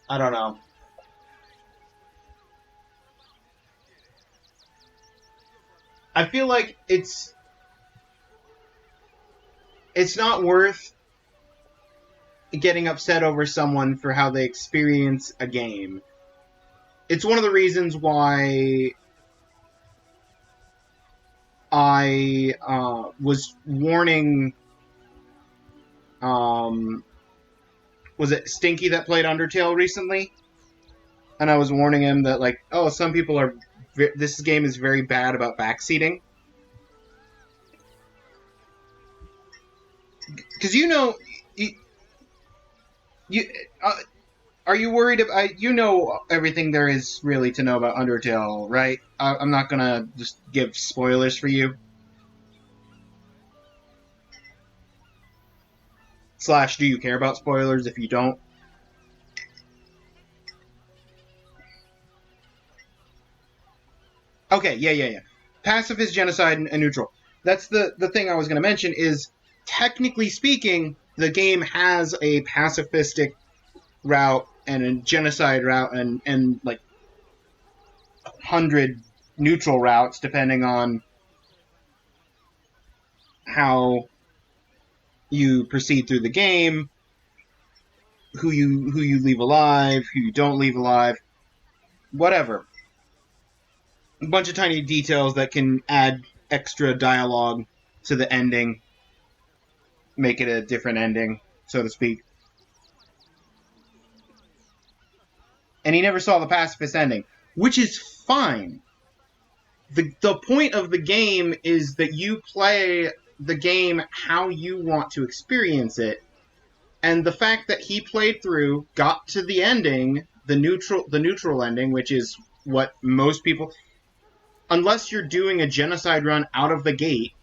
I don't know. I feel like it's not worth getting upset over someone for how they experience a game. it's one of the reasons why I was warning. Was it Stinky that played Undertale recently? And I was warning him that, like, oh, some people are. This game is very bad about backseating. Because you know, you are you worried about? You know everything there is really to know about Undertale, right? I'm not gonna just give spoilers for you. Slash, do you care about spoilers if you don't? Okay, yeah. Pacifist, genocide, and neutral. That's the thing I was going to mention is, technically speaking, the game has a pacifistic route and a genocide route and like 100 neutral routes depending on how you proceed through the game, who you leave alive, who you don't leave alive, whatever. A bunch of tiny details that can add extra dialogue to the ending, make it a different ending, so to speak. And he never saw the pacifist ending, which is fine. The point of the game is that you play the game how you want to experience it. And the fact that he played through, got to the ending, the neutral ending, which is what most people, unless you're doing a genocide run out of the gate,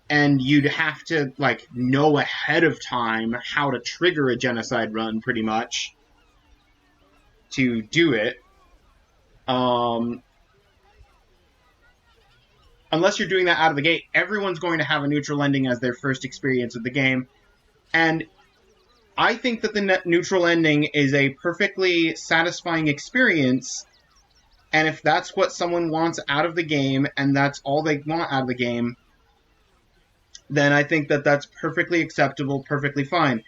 and you'd have to like know ahead of time how to trigger a genocide run pretty much to do it. Unless you're doing that out of the gate, everyone's going to have a neutral ending as their first experience of the game. And I think that the neutral ending is a perfectly satisfying experience. And if that's what someone wants out of the game, and that's all they want out of the game, then I think that that's perfectly acceptable, perfectly fine.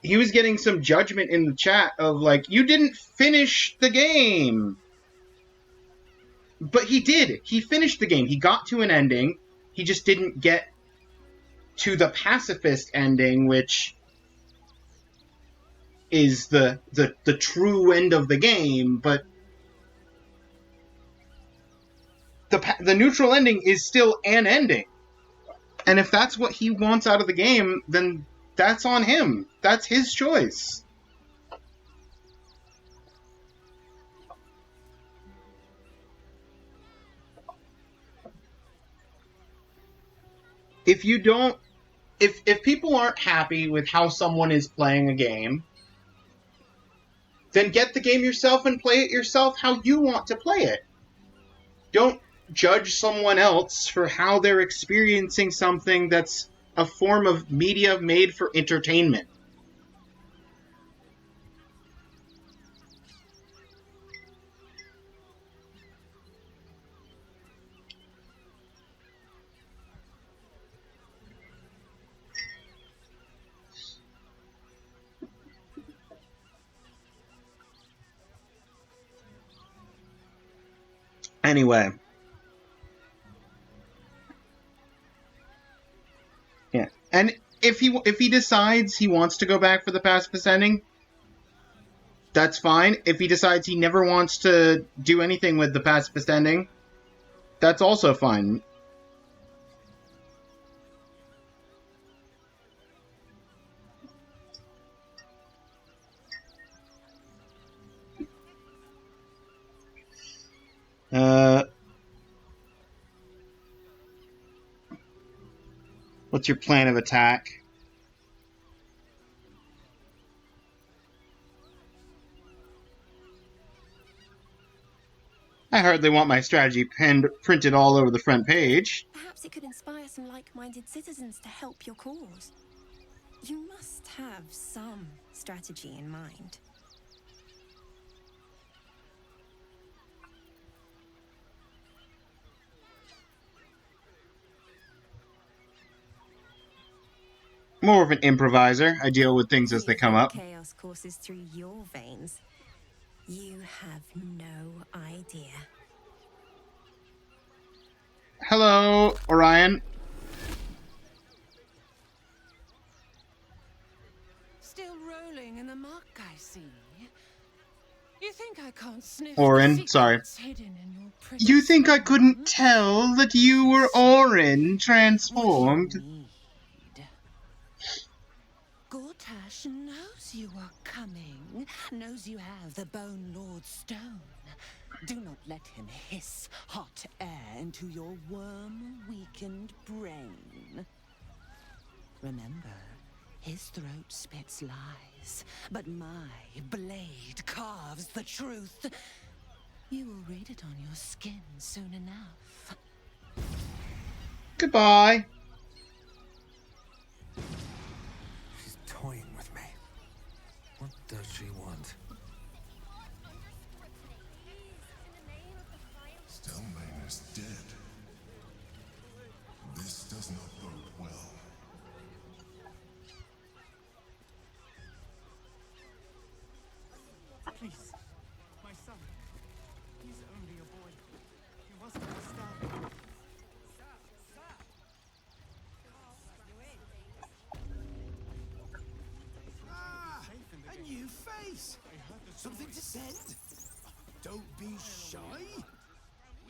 He was getting some judgment in the chat of like, you didn't finish the game. But he did. He finished the game. He got to an ending. He just didn't get to the pacifist ending, which is the true end of the game, but the neutral ending is still an ending. And if that's what he wants out of the game, then that's on him. That's his choice. If you don't, if people aren't happy with how someone is playing a game, then get the game yourself and play it yourself how you want to play it. Don't judge someone else for how they're experiencing something that's a form of media made for entertainment. Anyway. Yeah. And if he decides he wants to go back for the pacifist ending, that's fine. If he decides he never wants to do anything with the pacifist ending, that's also fine. What's your plan of attack? I hardly want my strategy printed all over the front page. Perhaps it could inspire some like-minded citizens to help your cause. You must have some strategy in mind. More of an improviser. I deal with things as they come up. Chaos courses through your veins. You have no idea. Hello, Orion. Still rolling in the muck, I see. You think I can't sniff Orin, the sorry. secrets hidden in your pretty You think I couldn't storm? tell that you were Orin transformed? What you need. Gortash knows you are coming, knows you have the Bone Lord Stone. Do not let him hiss hot air into your worm-weakened brain. Remember, his throat spits lies, but my blade carves the truth. You will read it on your skin soon enough. Goodbye. She's toying with me. What does she want? Stelmane is dead. This does not bode well. Please, my son. He's only a boy. You must understand. Ah, a new face. Something to send? Don't be shy.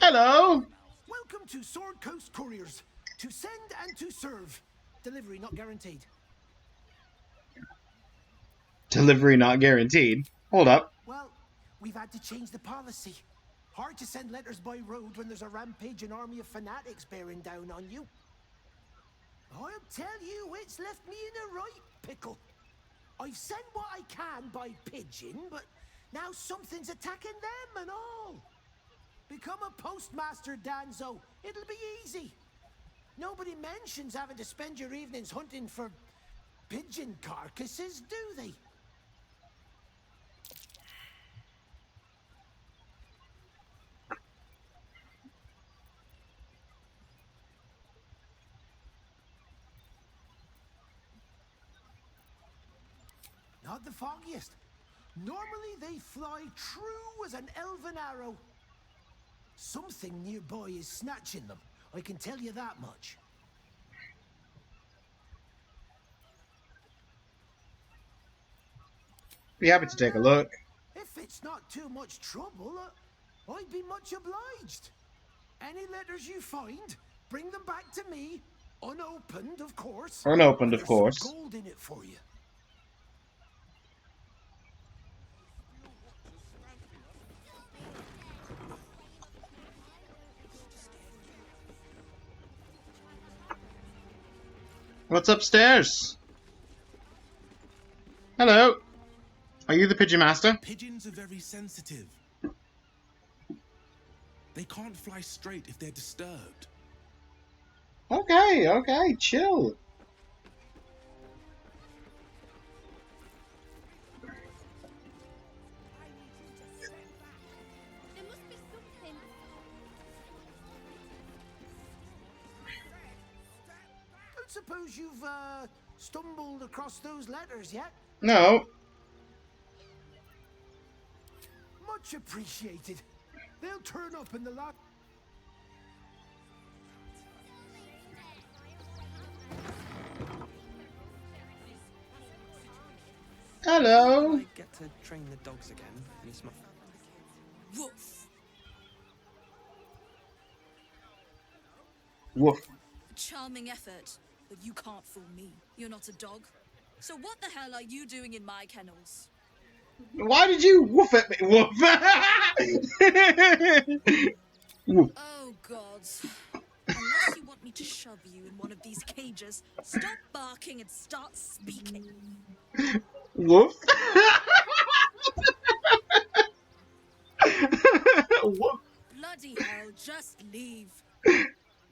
Hello. Welcome to Sword Coast Couriers. To send and to serve. Delivery not guaranteed. Delivery not guaranteed. Hold up. Well, we've had to change the policy. Hard to send letters by road when there's a rampaging army of fanatics bearing down on you. I'll tell you, it's left me in a right pickle. I've sent what I can by pigeon, but now something's attacking them and all. Become a postmaster, Danzo. It'll be easy. Nobody mentions having to spend your evenings hunting for pigeon carcasses, do they? Not the foggiest. Normally they fly true as an elven arrow. Something nearby is snatching them. I can tell you that much. Be happy to take a look. If it's not too much trouble, I'd be much obliged. Any letters you find, bring them back to me, unopened, of course. Unopened, of There's course. some gold in it for you. What's upstairs? Hello. Are you the pigeon master? Pigeons are very sensitive. They can't fly straight if they're disturbed. Okay, chill. Don't suppose you've stumbled across those letters yet? No. Much appreciated. They'll turn up in the lot. Hello. I get to train the dogs again, Miss Muff. Woof. Woof. Charming effort, but you can't fool me. You're not a dog. So what the hell are you doing in my kennels? Why did you woof at me? Woof. Woof. Oh, gods. Unless you want me to shove you in one of these cages, stop barking and start speaking. Woof. Woof. Bloody hell, just leave.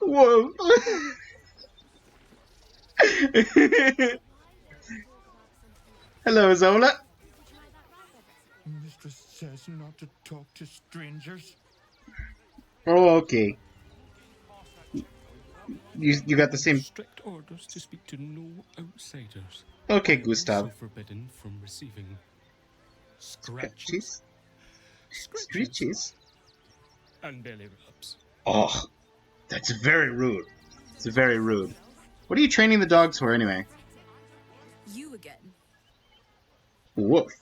Woof. Hello, Zola. Mistress says not to talk to strangers. Oh, okay. You got the same. Strict orders to speak to no outsiders. Okay, I am Gustav. also forbidden from receiving scratches, Screeches? And belly rubs. Oh, that's very rude. It's very rude. What are you training the dogs for anyway? You again. Woof.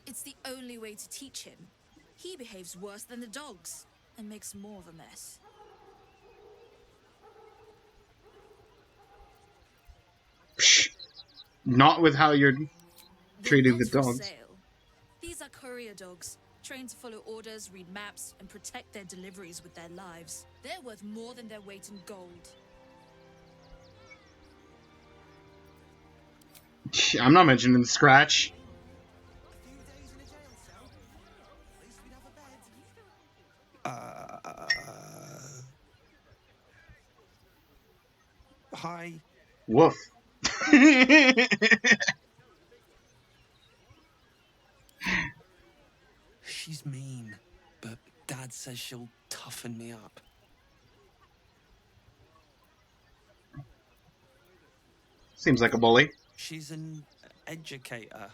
It's the only way to teach him. He behaves worse than the dogs and makes more of a mess. Not with how you're They're treating not the for dogs. sale. These are courier dogs, trained to follow orders, read maps, and protect their deliveries with their lives. They're worth more than their weight in gold. I'm not mentioning the scratch. Hi. Woof. She's mean, but Dad says she'll toughen me up. Seems like a bully. She's an educator.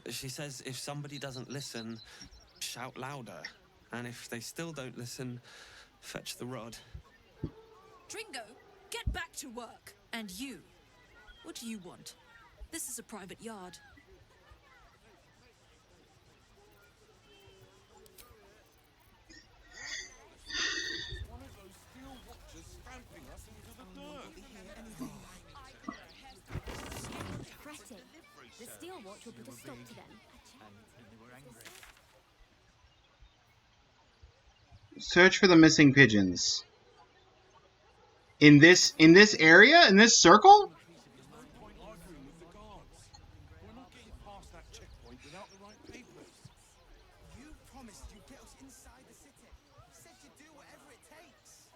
She says if somebody doesn't listen, shout louder. And if they still don't listen, fetch the rod. Dringo, get back to work. And you, what do you want? This is a private yard. The Steel Watch will put a stop to them. Search for the missing pigeons. In this area? In this circle? You promised you'd get us inside the city. Said you'd do whatever it takes.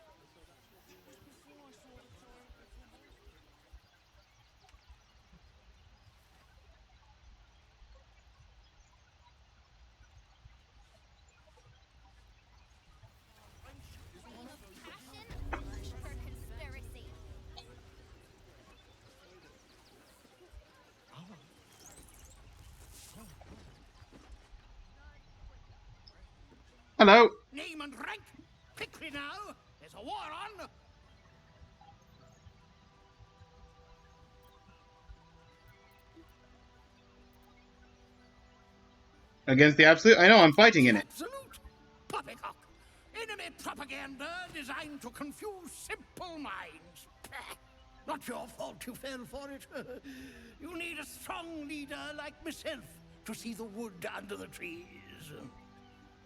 Hello. Name and rank. Quickly now. There's a war on. Against the Absolute? I know, I'm fighting in it. Absolute. Poppycock. Enemy propaganda designed to confuse simple minds. Not your fault you fell for it. You need a strong leader like myself to see the wood under the trees.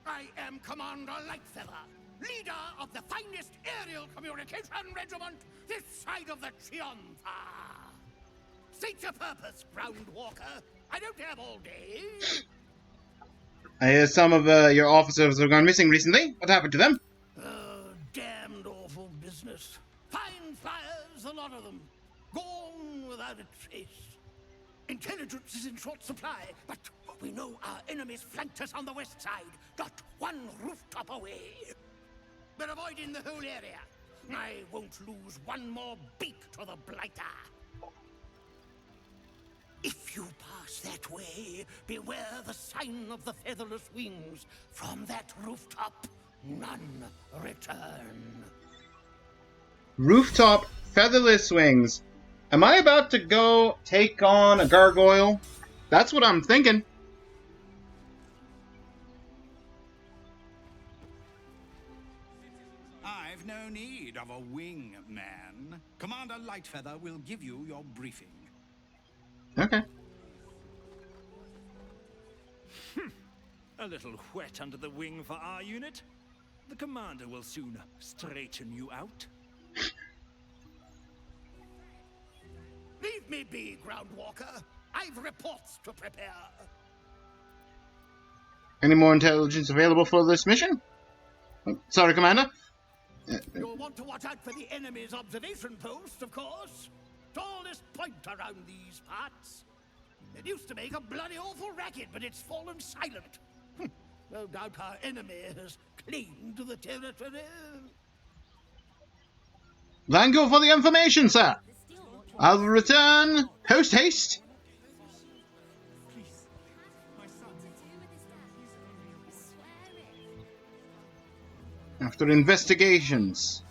I am Commander Lightfeather, leader of the finest aerial communication regiment this side of the Triumpha. State your purpose, Groundwalker. I don't have all day. I hear some of your officers have gone missing recently. What happened to them? Damned awful business. Fine flyers, a lot of them. Gone without a trace. Intelligence is in short supply, but we know our enemies flanked us on the west side, not one rooftop away. We're avoiding the whole area. I won't lose one more beak to the blighter. If you pass that way, beware the sign of the featherless wings. From that rooftop, none return. Rooftop featherless wings. Am I about to go take on a gargoyle? That's what I'm thinking. I've no need of a wing man. Commander Lightfeather will give you your briefing. Okay. A little wet under the wing for our unit. The commander will soon straighten you out. Leave me be, Groundwalker. I've reports to prepare. Any more intelligence available for this mission? Oh, sorry, Commander. You'll want to watch out for the enemy's observation post, of course. Tallest point around these parts. It used to make a bloody awful racket, but it's fallen silent. No doubt our enemy has claimed the territory. Thank you for the information, sir. I'll return Post haste! After investigations.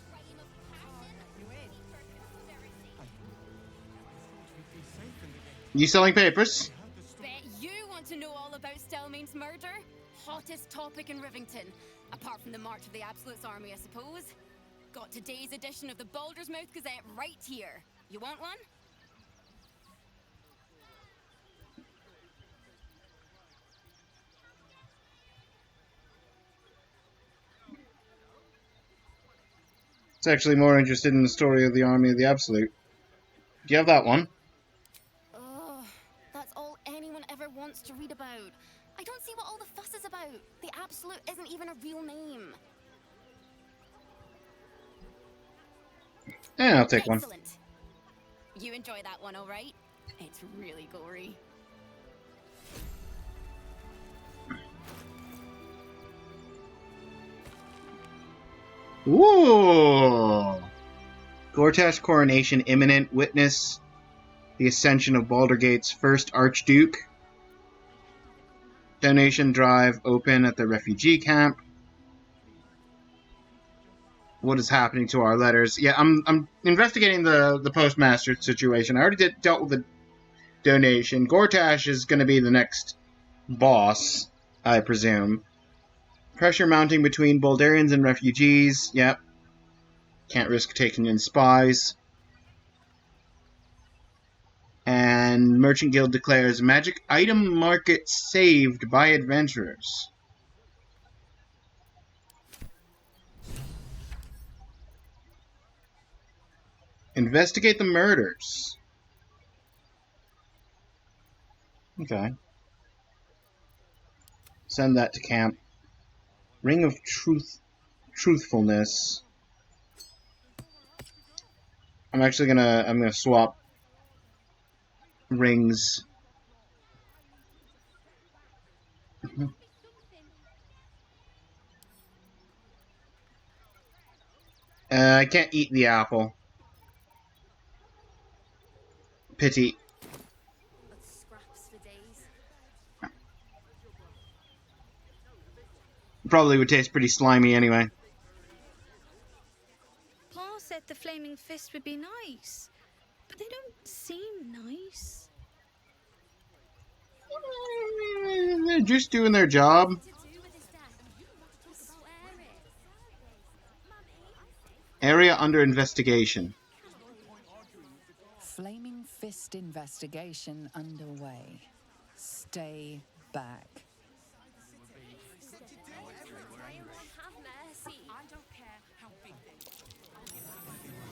You selling papers? Bet you want to know all about Stelmane's murder? Hottest topic in Rivington. Apart from the March of the Absolute's army, I suppose. Got today's edition of the Baldur's Mouth Gazette right here. You want one? It's actually more interested in the story of the Army of the Absolute. Do you have that one? Ugh, that's all anyone ever wants to read about. I don't see what all the fuss is about. The Absolute isn't even a real name. Yeah, I'll take one. Excellent. You enjoy that one, all right? It's really gory. Ooh! Gortash coronation imminent. Witness the ascension of Baldurgate's first Archduke. Donation drive open at the refugee camp. What is happening to our letters? Yeah, I'm investigating the postmaster situation. I already dealt with the donation. Gortash is going to be the next boss, I presume. Pressure mounting between Baldurians and refugees. Yep. Can't risk taking in spies. And Merchant Guild declares magic item market saved by adventurers. Investigate the murders. Okay. Send that to camp. Ring of truthfulness. I'm gonna swap rings. I can't eat the apple. Pity. Probably would taste pretty slimy anyway. Paul said the flaming fist would be nice, but they don't seem nice. They're just doing their job. Area under investigation. Flaming fist investigation underway. Stay back.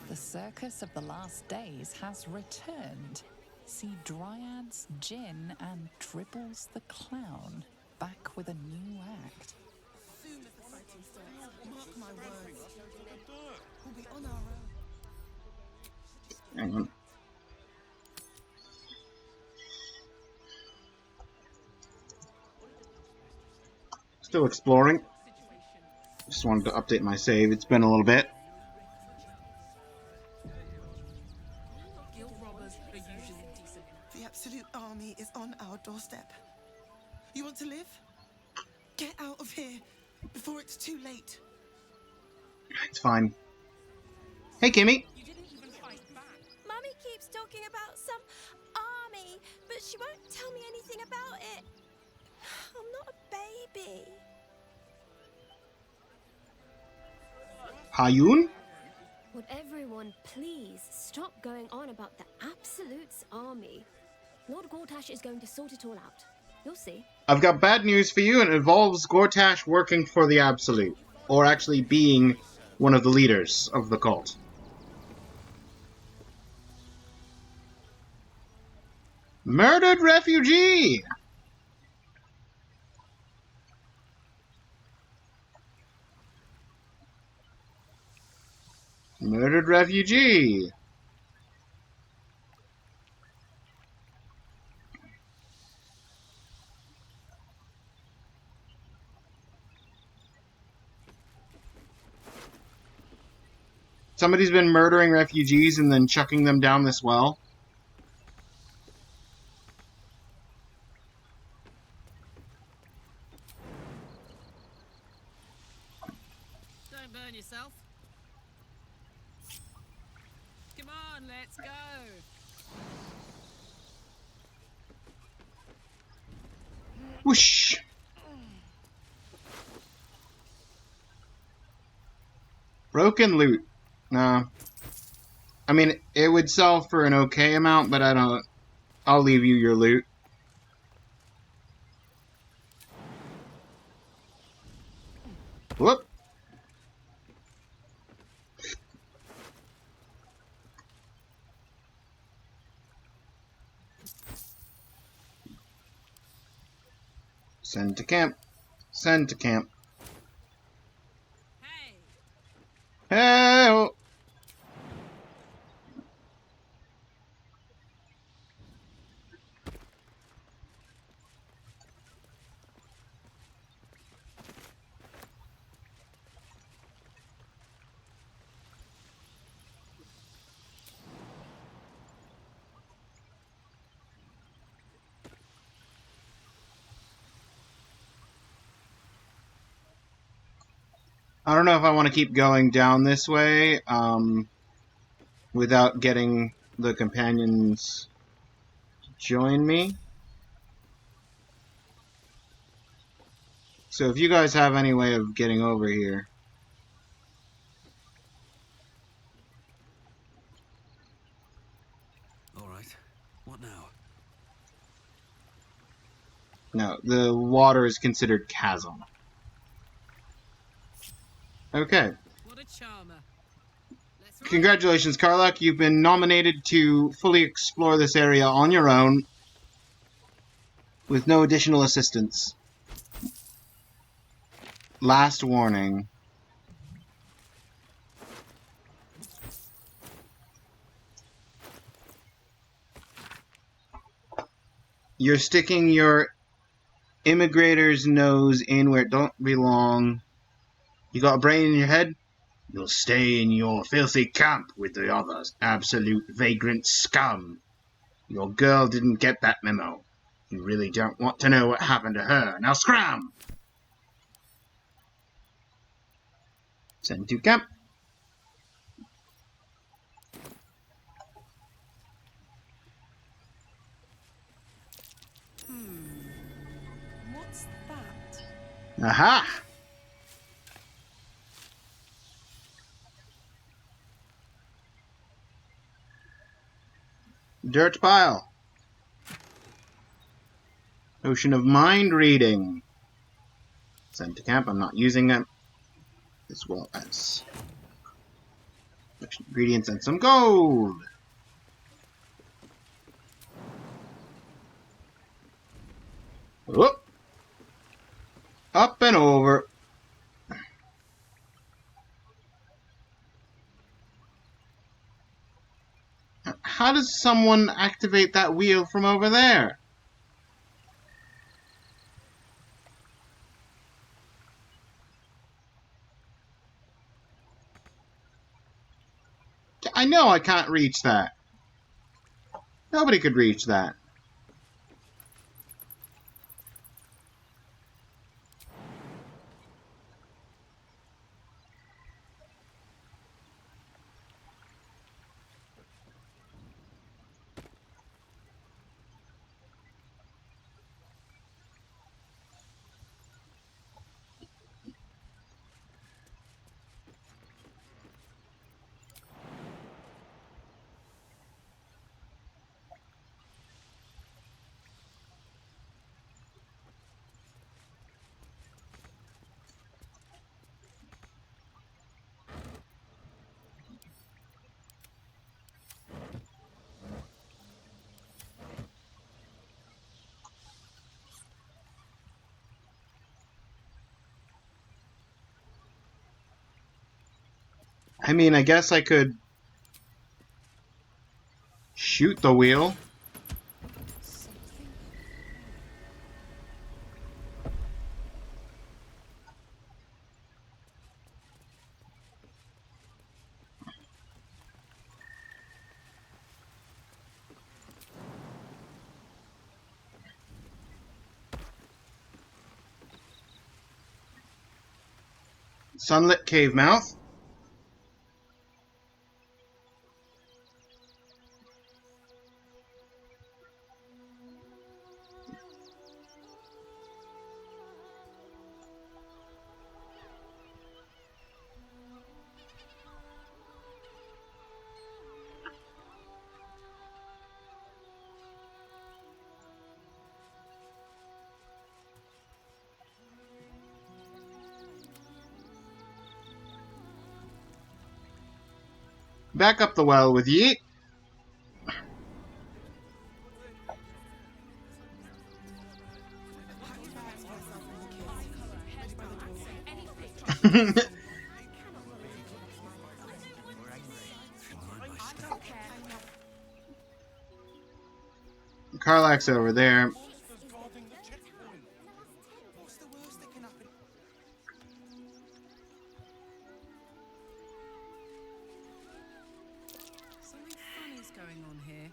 The circus of the last days has returned. See Dryads, Jin, and Dribbles the Clown back with a new act. Mark my words. We'll be on our own. Hang on. Still exploring. Just wanted to update my save. It's been a little bit. The Absolute Army is on our doorstep. You want to live? Get out of here before it's too late. It's fine. Hey, Kimmy. Mummy keeps talking about some army, but she won't tell me anything about it. I'm not a baby. Hayun? Would everyone please stop going on about the Absolute's army? Lord Gortash is going to sort it all out. You'll see. I've got bad news for you, and it involves Gortash working for the Absolute. Or actually being one of the leaders of the cult. Murdered refugee! Murdered refugee. Somebody's been murdering refugees and then chucking them down this well. Whoosh! Broken loot. No. I mean, it would sell for an okay amount, but I don't... I'll leave you your loot. Whoop! Send to camp. Send to camp. Hey! I don't know if I want to keep going down this way, without getting the companions to join me. So if you guys have any way of getting over here... Alright, what now? No, the water is considered chasm. Okay. What a charmer. Congratulations, Karlak. You've been nominated to fully explore this area on your own, with no additional assistance. Last warning. You're sticking your immigrator's nose in where it don't belong. You got a brain in your head? You'll stay in your filthy camp with the others, absolute vagrant scum. Your girl didn't get that memo. You really don't want to know what happened to her. Now scram! Send to camp. What's that? Aha! Dirt pile. Ocean of mind reading. Send to camp. I'm not using them. As well as ingredients and some gold. Whoop. Up and over. How does someone activate that wheel from over there? I know I can't reach that. Nobody could reach that. I mean, I guess I could shoot the wheel. Sunlit cave mouth. back up the well with ye. Karlak's over there. Something funny's going on here.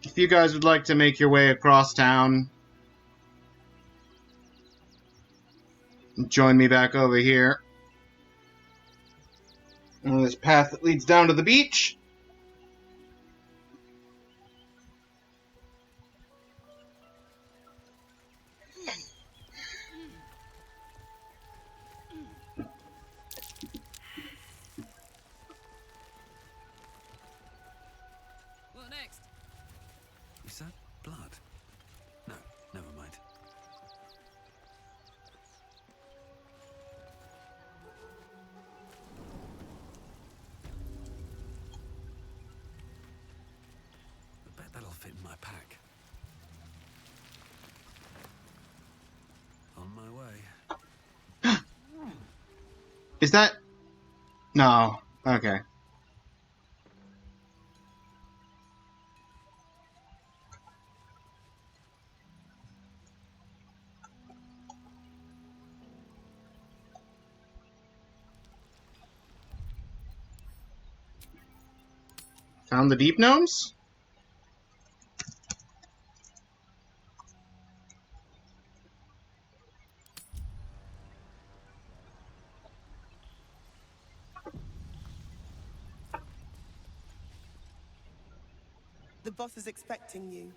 If you guys would like to make your way across town, join me back over here on this path that leads down to the beach. What next? Is that blood? No, never mind. I bet that'll fit in my pack. On my way. Is that... No. Okay. Found the deep gnomes? The boss is expecting you.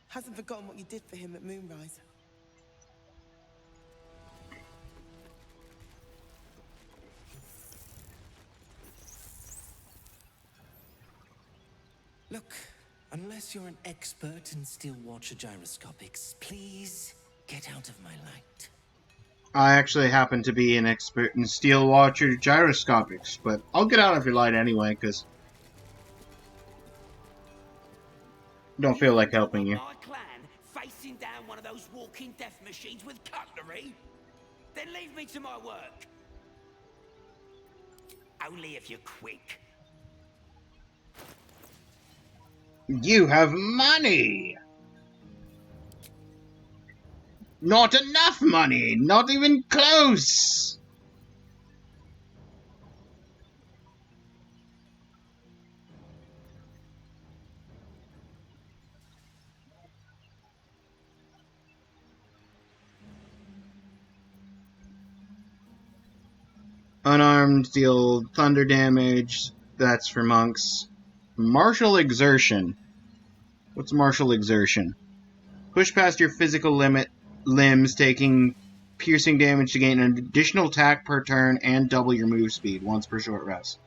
Hasn't forgotten what you did for him at Moonrise. Look, unless you're an expert in steel watcher gyroscopics, please get out of my light. I actually happen to be an expert in steel watcher gyroscopics, but I'll get out of your light anyway, because don't feel like helping you. My clan facing down one of those walking death machines with cutlery? Then leave me to my work. Only if you're quick. You have money! Not enough money! Not even close! Unarmed, deal thunder damage. That's for monks. Martial exertion. What's martial exertion? Push past your physical limbs, taking piercing damage to gain an additional attack per turn and double your move speed once per short rest.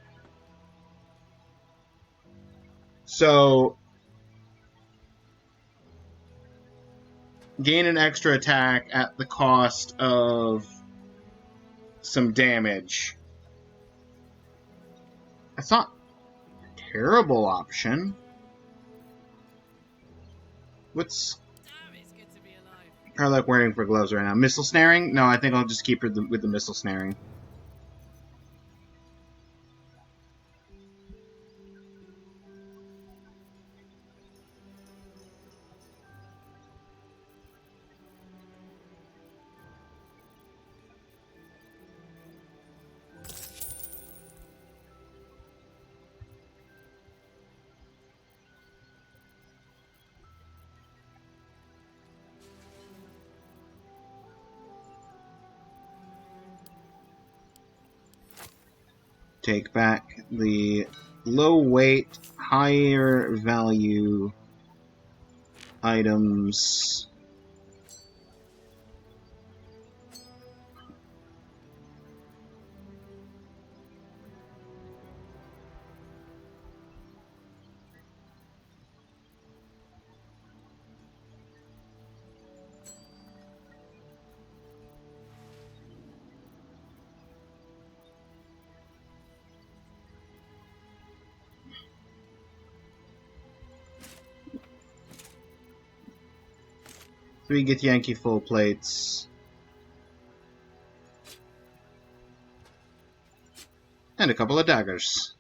So, gain an extra attack at the cost of some damage. That's not a terrible option. What's Karlak wearing for gloves right now? Missile snaring? No, I think I'll just keep her with the missile snaring. Take back the low weight, higher value items. 3 Githyanki full plates. And a couple of daggers.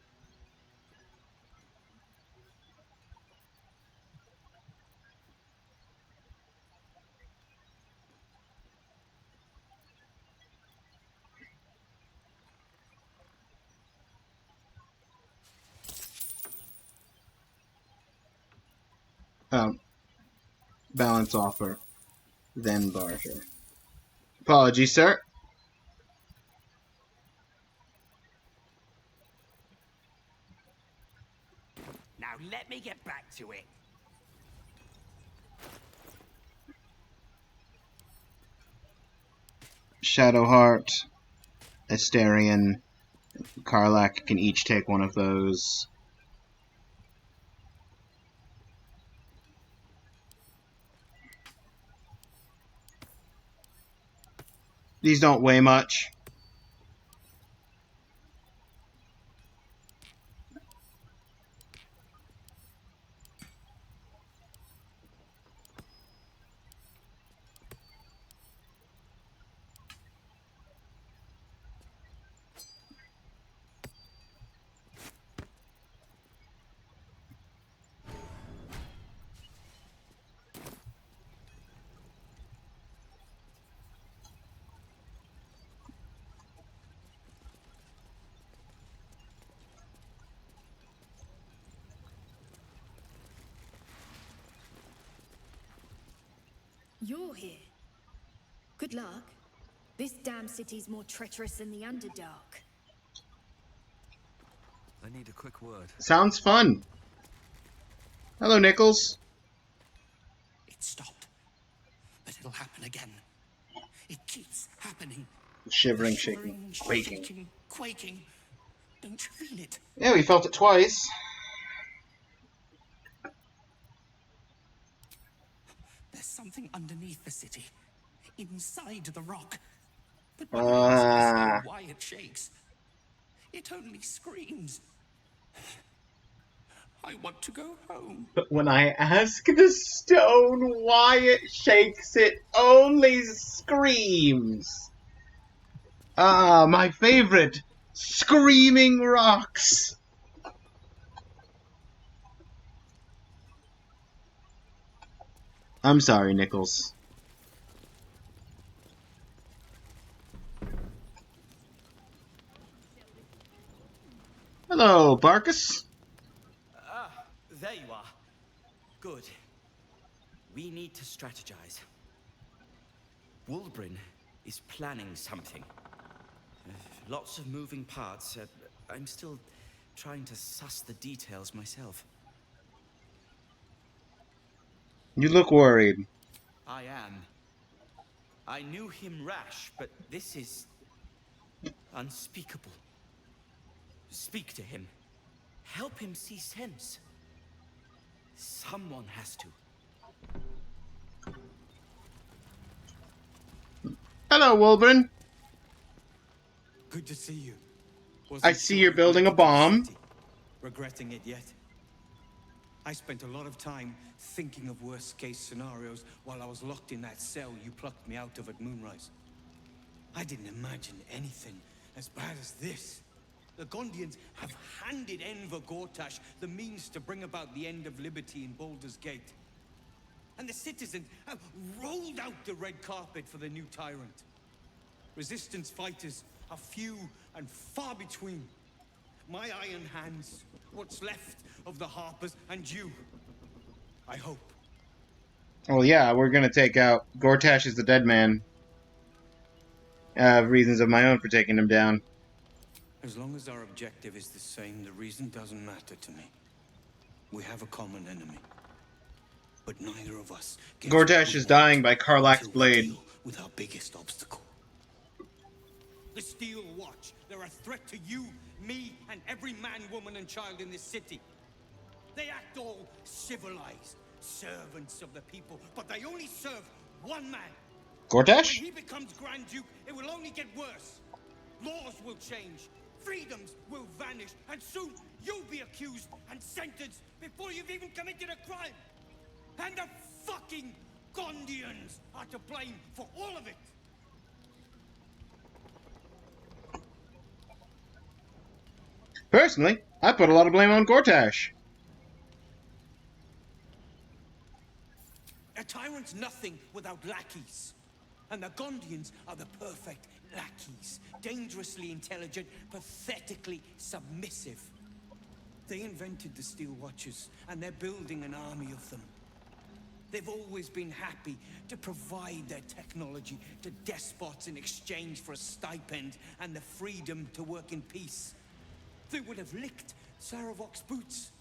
Balance offer, then barter. Apologies, sir. Now let me get back to it. Shadowheart, Asterion, Karlach can each take one of those. These don't weigh much. You're here. Good luck. This damn city's more treacherous than the Underdark. I need a quick word. Sounds fun. Hello, Nichols. It stopped, but it'll happen again. It keeps happening. Shivering, shaking, quaking. Shaking, quaking. Don't you feel it? Yeah, we felt it twice. There's something underneath the city, inside the rock. But when I ask the stone why it shakes, it only screams. I want to go home. But when I ask the stone why it shakes, it only screams. Ah, my favorite. Screaming rocks. I'm sorry, Nichols. Hello, Barkus. Ah, there you are. Good. We need to strategize. Wulbrin is planning something. Lots of moving parts. I'm still trying to suss the details myself. You look worried. I am. I knew him rash, but this is unspeakable. Speak to him. Help him see sense. Someone has to. Hello, Wulbrin. Good to see you. I see you're building a bomb. Regretting it yet? I spent a lot of time thinking of worst-case scenarios while I was locked in that cell you plucked me out of at Moonrise. I didn't imagine anything as bad as this. The Gondians have handed Enver Gortash the means to bring about the end of liberty in Baldur's Gate. And the citizens have rolled out the red carpet for the new tyrant. Resistance fighters are few and far between. My iron hands, what's left of the Harpers, and you. I hope. Oh yeah, we're gonna take out... Gortash is the dead man. I have reasons of my own for taking him down. As long as our objective is the same, the reason doesn't matter to me. We have a common enemy. But neither of us gets Gortash is dying by Karlach's blade. deal with our biggest obstacle. The Steel Watch. They're a threat to you, me, and every man, woman, and child in this city. They act all civilized, servants of the people, but they only serve one man. Gortash? When he becomes Grand Duke, it will only get worse. Laws will change, freedoms will vanish, and soon you'll be accused and sentenced before you've even committed a crime. And the fucking Gondians are to blame for all of it. Personally, I put a lot of blame on Gortash. A tyrant's nothing without lackeys. And the Gondians are the perfect lackeys. Dangerously intelligent, pathetically submissive. They invented the Steel Watchers, and they're building an army of them. They've always been happy to provide their technology to despots in exchange for a stipend and the freedom to work in peace. They would have licked Saravok's boots,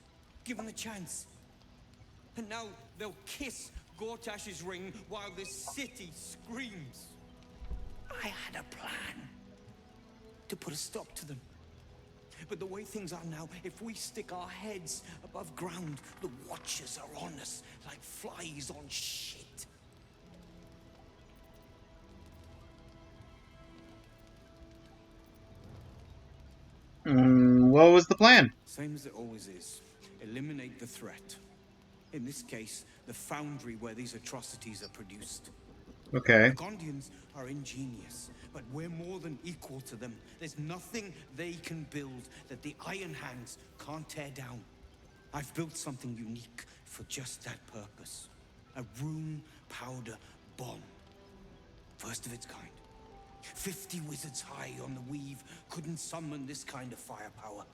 given a chance. And now they'll kiss Gortash's ring while this city screams. I had a plan to put a stop to them. But the way things are now, if we stick our heads above ground, the Watchers are on us like flies on shit. What was the plan? Same as it always is. Eliminate the threat. In this case, the foundry where these atrocities are produced. Okay. The Gondians are ingenious, but we're more than equal to them. There's nothing they can build that the Iron Hands can't tear down. I've built something unique for just that purpose. A rune powder bomb. First of its kind. 50 wizards high on the weave couldn't summon this kind of firepower.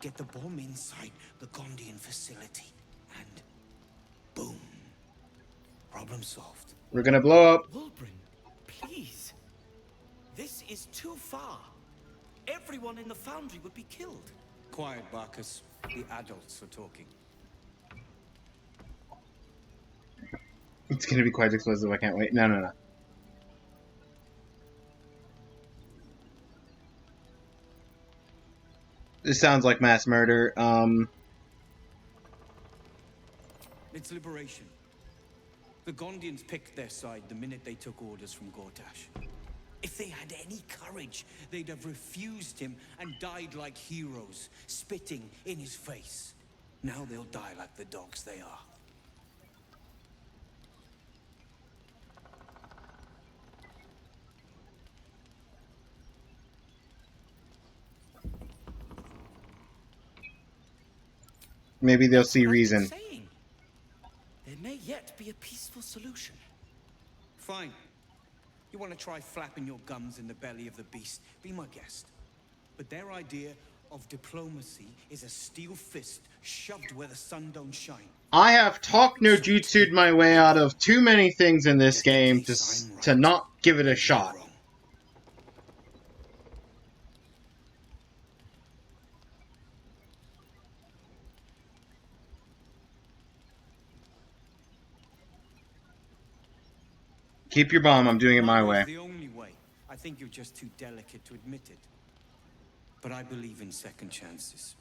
Get the bomb inside the Gondian facility, and boom. Problem solved. We're gonna blow up. Wilbrin, please. This is too far. Everyone in the foundry would be killed. Quiet, Barkus. The adults are talking. It's gonna be quite explosive. I can't wait. No. This sounds like mass murder. It's liberation. The Gondians picked their side the minute they took orders from Gortash. If they had any courage, they'd have refused him and died like heroes, spitting in his face. Now they'll die like the dogs they are. Maybe they'll see reason. There may yet be a peaceful solution. Fine. You want to try flapping your gums in the belly of the beast? Be my guest. But their idea of diplomacy is a steel fist shoved where the sun don't shine. I have talk no jutsu'd my way out of too many things in this game to not give it a shot. Keep your bomb, I'm doing it my way. The only way. I think you're just too delicate to admit it. But I believe in second chances.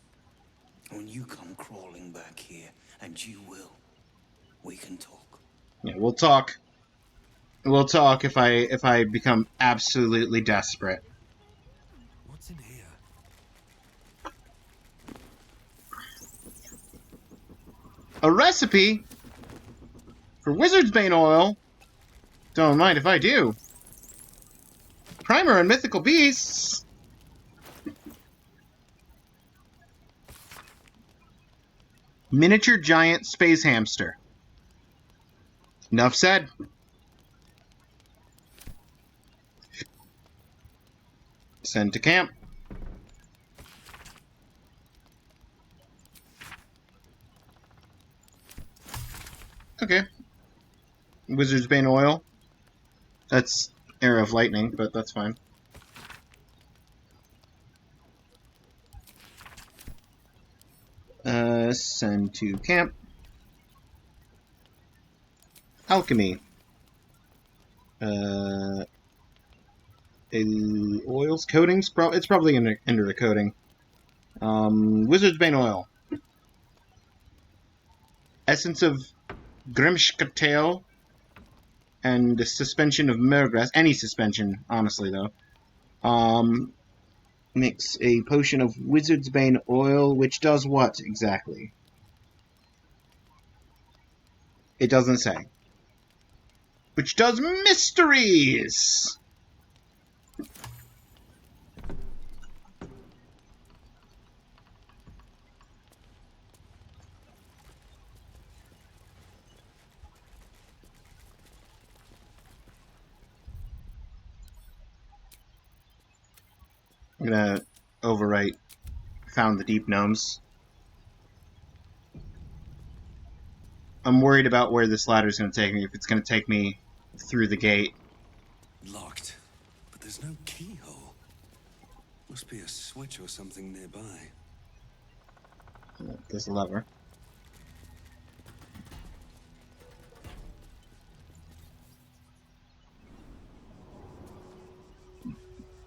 When you come crawling back here, and you will, we can talk. Yeah, we'll talk. We'll talk if I become absolutely desperate. What's in here? A recipe for Wizard's Bane oil. Don't mind if I do. Primer on mythical beasts. Miniature giant space hamster. Enough said. Send to camp. Okay. Wizard's Bane oil. That's Arrow of Lightning, but that's fine. Send to camp. Alchemy. Oils, coatings. It's probably under the coating. Wizard's Bane oil. Essence of Grimshkatail. And the suspension of Murgrass. Any suspension, honestly, though. Mix a potion of Wizard's Bane oil, which does what exactly? It doesn't say. which does mysteries. I'm gonna overwrite found the deep gnomes. I'm worried about where this ladder is going to take me, if it's going to take me through the gate. Locked, but there's no keyhole. Must be a switch or something nearby. There's a lever.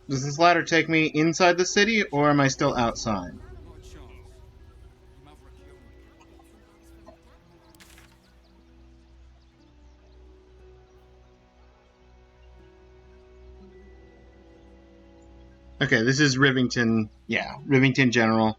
Does this ladder take me inside the city, or am I still outside? Okay, this is Rivington. Yeah, Rivington General.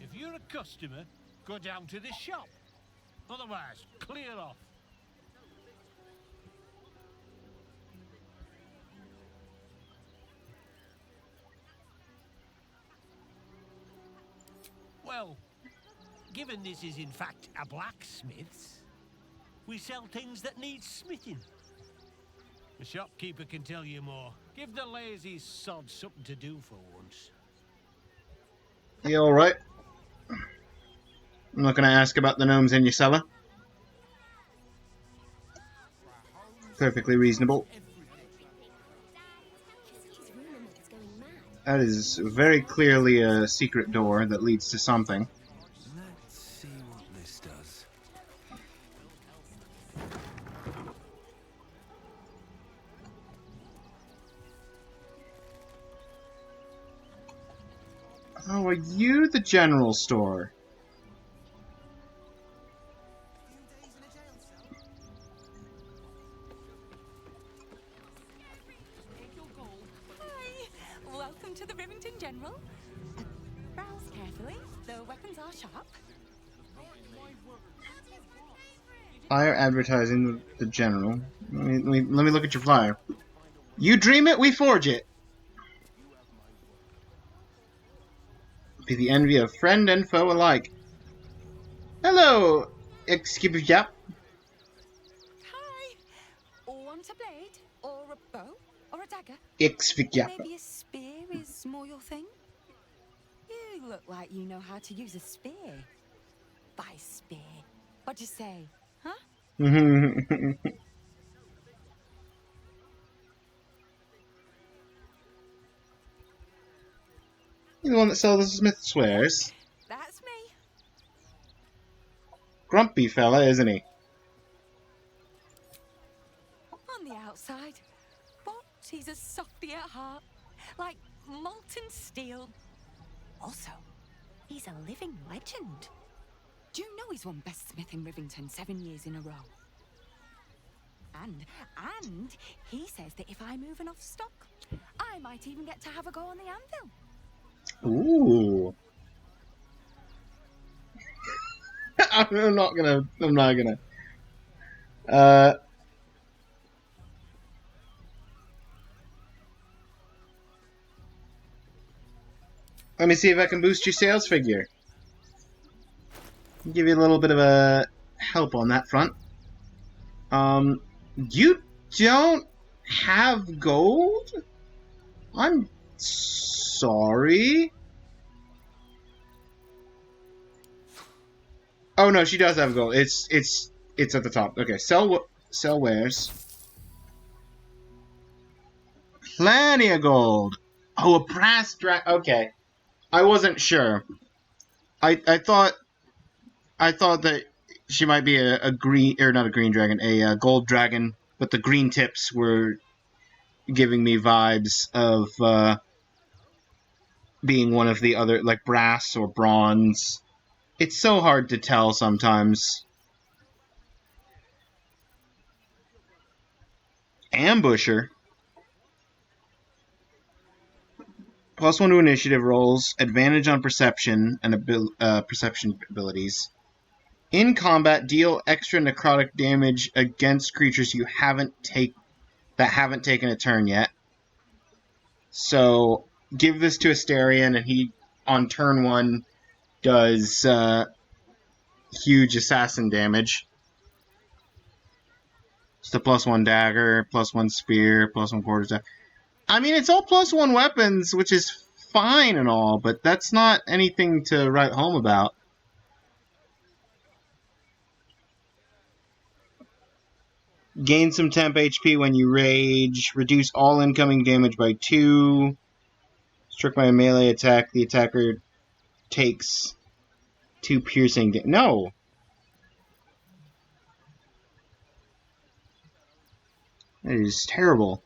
If you're a customer, go down to the shop. Otherwise, clear off. Well, given this is in fact a blacksmith's, we sell things that need smithing. The shopkeeper can tell you more. Give the lazy sod something to do for once. You alright? I'm not going to ask about the gnomes in your cellar. Perfectly reasonable. That is very clearly a secret door that leads to something. Let's see what this does. Oh, are you the general store? Hi! Welcome to the Rivington General. Browse carefully. The weapons are sharp. Flyer advertising the general. Let me look at your flyer. You dream it, we forge it. Be the envy of friend and foe alike. Hello, excuse yap. Hi! Want a blade? Or a bow? Or a dagger? Excuse. Maybe a spear is more your thing? You look like you know how to use a spear. By spear. What'd you say? Huh? You the one that sells the Smith's wares? That's me. Grumpy fella, isn't he? On the outside. But he's a softy at heart. Like molten steel. Also, he's a living legend. Do you know he's won Best Smith in Rivington 7 years in a row? And he says that if I move enough stock, I might even get to have a go on the anvil. Ooh. I'm not gonna. Let me see if I can boost your sales figure. Give you a little bit of a help on that front. You don't have gold? I'm sorry. Oh no, she does have gold. It's at the top. Okay, sell wares. Plenty of gold. Oh, a brass dragon. Okay, I wasn't sure. I thought that she might be a green, or not a green dragon, a gold dragon, but the green tips were giving me vibes of being one of the other, like brass or bronze. It's so hard to tell sometimes. Ambusher. +1 to initiative rolls, advantage on perception and perception abilities. In combat, deal extra necrotic damage against creatures that haven't taken a turn yet. So give this to Asterion, and he on turn 1 does huge assassin damage. It's the +1 dagger, +1 spear, +1 quarterstaff. I mean, it's all +1 weapons, which is fine and all, but that's not anything to write home about. Gain some temp HP when you rage. Reduce all incoming damage by 2. Struck by a melee attack, the attacker takes 2 piercing damage. No! That is terrible.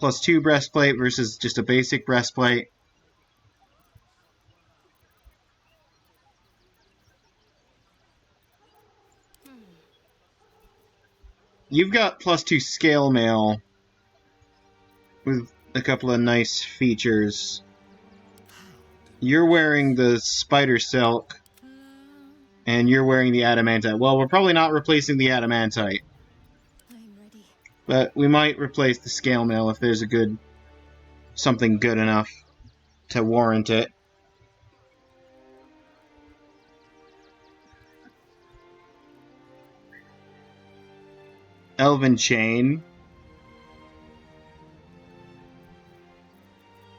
+2 breastplate versus just a basic breastplate. You've got +2 scale mail with a couple of nice features. You're wearing the spider silk, and you're wearing the adamantite. Well, we're probably not replacing the adamantite. But we might replace the scale mail if there's something good enough to warrant it. Elven chain.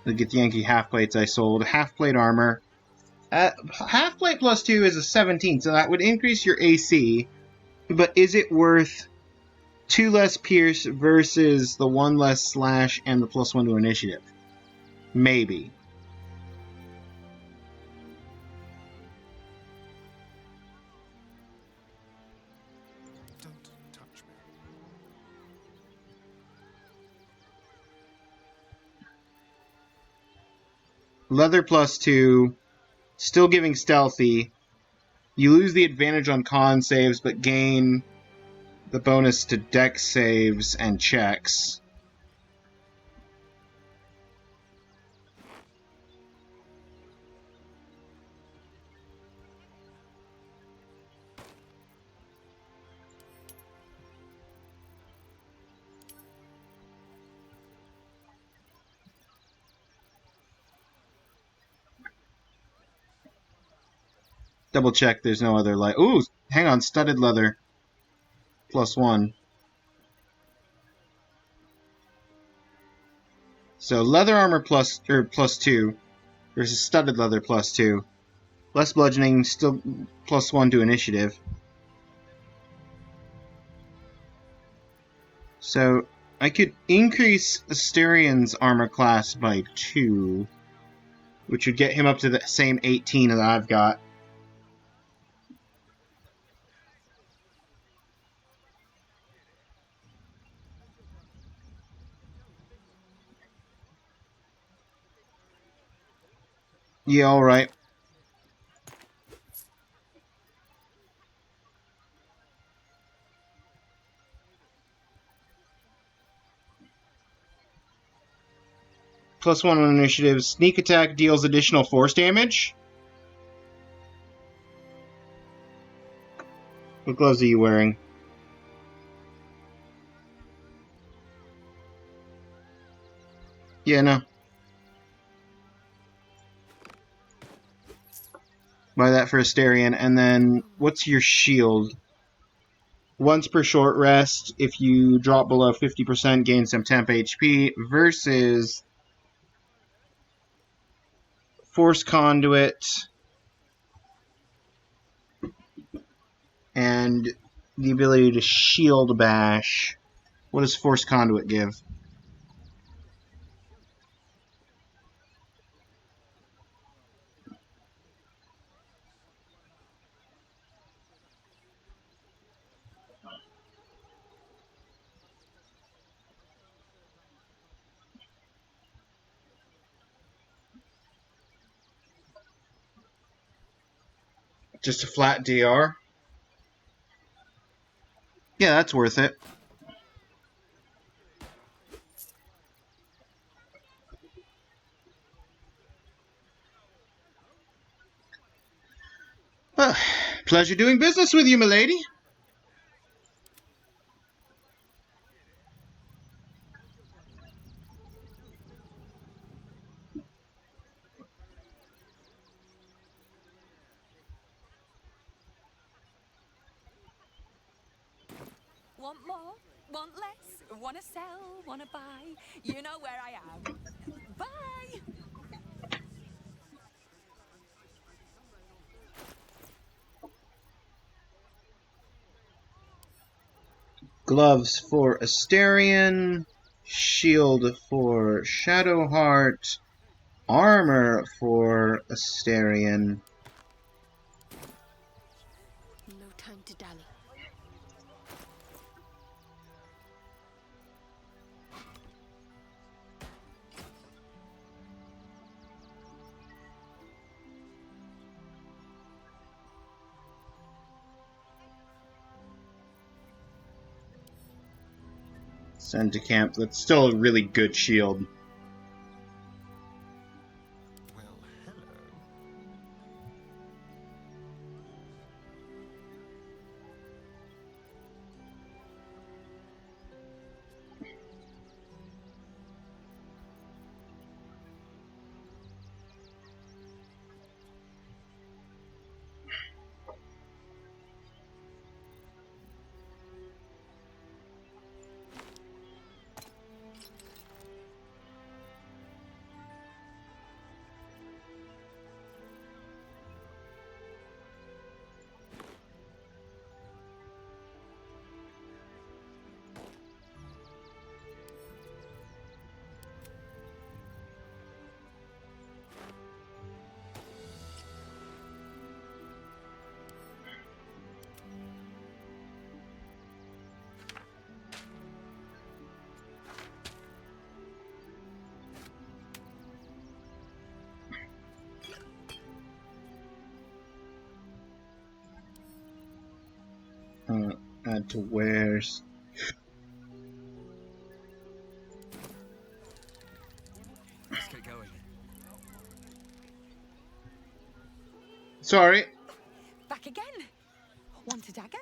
The Githyanki half plates I sold. Half plate armor. Half plate +2 is a 17, so that would increase your AC. But is it worth 2 less pierce versus the 1 less slash and the +1 to initiative? Maybe. Don't touch me. Leather +2, still giving stealthy. You lose the advantage on con saves, but gain the bonus to dex saves and checks. Double check there's no other light. Ooh, hang on, studded leather. +1. So leather armor +2 versus studded leather +2. Less bludgeoning, still +1 to initiative. So I could increase Asterion's armor class by 2, which would get him up to the same 18 that I've got. Yeah, alright. +1 on initiative. Sneak attack deals additional force damage. What gloves are you wearing? Yeah, no. Buy that for Asterion. And then, what's your shield? Once per short rest, if you drop below 50%, gain some temp HP, versus Force Conduit and the ability to shield bash. What does Force Conduit give? Just a flat DR? Yeah, that's worth it. Pleasure doing business with you, milady. Want more? Want less? Wanna sell? Wanna buy? You know where I am. Bye! Gloves for Asterion. Shield for Shadowheart. Armor for Asterion. No time to dally. Send to camp. That's still a really good shield. Add to wares. Let's get going. Sorry. Back again. Want a dagger?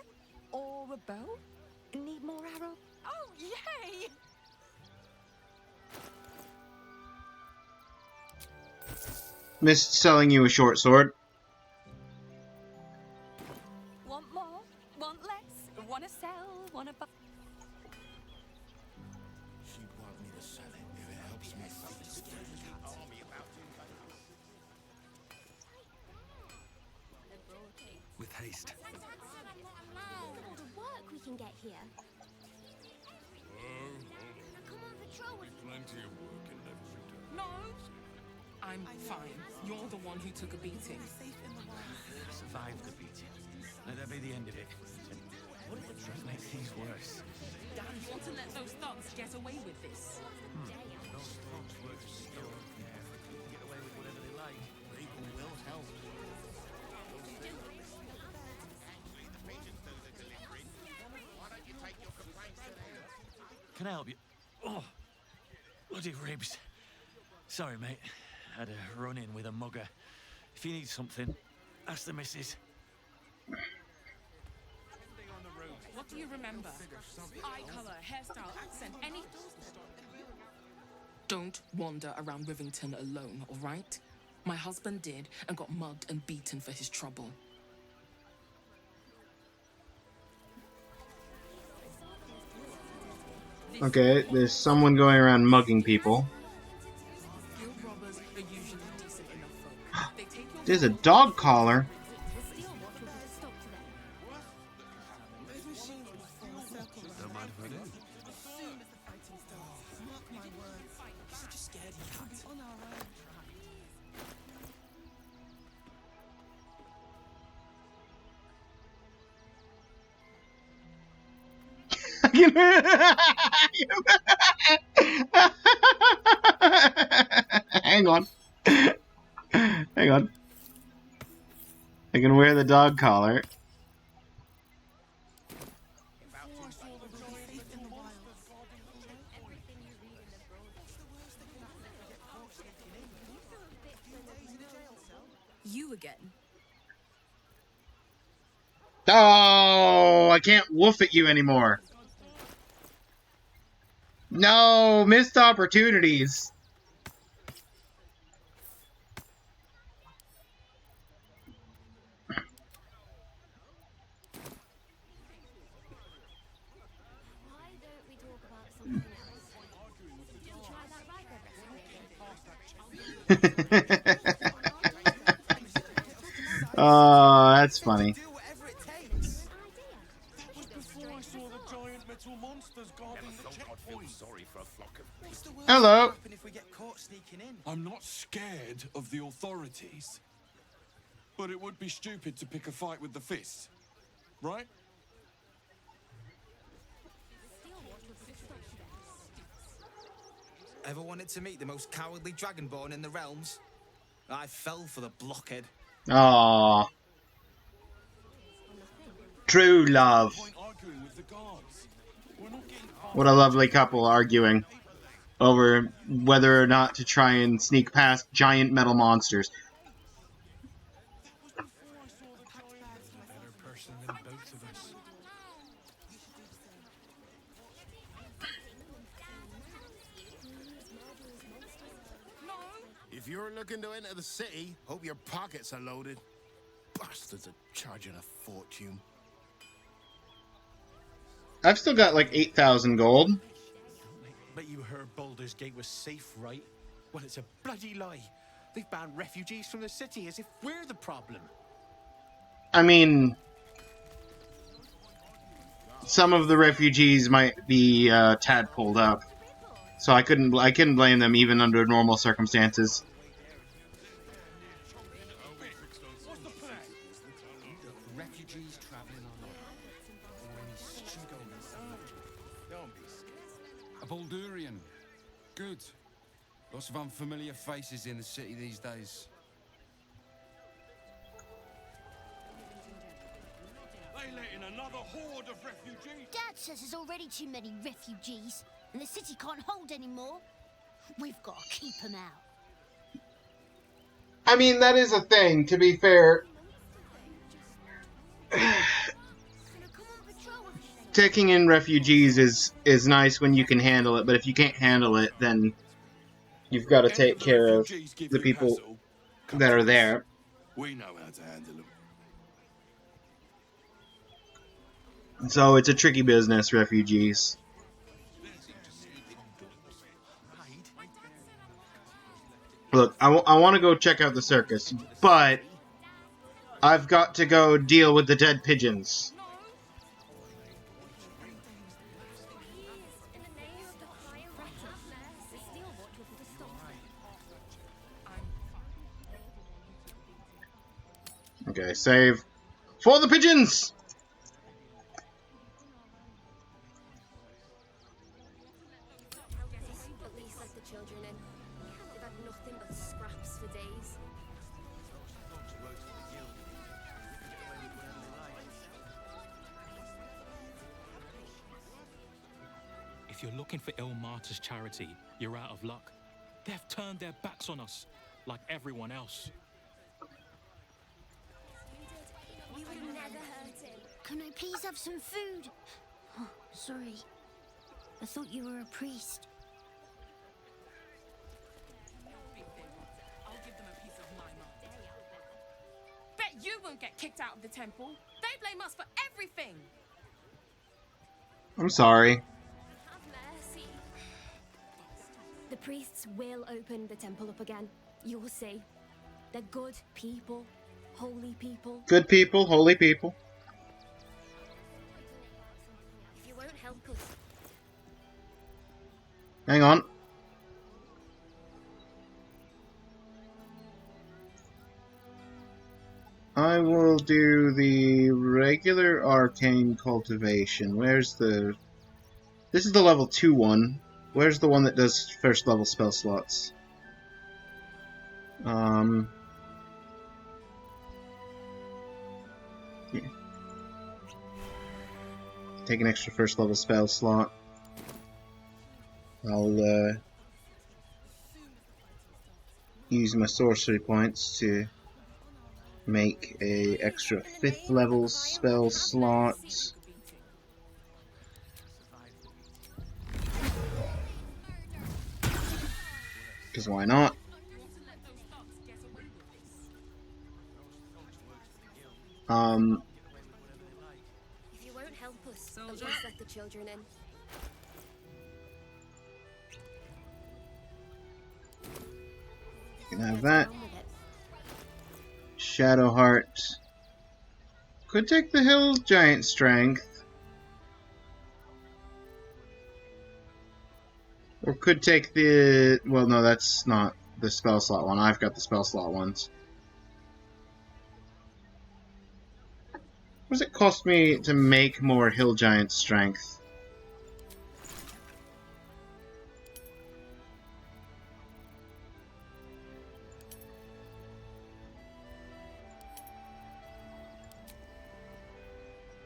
Or a bow? Need more arrow? Oh, yay! Missed selling you a short sword. Want more? Want less? Wanna sell? Wanna buy? She'd want me to sell it if it helps me fight this army about With haste. Look at all the work we can get here. Come on patrol with plenty of work in Neverwinter. No! I'm fine. You're the one who took a beating. Survived the beating. Let that be the end of it. Don't make things worse. Dad, you want to let those thugs get away with this? Those folks work still up there. They can get away with whatever they like. People will help. Can I help you? Oh, bloody ribs. Sorry, mate. Had a run-in with a mugger. If you need something, ask the missus. What do you remember? Eye color, hairstyle, accent, any... Don't wander around Rivington alone, all right? My husband did and got mugged and beaten for his trouble. Okay, there's someone going around mugging people. Guild robbers are usually decent enough folk. They take your There's a dog collar. Don't mind if I do. Hang on. Hang on. I can wear the dog collar. You again? Oh, I can't woof at you anymore. No, missed opportunities. Why don't we talk about something else? Try that Riker recipe again. Oh, that's funny. Before I saw the giant metal monsters guarding the checkpoint. Sorry for a flock of... What's the worst Hello. that can happen if we get caught sneaking in? I'm not scared of the authorities. But it would be stupid to pick a fight with the fist. Right? Ever wanted to meet the most cowardly dragonborn in the realms? I fell for the blockhead. Aw. True love. What a lovely couple arguing over whether or not to try and sneak past giant metal monsters. Better person than both of us. If you're looking to enter the city, hope your pockets are loaded. Bastards are charging a fortune. I've still got like 8,000 gold. Bet you heard Baldur's Gate was safe, right? Well, it's a bloody lie. They've banned refugees from the city as if we're the problem. I mean, some of the refugees might be tad pulled up, so I couldn't blame them even under normal circumstances. Refugees traveling on A Baldurian. Good. Lots of unfamiliar faces in the city these days. They let in another horde of refugees. Dad says there's already too many refugees, and the city can't hold any more. We've got to keep them out. I mean, that is a thing, to be fair. Taking in refugees is nice when you can handle it, but if you can't handle it, then you've got to take care of the people that are there. We know how to handle them. So it's a tricky business, refugees. Look, I want to go check out the circus, but I've got to go deal with the dead pigeons. Okay, save for the pigeons! At least let the children in. They've had nothing but scraps for days. If you're looking for Ilmater's charity, you're out of luck. They've turned their backs on us, like everyone else. We would have never hurt him. Can I please have some food? Oh, sorry. I thought you were a priest. I'll give them a piece of my mind. Bet you won't get kicked out of the temple. They blame us for everything. I'm sorry. Have mercy. The priests will open the temple up again. You'll see. They're good people. Holy people. Good people, holy people. If you won't help us. Hang on. I will do the regular arcane cultivation. Where's the... This is the level 2 one. Where's the one that does first level spell slots? Yeah. Take an extra first level spell slot. I'll use my sorcery points to make a extra 5th level spell slot. Because why not? If you won't help us, at least let the children in. You can have that. Shadowheart. Could take the hill giant strength. Or could take the... Well, no, that's not the spell slot one. I've got the spell slot ones. What does it cost me to make more hill giant strength?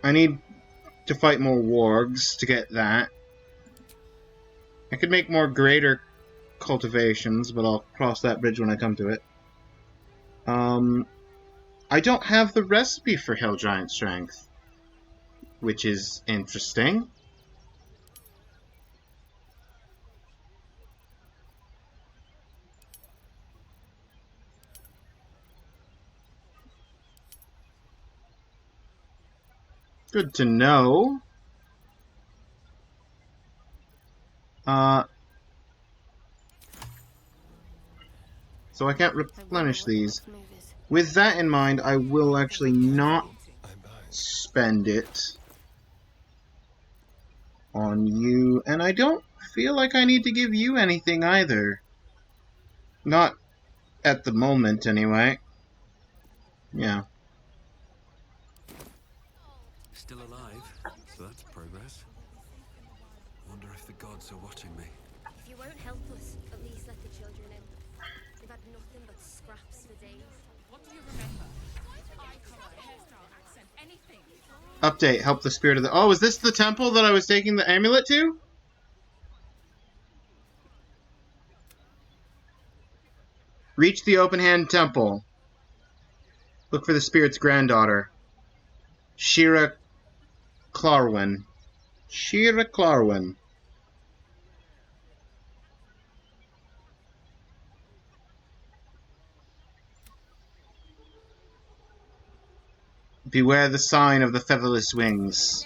I need to fight more wargs to get that. I could make more greater cultivations, but I'll cross that bridge when I come to it. I don't have the recipe for hill giant strength, which is interesting. Good to know. So I can't replenish these. With that in mind, I will actually not spend it on you, and I don't feel like I need to give you anything either. Not at the moment, anyway. Yeah. Still alive, so that's progress. Wonder if the gods are watching me. If you won't help us, at least let the children in. We've had nothing but scraps for days. What do you remember? Eye color, hairstyle, accent, anything. Update, help the spirit of the... Oh, is this the temple that I was taking the amulet to? Reach the open hand temple. Look for the spirit's granddaughter. Shira Clarwin. Shira Clarwin. Beware the sign of the featherless wings.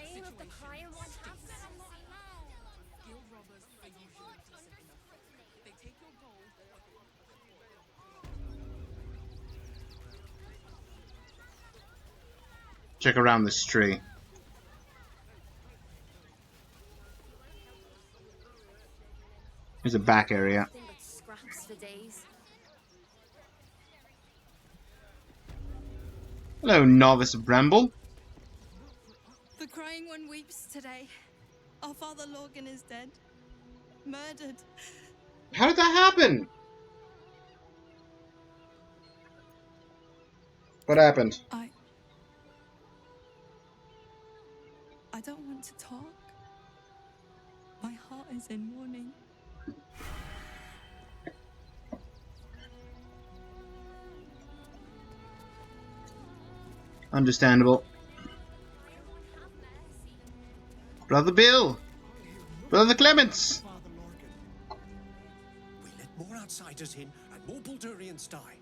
Check around this tree. There's a back area. Hello, Novice Bramble. The Crying One weeps today. Our father Lorgan is dead. Murdered. How did that happen? What happened? I don't want to talk. My heart is in mourning. Understandable. Brother Bill! Brother Clements! We let more outsiders in and more Baldurians die.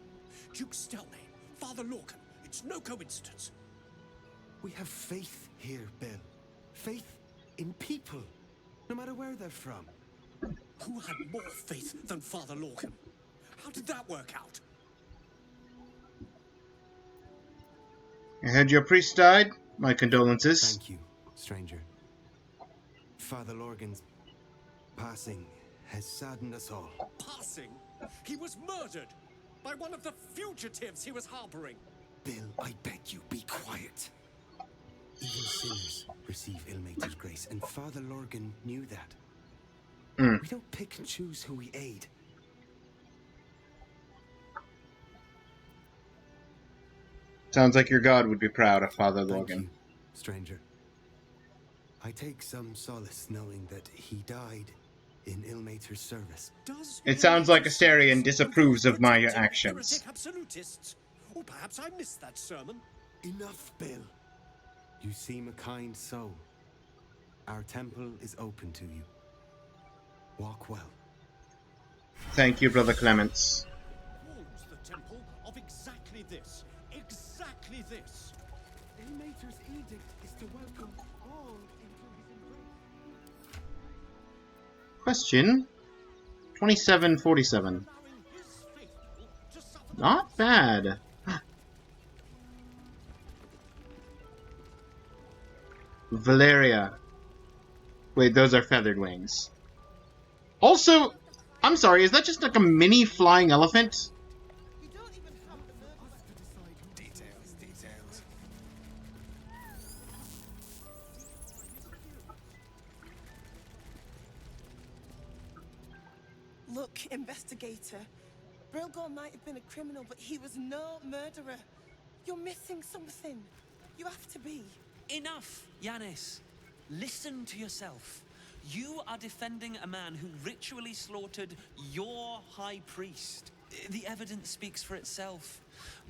Duke Stelmane, Father Lorcan, it's no coincidence. We have faith here, Bill. Faith in people, no matter where they're from. Who had more faith than Father Lorcan? How did that work out? I heard your priest died. My condolences. Thank you, stranger. Father Lorgan's passing has saddened us all. Passing? He was murdered by one of the fugitives he was harboring. Bill, I beg you, be quiet. Even sinners receive Ilmater's grace, and Father Lorgan knew that. We don't pick and choose who we aid. Sounds like your god would be proud of Father Thank Lorgan. you, stranger. I take some solace knowing that he died in Ilmater's service. It sounds like Astarion disapproves of my actions. Absolutists, Or perhaps I missed that sermon. Enough, Bill. You seem a kind soul. Our temple is open to you. Walk well. Thank you, Brother Clements. Warns the temple of exactly this. Exactly this. Ilmater's edict is to welcome all into his embrace. Question 2747. Not bad. Valeria. Wait, those are feathered wings. Also, I'm sorry, is that just like a mini flying elephant? Details. Look, investigator. Brilgor might have been a criminal, but he was no murderer. You're missing something. You have to be. Enough, Yanis. Listen to yourself. You are defending a man who ritually slaughtered your high priest. The evidence speaks for itself.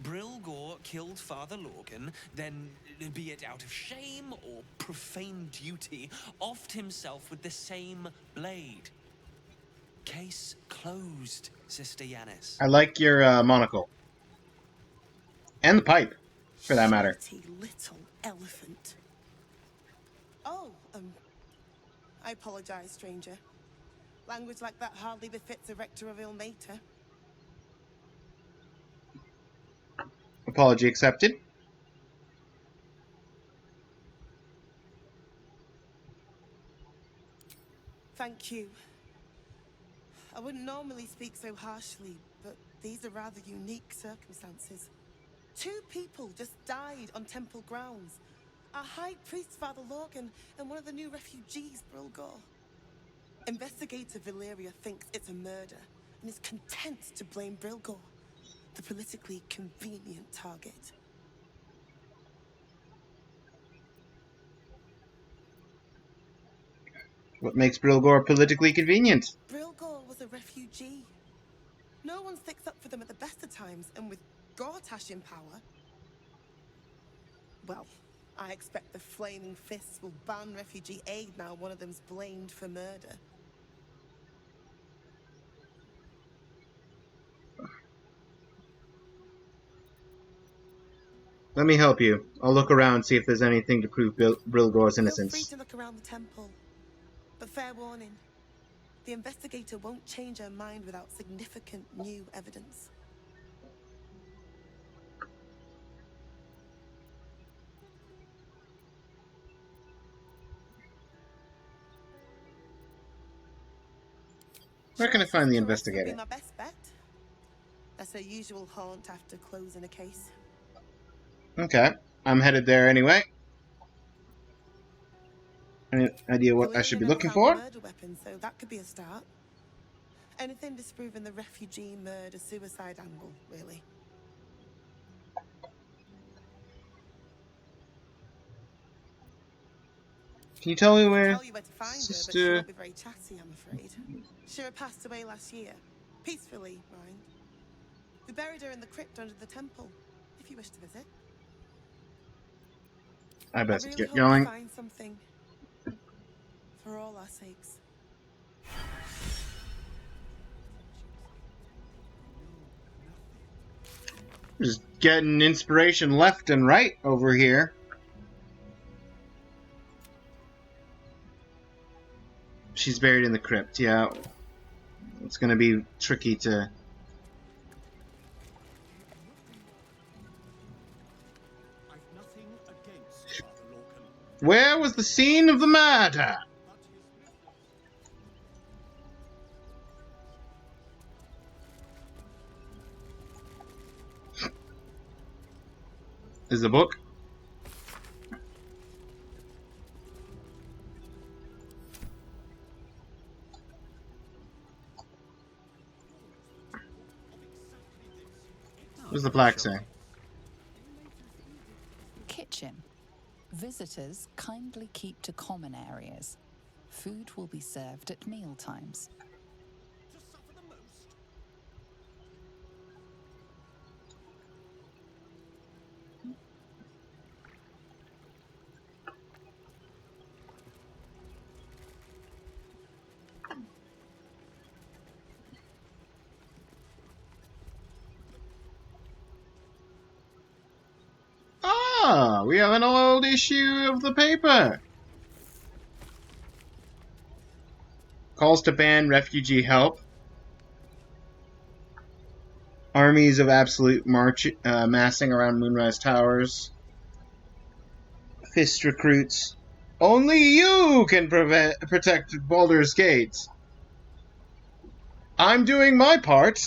Brilgor killed Father Lorgan, then, be it out of shame or profane duty, offed himself with the same blade. Case closed, Sister Yanis. I like your monocle. And the pipe, for that matter. Shitty little elephant. Oh, I apologize, stranger. Language like that hardly befits a rector of Ilmater. Apology accepted. Thank you. I wouldn't normally speak so harshly, but these are rather unique circumstances. 2 people just died on temple grounds. Our high priest, Father Lorgan, and one of the new refugees, Brilgor. Investigator Valeria thinks it's a murder and is content to blame Brilgor, the politically convenient target. What makes Brilgor politically convenient? Brilgor was a refugee. No one sticks up for them at the best of times, and with Gortash in power, well, I expect the Flaming Fists will ban refugee aid now one of them's blamed for murder. Let me help you. I'll look around, see if there's anything to prove Brilgor's Feel free innocence. to look around the temple, but fair warning, the investigator won't change her mind without significant new evidence. Where can I find the Would be investigator? my best bet. That's her usual haunt after closing a case. Okay, I'm headed there anyway. Any idea what I should be looking for? Murder weapon, so that could be a start. Anything disproving the refugee murder-suicide angle, really. Can you tell me where? Tell you where to find her, but she won't be very chatty, I'm afraid. Shira passed away last year. Peacefully, mind. We buried her in the crypt under the temple, if you wish to visit. I best really get hope going. to find something. For all our sakes. Just getting inspiration left and right over here. She's buried in the crypt, yeah. It's gonna be tricky to... Where was the scene of the murder? Is the book? What does the plaque say? Kitchen. Visitors kindly keep to common areas. Food will be served at meal times. Ah, we have an old issue of the paper. Calls to ban refugee help. Armies of absolute massing around Moonrise Towers. Fist recruits. Only you can protect Baldur's Gate. I'm doing my part.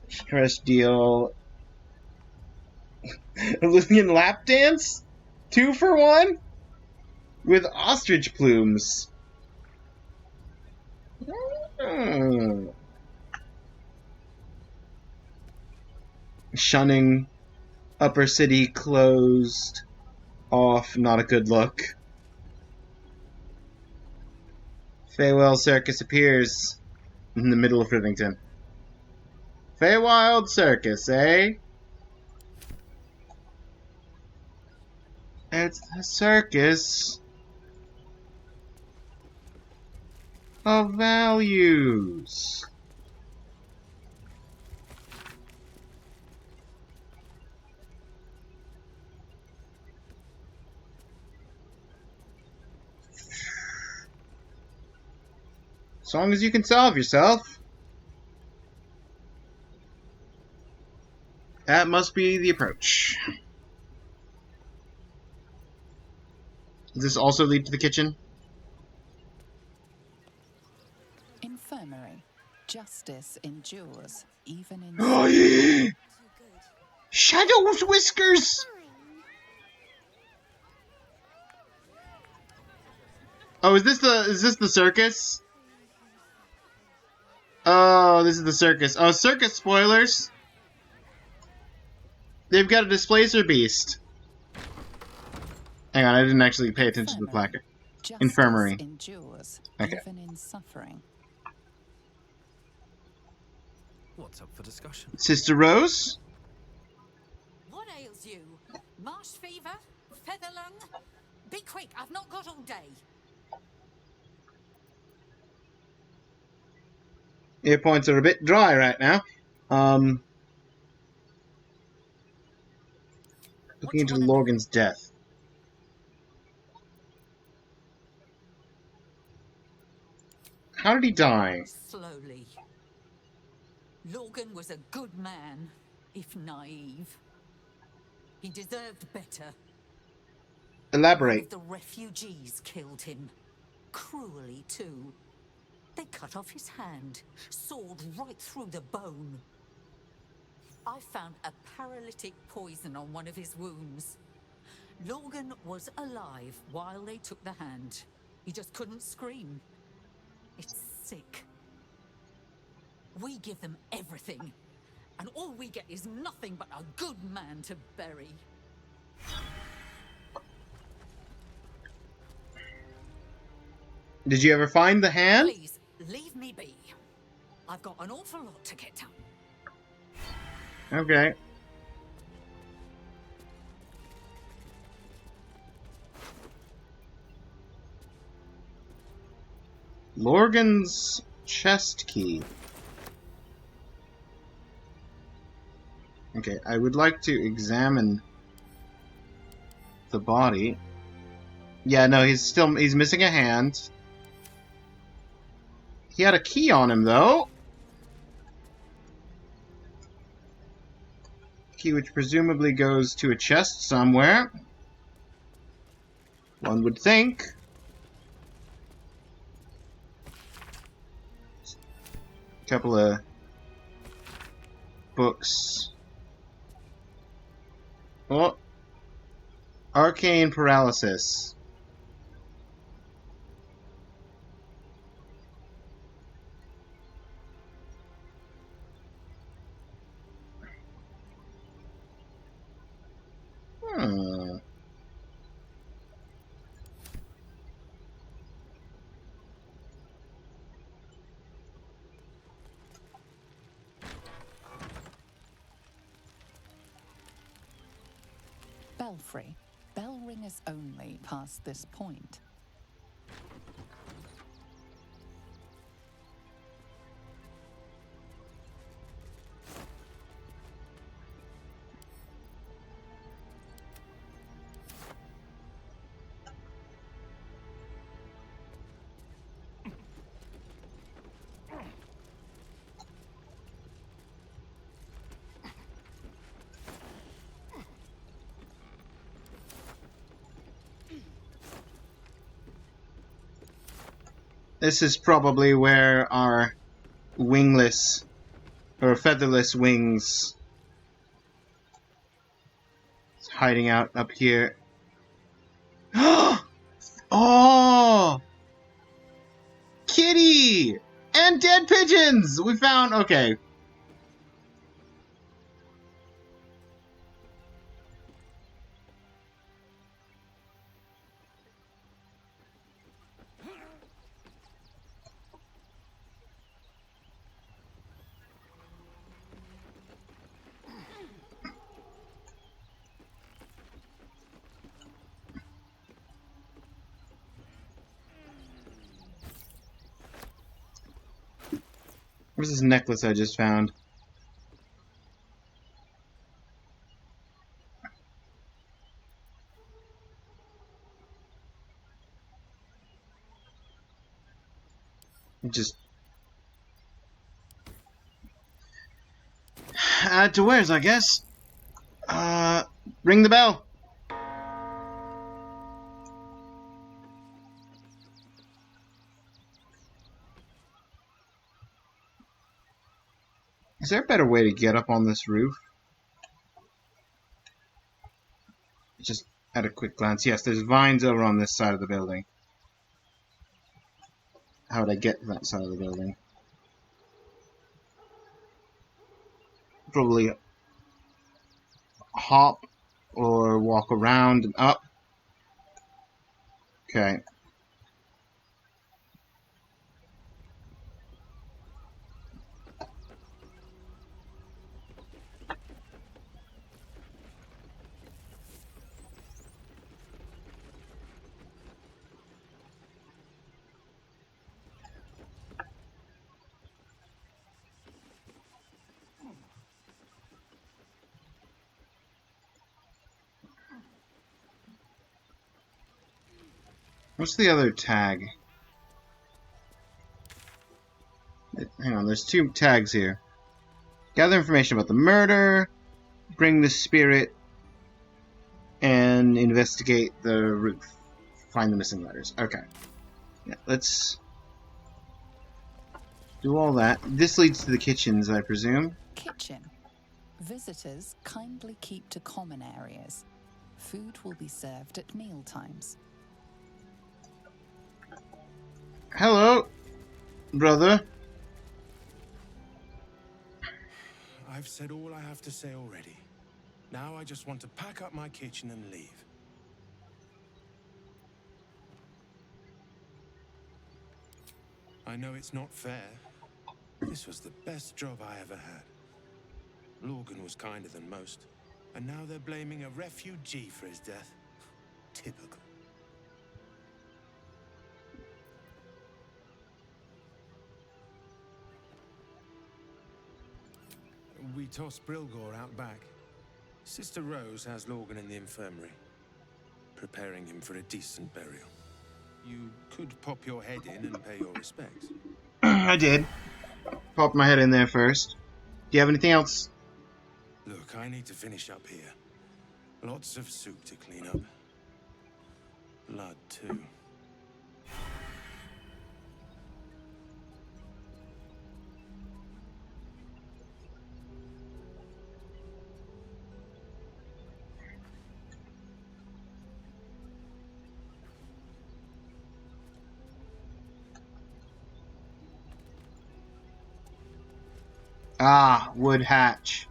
Stress deal. Olympian lap dance? 2 for 1? With ostrich plumes. Shunning. Upper city closed off. Not a good look. Feywild Circus appears in the middle of Rivington. Feywild Circus, eh? It's the circus of values. As long as you can solve yourself. That must be the approach. Does this also lead to the kitchen? Infirmary. Justice endures, even in... Oh, yeah. Shadows Whiskers! Oh, is this the circus? Oh, this is the circus. Oh, circus spoilers. They've got a displacer beast. Hang on, I didn't actually pay attention to the placard. Infirmary. Endures, Okay. even in suffering. What's up for discussion? Sister Rose? What ails you? Marsh fever? Feather lung? Be quick, I've not got all day. Ear points are a bit dry right now. Looking into Lorgan's death. How did he die? Slowly. Lorgan was a good man, if naive. He deserved better. Elaborate. One of the refugees killed him. Cruelly, too. They cut off his hand, sawed right through the bone. I found a paralytic poison on one of his wounds. Lorgan was alive while they took the hand. He just couldn't scream. It's sick. We give them everything, and all we get is nothing but a good man to bury. Did you ever find the hand? Please, leave me be. I've got an awful lot to get done. Okay. Lorgan's chest key. Okay, I would like to examine the body. Yeah, no, he's missing a hand. He had a key on him, though. Key which presumably goes to a chest somewhere. One would think. Couple of books. Oh. Arcane paralysis. Belfry. Bell ringers only past this point. This is probably where our wingless or featherless wings is hiding out up here. Oh! Kitty! And dead pigeons! We found... Okay. Where's this necklace I just found? Just... add to wares, I guess. Ring the bell. Is there a better way to get up on this roof? Just at a quick glance. Yes, there's vines over on this side of the building. How would I get to that side of the building? Probably hop or walk around and up. Okay. What's the other tag? Hang on, there's two tags here. Gather information about the murder, bring the spirit, and investigate the roof. Find the missing letters. Okay. Yeah, let's do all that. This leads to the kitchens, I presume. Kitchen. Visitors kindly keep to common areas. Food will be served at meal times. Hello, brother. I've said all I have to say already. Now I just want to pack up my kitchen and leave. I know it's not fair. This was the best job I ever had. Lorgan was kinder than most, and now they're blaming a refugee for his death. Typical. We tossed Brilgor out back. Sister Rose has Lorgan in the infirmary, preparing him for a decent burial. You could pop your head in and pay your respects. I did. Popped my head in there first. Do you have anything else? Look, I need to finish up here. Lots of soup to clean up. Blood, too. Ah, wood hatch.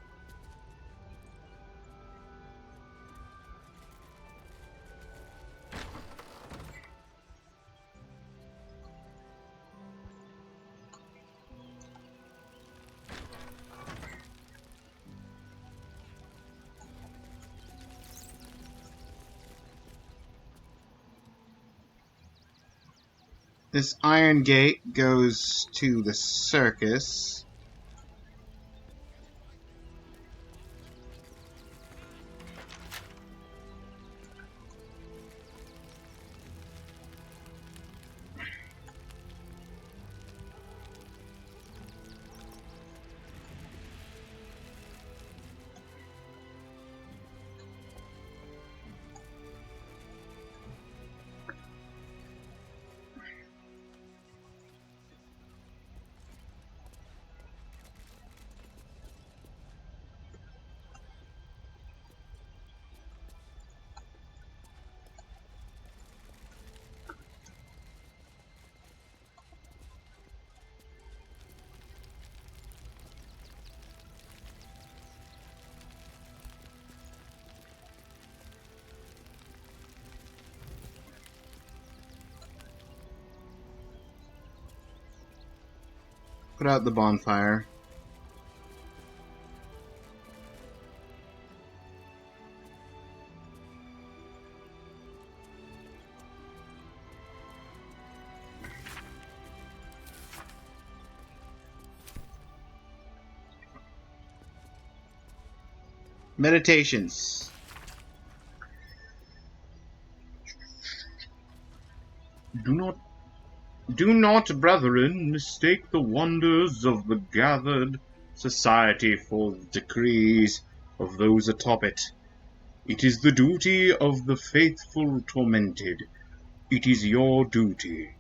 This iron gate goes to the circus. Put out the bonfire. Meditations. Do not, brethren, mistake the wonders of the gathered society for the decrees of those atop it. It is the duty of the faithful tormented. It is your duty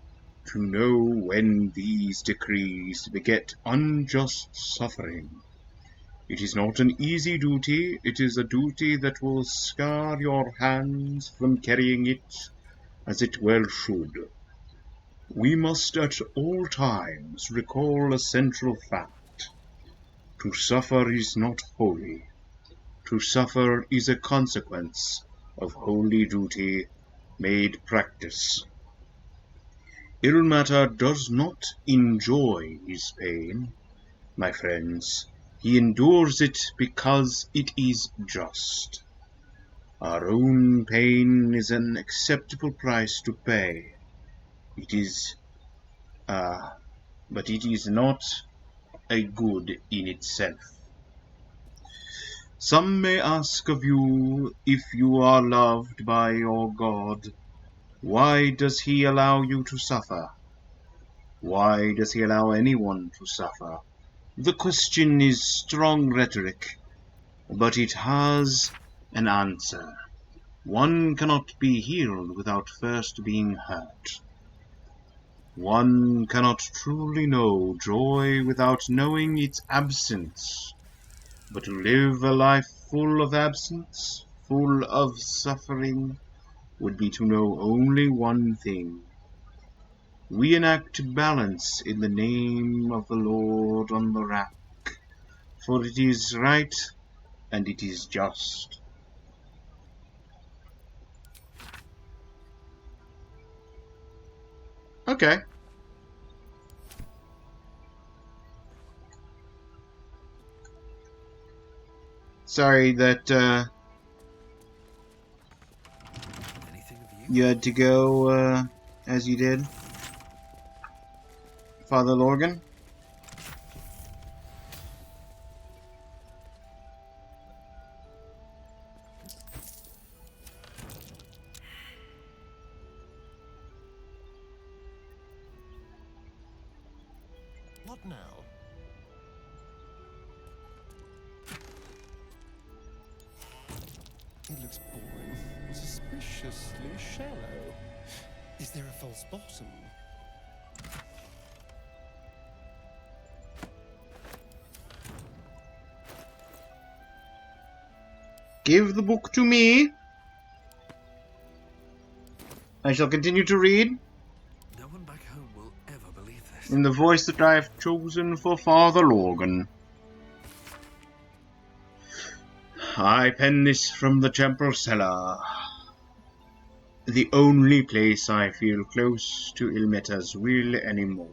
to know when these decrees beget unjust suffering. It is not an easy duty, it is a duty that will scar your hands from carrying it as it well should. We must at all times recall a central fact. To suffer is not holy. To suffer is a consequence of holy duty made practice. Ilmater does not enjoy his pain, my friends. He endures it because it is just. Our own pain is an acceptable price to pay. It is, but it is not a good in itself. Some may ask of you, if you are loved by your God, why does he allow you to suffer? Why does he allow anyone to suffer? The question is strong rhetoric, but it has an answer. One cannot be healed without first being hurt. One cannot truly know joy without knowing its absence. But to live a life full of absence, full of suffering, would be to know only one thing. We enact balance in the name of the Lord on the rack, for it is right and it is just. Okay. Sorry that you had to go as you did, Father Lorgan. What now? It looks boring. Suspiciously shallow. Is there a false bottom? Give the book to me. I shall continue to read. No one back home will ever believe this. In the voice that I have chosen for Father Lorgan. I pen this from the temple cellar. The only place I feel close to Ilmater's will anymore.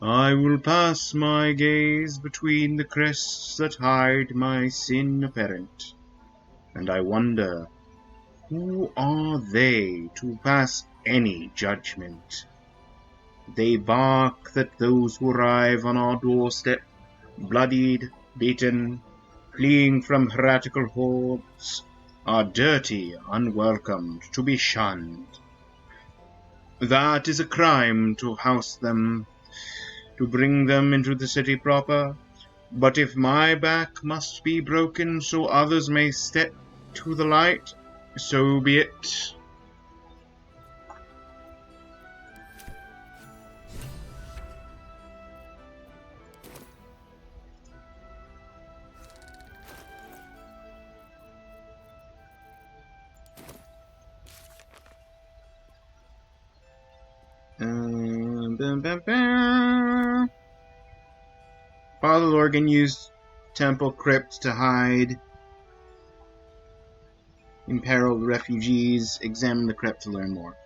I will pass my gaze between the crests that hide my sin apparent, and I wonder, who are they to pass any judgment? They bark that those who arrive on our doorstep, bloodied, beaten, fleeing from heretical hordes, are dirty, unwelcomed, to be shunned. That is a crime to house them, to bring them into the city proper, but if my back must be broken so others may step to the light, so be it. Father Lorgan used temple crypt to hide imperiled refugees. Examine the crypt to learn more.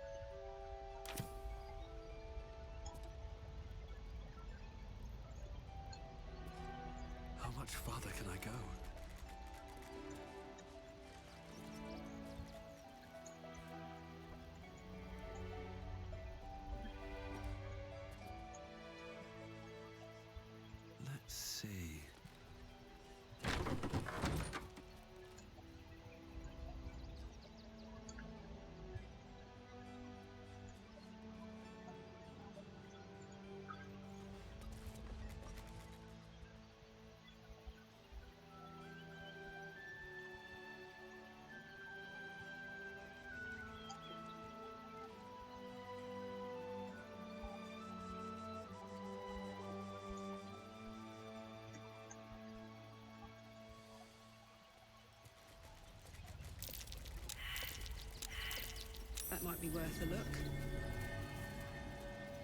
That might be worth a look.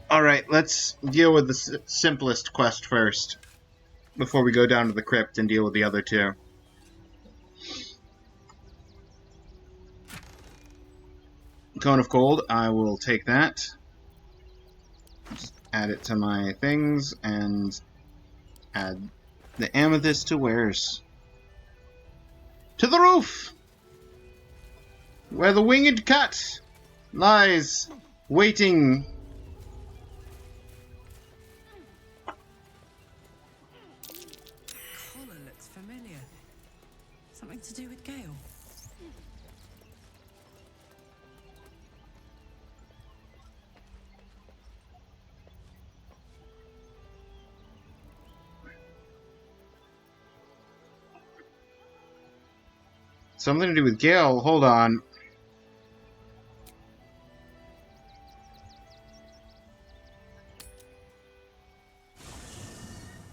Alright, let's deal with the simplest quest first, before we go down to the crypt and deal with the other two. Cone of Cold, I will take that. Just add it to my things, and add the amethyst to wares. To the roof! Where the winged cat lies, waiting. Collar looks familiar. Something to do with Gale. Something to do with Gale. Hold on.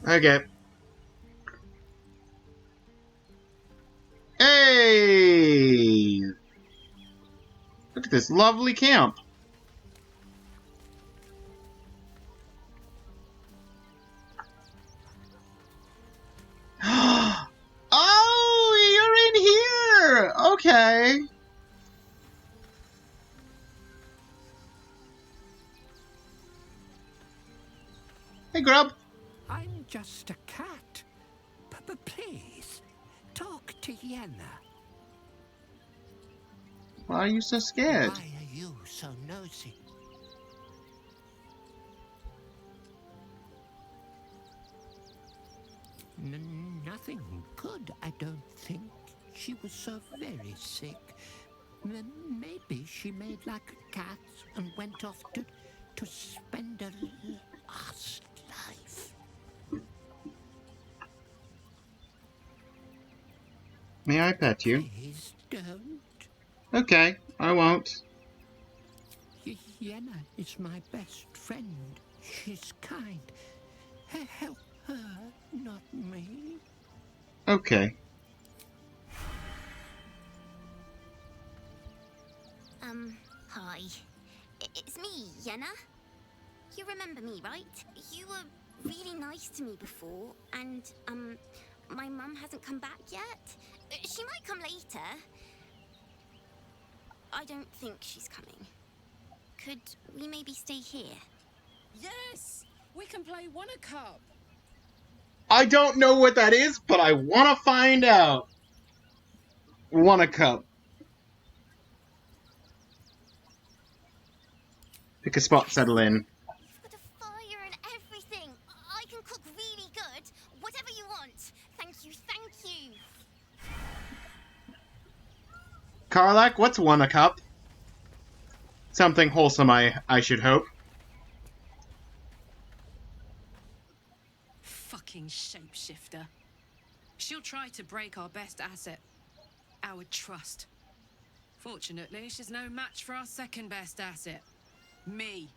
Okay. Hey! Look at this lovely camp. Oh, you're in here! Okay. Hey, Grub. I'm just a cat. But please, talk to Yenna. Why are you so scared? Why are you so nosy? Nothing good, I don't think. She was so very sick. Maybe she made like a cat and went off to spend her last life. May I pet you? Please don't. Okay, I won't. Yenna is my best friend. She's kind. Help her, not me. Okay. Hi. It's me, Yenna. You remember me, right? You were really nice to me before, and, my mum hasn't come back yet. She might come later. I don't think she's coming. Could we maybe stay here? Yes! We can play Wanna-Cup. I don't know what that is, but I want to find out. Want a cup. Pick a spot, settle in. You've got a fire and everything. I can cook really good. Whatever you want. Thank you, thank you. Karlak, what's one a cup? Something wholesome, I should hope. Fucking shapeshifter. She'll try to break our best asset. Our trust. Fortunately, she's no match for our second best asset. Me.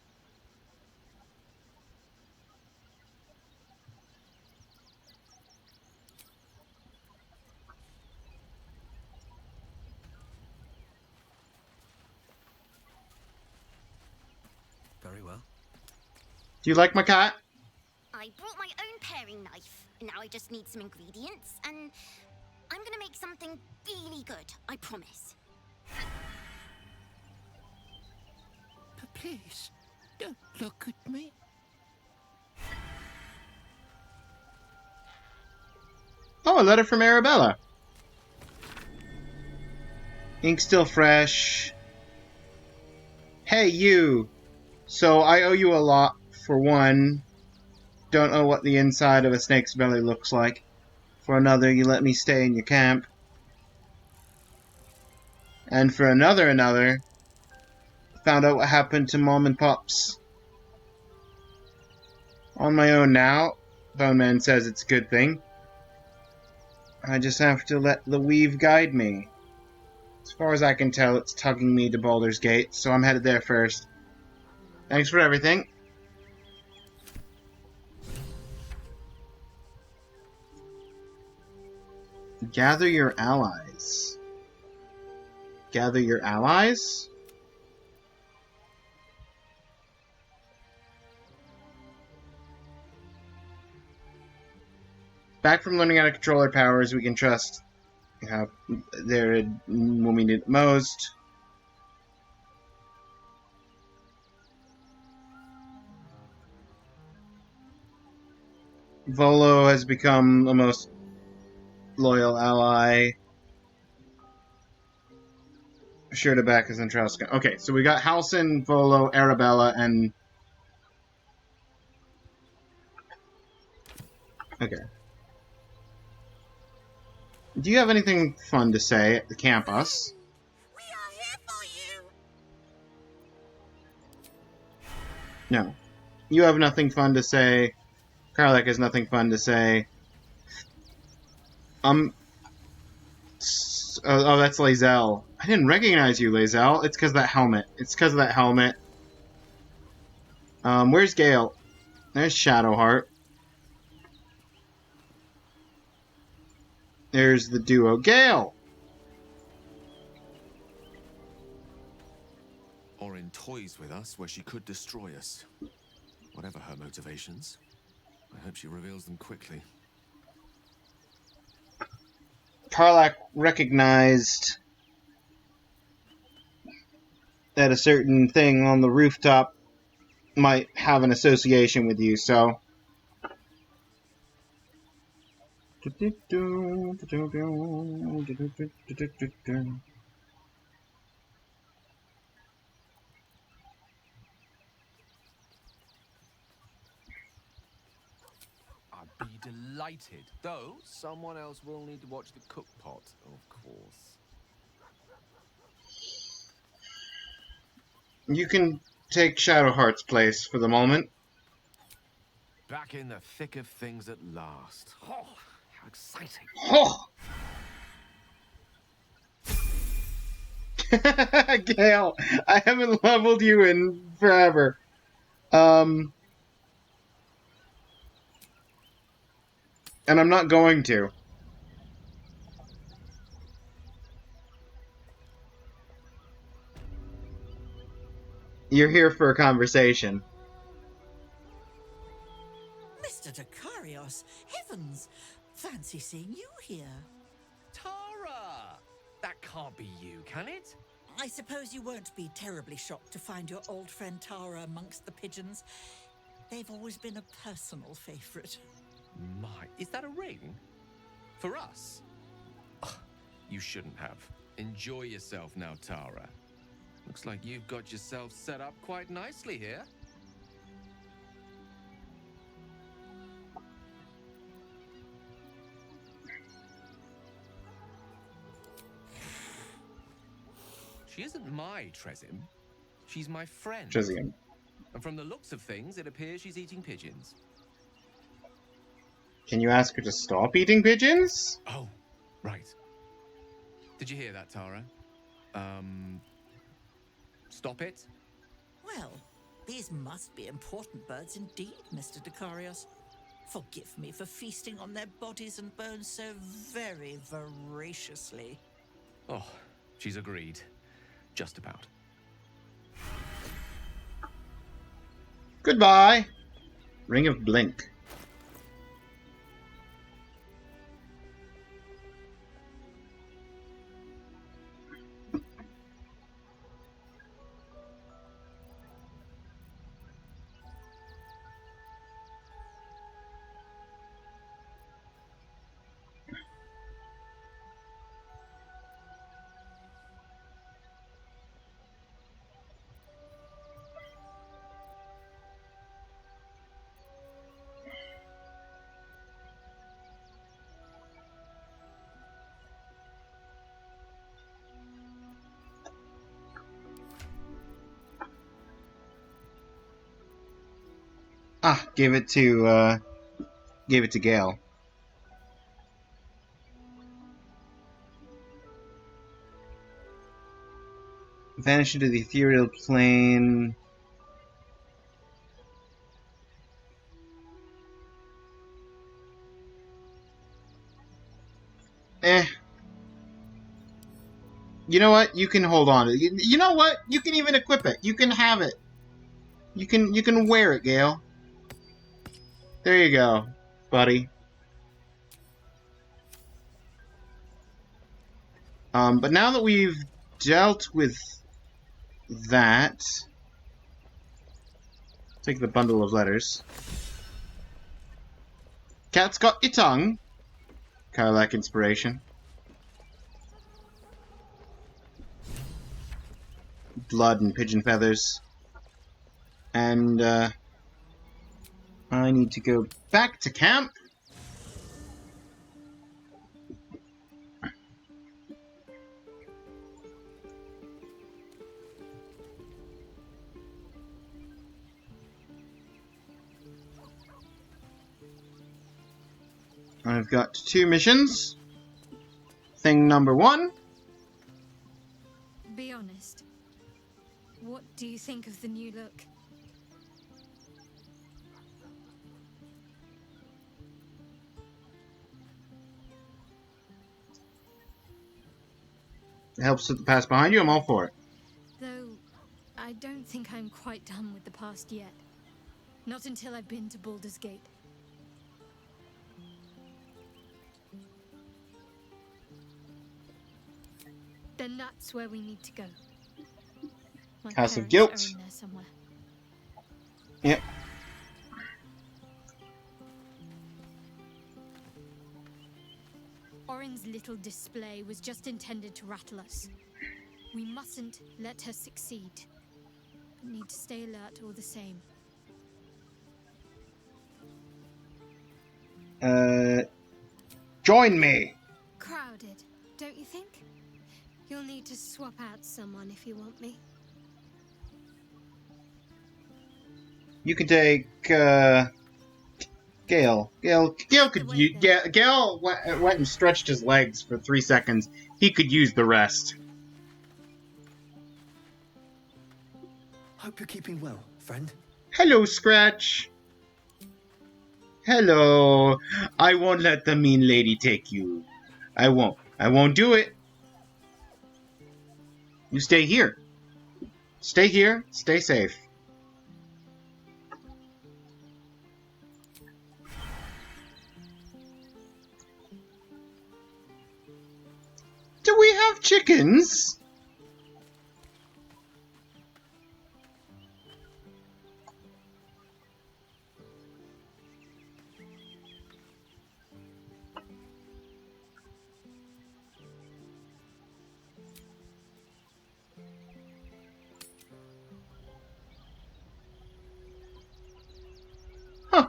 Very well. Do you like my cat? I brought my own paring knife. Now I just need some ingredients, and I'm gonna make something really good, I promise. But please, don't look at me. Oh, a letter from Arabella. Ink still fresh. Hey, you. So I owe you a lot, for one. Don't know what the inside of a snake's belly looks like. For another, you let me stay in your camp. And for another, found out what happened to Mom and Pops. On my own now. Bone Man says it's a good thing. I just have to let the weave guide me. As far as I can tell, it's tugging me to Baldur's Gate, so I'm headed there first. Thanks for everything. Gather your allies. Gather your allies? Back from learning how to control our powers, we can trust they're when we need it most. Volo has become the most loyal ally. Sure to back us in Trauska. Okay, so we got Halsin, Volo, Arabella, and... Okay. Do you have anything fun to say at the campus? We are here for you. No. You have nothing fun to say. Karlak has nothing fun to say. Oh, that's Lae'zel. I didn't recognize you, Lae'zel. It's because of that helmet. Where's Gale? There's Shadowheart. There's the duo. Gale! Or in toys with us where she could destroy us. Whatever her motivations, I hope she reveals them quickly. Karlak recognized that a certain thing on the rooftop might have an association with you, so... I'd be delighted, though someone else will need to watch the cook pot, of course. You can take Shadowheart's place for the moment. Back in the thick of things at last. Oh, how exciting. Oh! Gale, I haven't leveled you in forever. And I'm not going to. You're here for a conversation. Mr. Dakarios, heavens! Fancy seeing you here. Tara! That can't be you, can it? I suppose you won't be terribly shocked to find your old friend Tara amongst the pigeons. They've always been a personal favorite. My, is that a ring? For us? Ugh, you shouldn't have. Enjoy yourself now, Tara. Looks like you've got yourself set up quite nicely here. She isn't my Trezim. She's my friend. Trezim. And from the looks of things, it appears she's eating pigeons. Can you ask her to stop eating pigeons? Oh, right. Did you hear that, Tara? Stop it? Well, these must be important birds indeed, Mr. Dakarios. Forgive me for feasting on their bodies and bones so very voraciously. Oh, she's agreed. Just about. Goodbye. Ring of Blink. Ah, gave it to Gale. Vanish into the ethereal plane. You know what? You can hold on to it. You know what? You can even equip it. You can have it. You can wear it, Gale. There you go, buddy. But now that we've dealt with that, take the bundle of letters. Cat's got your tongue. Karlak inspiration. Blood and pigeon feathers. And I need to go back to camp. I've got 2 missions. Thing number 1. Be honest. What do you think of the new look? It helps with the past behind you. I'm all for it. Though, I don't think I'm quite done with the past yet. Not until I've been to Baldur's Gate. Then that's where we need to go. My House of parents Guilt. are in there somewhere. Yep. Orin's little display was just intended to rattle us. We mustn't let her succeed, but need to stay alert all the same. Join me. Crowded, don't you think? You'll need to swap out someone if you want me. You can take Gale. Gale could use. Gale went and stretched his legs for 3 seconds. He could use the rest. Hope you're keeping well, friend. Hello, Scratch. Hello. I won't let the mean lady take you. I won't. I won't do it. You stay here. Stay here. Stay safe. Do we have chickens? Huh.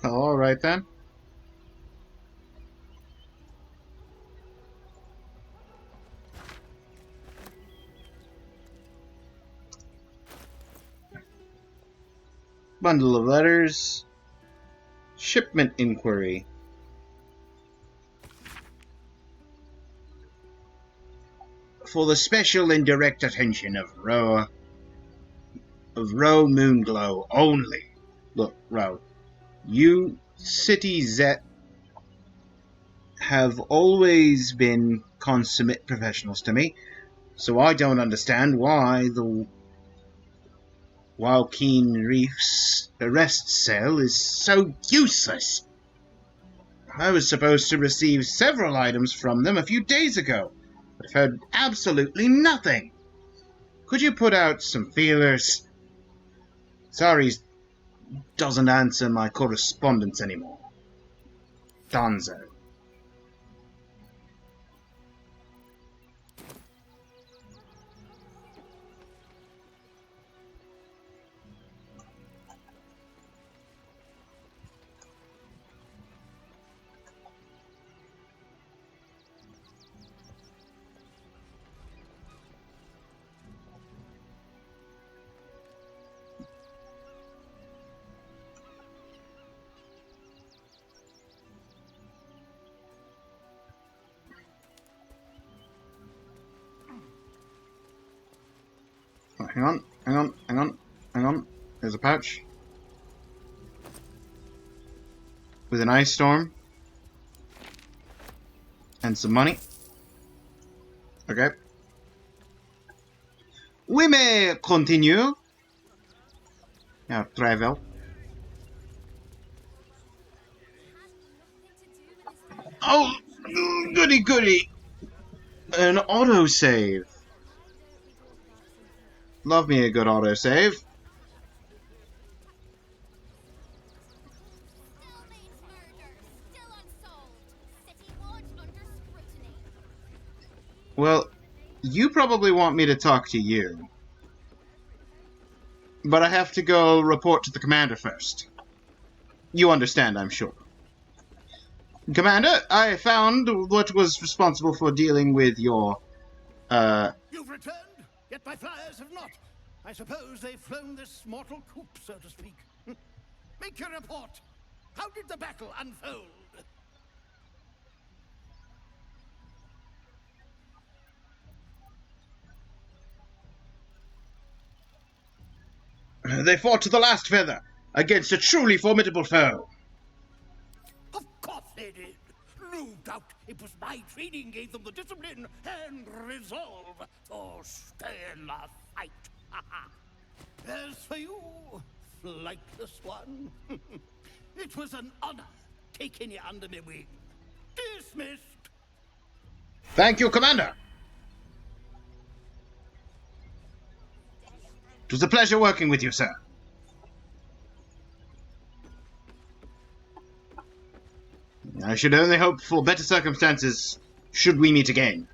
All right then. Bundle of letters. Shipment inquiry. For the special and direct attention of Ro Moonglow only. Look, Ro, you City Zet have always been consummate professionals to me, so I don't understand why the Wildkeen Reef's arrest cell is so useless. I was supposed to receive several items from them a few days ago, but I've heard absolutely nothing. Could you put out some feelers? Sorry, doesn't answer my correspondence anymore. Donzo. Oh, hang on. There's a pouch. With an ice storm. And some money. Okay. We may continue. Now, travel. Oh, goody goody. An autosave. Love me a good autosave. Well, you probably want me to talk to you. But I have to go report to the commander first. You understand, I'm sure. Commander, I found what was responsible for dealing with your, You've returned, yet my flyers have not. I suppose they've flown this mortal coop, so to speak. Make your report. How did the battle unfold? They fought to the last feather against a truly formidable foe. Of course they did. No doubt it was my training gave them the discipline and resolve to stay in the fight. As for you, flightless one, it was an honor taking you under my wing. Dismissed. Thank you, Commander. It was a pleasure working with you, sir. I should only hope for better circumstances should we meet again.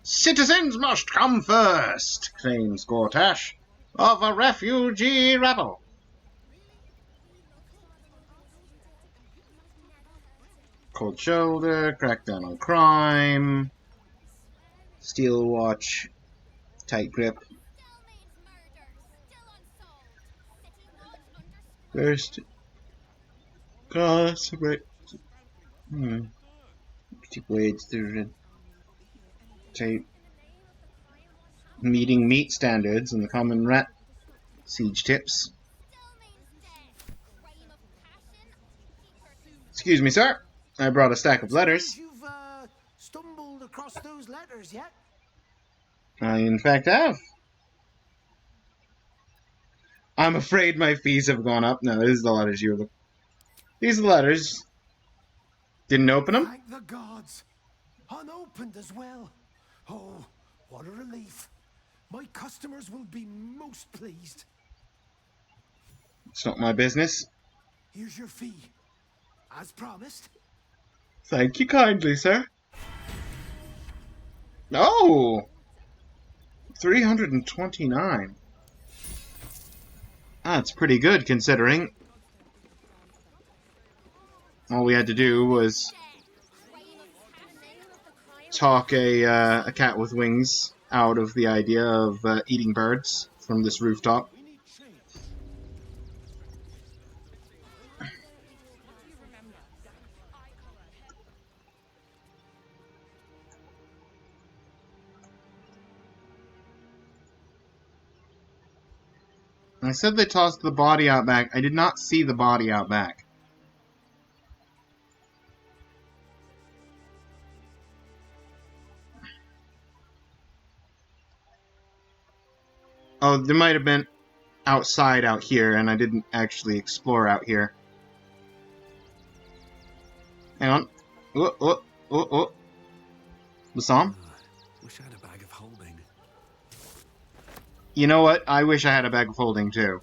Citizens must come first, claims Gortash, of a refugee rebel. Cold shoulder, crackdown on crime, steel watch, tight grip. First, separate. Keep blades through tape. Meeting meat standards and the common rat siege tips. Excuse me, sir. I brought a stack of letters. You've stumbled across those letters yet? I, in fact, have. I'm afraid my fees have gone up. No, this is the letters you were looking. These are the letters. Didn't open them? Thank the gods. Unopened as well. Oh, what a relief. My customers will be most pleased. It's not my business. Here's your fee. As promised. Thank you kindly, sir. Oh! 329. That's pretty good, considering all we had to do was talk a cat with wings out of the idea of eating birds from this rooftop. I said they tossed the body out back. I did not see the body out back. Oh, there might have been outside out here, and I didn't actually explore out here. Hang on. Oh. Bassam? Wish I had a bag of holding. You know what? I wish I had a bag of holding, too.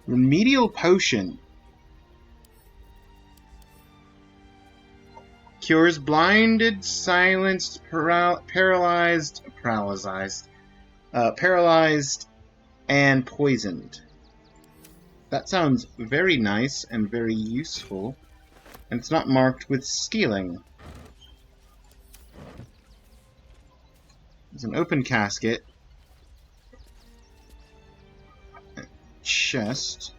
Remedial potion. Cures blinded, silenced, paralyzed, and poisoned. That sounds very nice and very useful. And it's not marked with scaling. There's an open casket. A chest.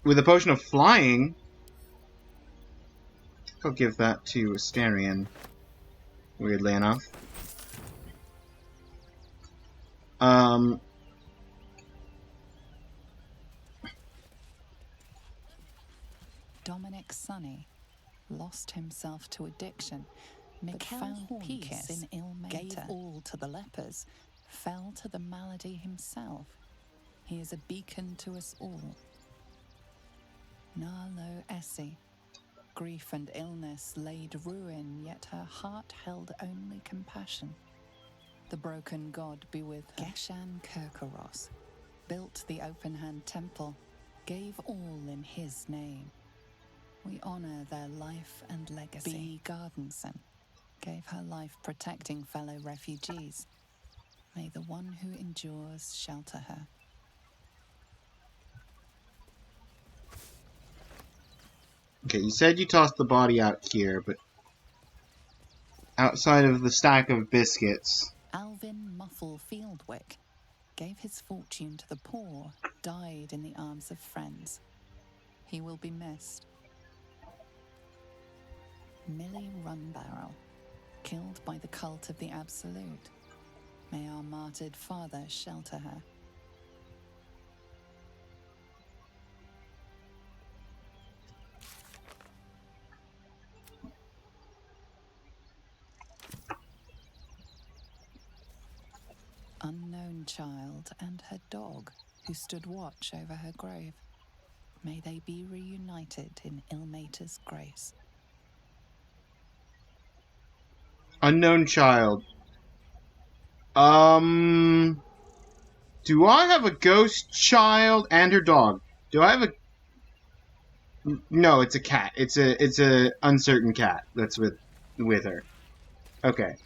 With a potion of flying, I'll give that to Astarion, weirdly enough. Dominic Sonny, lost himself to addiction, but found peace in Ilmater, gave all to the lepers, fell to the malady himself. He is a beacon to us all. Narlo Essie. Grief and illness laid ruin, yet her heart held only compassion. The broken god be with her. Geshan Kirkoros built the open-hand temple, gave all in his name. We honor their life and legacy. B. Gardenson gave her life protecting fellow refugees. May the one who endures shelter her. Okay, you said you tossed the body out here, but outside of the stack of biscuits. Alvin Muffle Fieldwick gave his fortune to the poor, died in the arms of friends. He will be missed. Millie Runbarrel, killed by the cult of the Absolute. May our martyred father shelter her. Unknown child and her dog, who stood watch over her grave. May they be reunited in Ilmater's grace. Unknown child. Do I have a ghost child and her dog? Do I have a... No, it's a cat. It's a uncertain cat that's with her. Okay.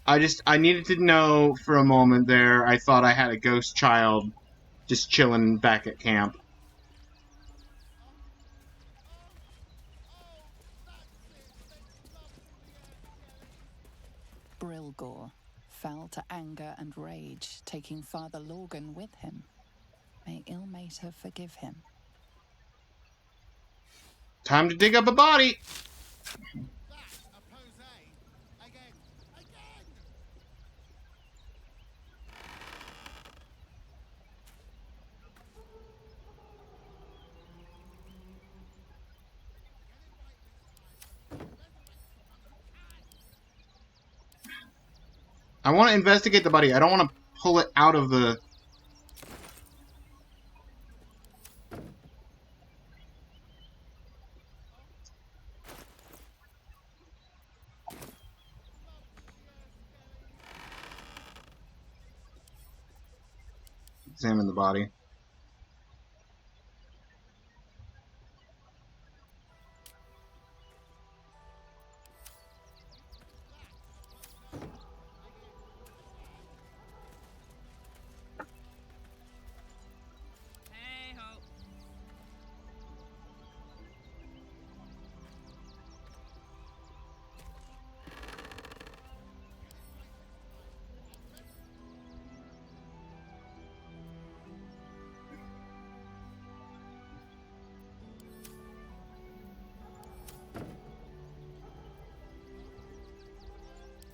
I needed to know for a moment there. I thought I had a ghost child just chilling back at camp. Brilgor fell to anger and rage, taking Father Lorgan with him. May Ilmater forgive him. Time to dig up a body! I want to investigate the body. I don't want to pull it out of the... Examine the body.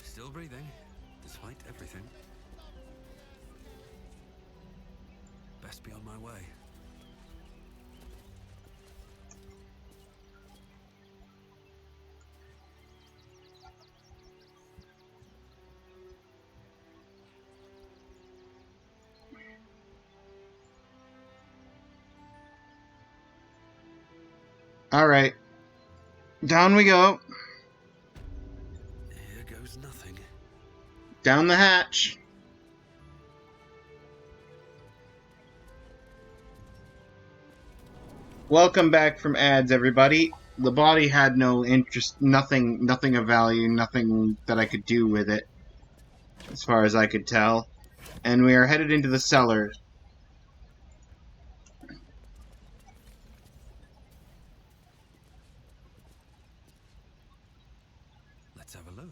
Still breathing, despite everything. Best be on my way. Alright. Down we go. Here goes nothing. Down the hatch. Welcome back from ads, everybody. The body had no interest, nothing of value, nothing that I could do with it, as far as I could tell. And we are headed into the cellar. Let's have a look.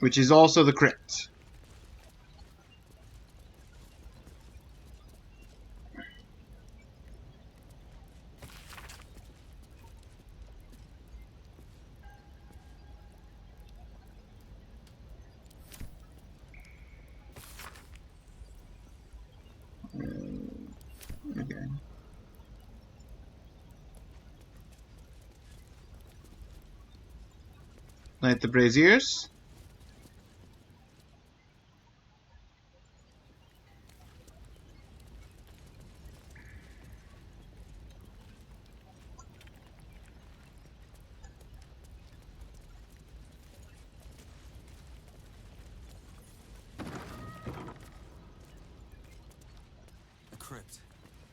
which is also the crypt. Okay. Light the braziers. A crypt.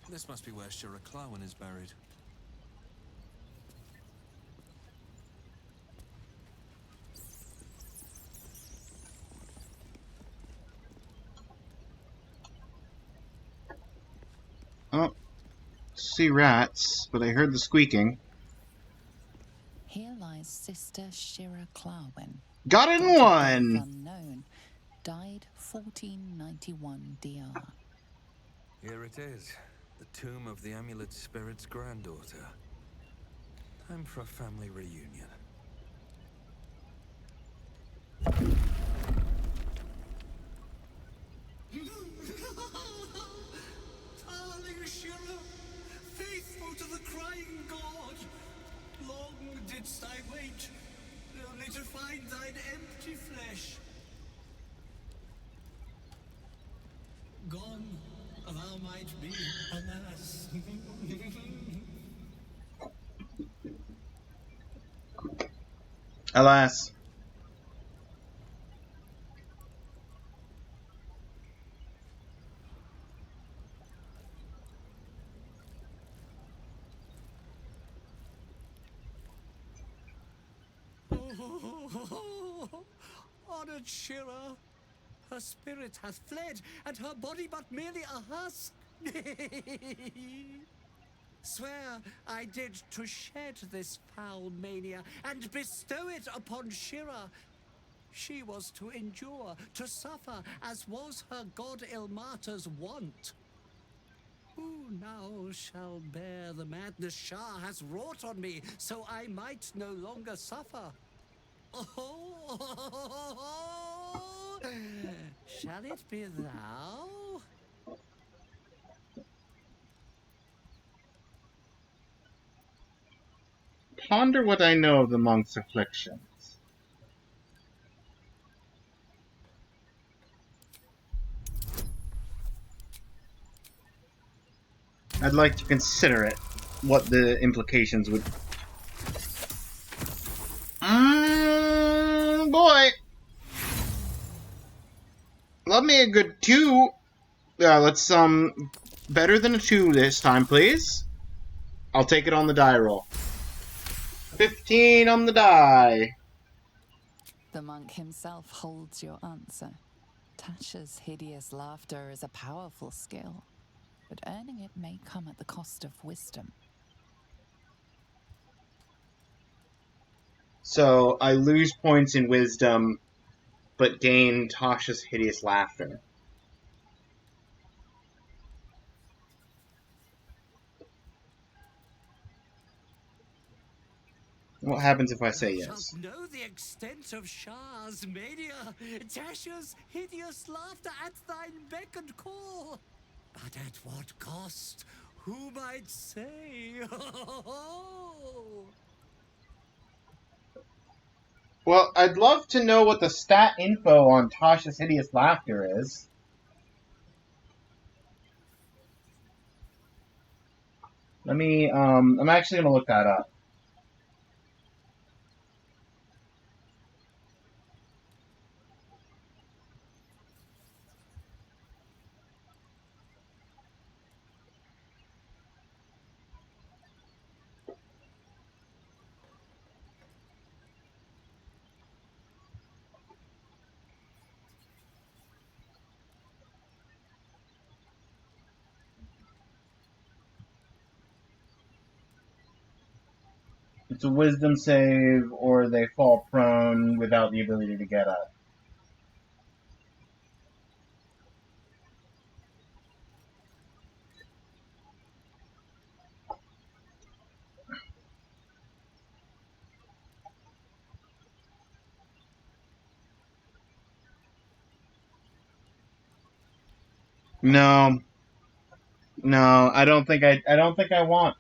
This must be where Shira Clawen is buried. Oh, see rats, but I heard the squeaking. Here lies Sister Shira Clawen. Got it in date of one! birth unknown. Died 1491 DR. Here it is. The tomb of the amulet spirit's granddaughter. Time for a family reunion. Darling Shira, faithful to the crying god, long didst I wait, only to find thine empty flesh. Gone, thou might be, alas. Alas. Honored Shira, her spirit hath fled, and her body but merely a husk. Swear I did to shed this foul mania and bestow it upon Shira. She was to endure, to suffer, as was her god Ilmata's wont. Who now shall bear the madness Shah has wrought on me, so I might no longer suffer? Oh, shall it be thou? Ponder what I know of the monk's afflictions. I'd like to consider it, what the implications would... Boy! Love me a good 2. Let's, better than a 2 this time, please. I'll take it on the die roll. 15 on the die. The monk himself holds your answer. Tasha's hideous laughter is a powerful skill, but earning it may come at the cost of wisdom. So, I lose points in wisdom, but gain Tasha's hideous laughter. What happens if I say Thou yes? shalt know the extent of Shah's mania, Tasha's hideous laughter at thine beck and call. But at what cost? Who might say? Well, I'd love to know what the stat info on Tasha's hideous laughter is. Let me, I'm actually gonna look that up. It's a wisdom save, or they fall prone without the ability to get up. No. No, I don't think I want.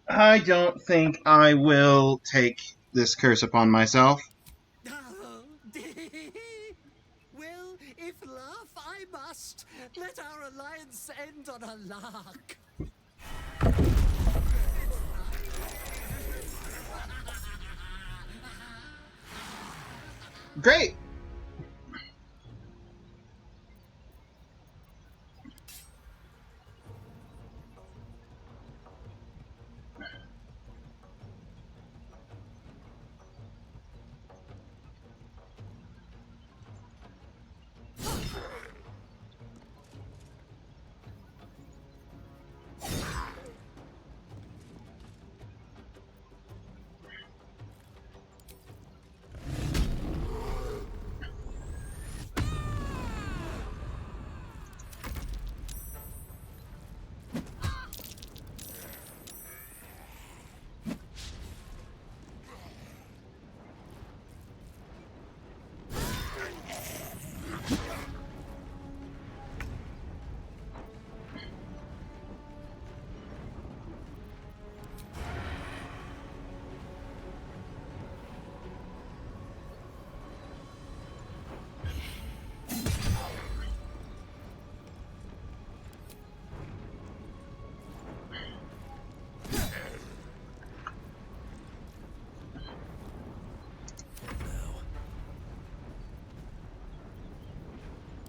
I don't think I will take this curse upon myself. Well, if laugh I must, let our alliance end on a lark. Great!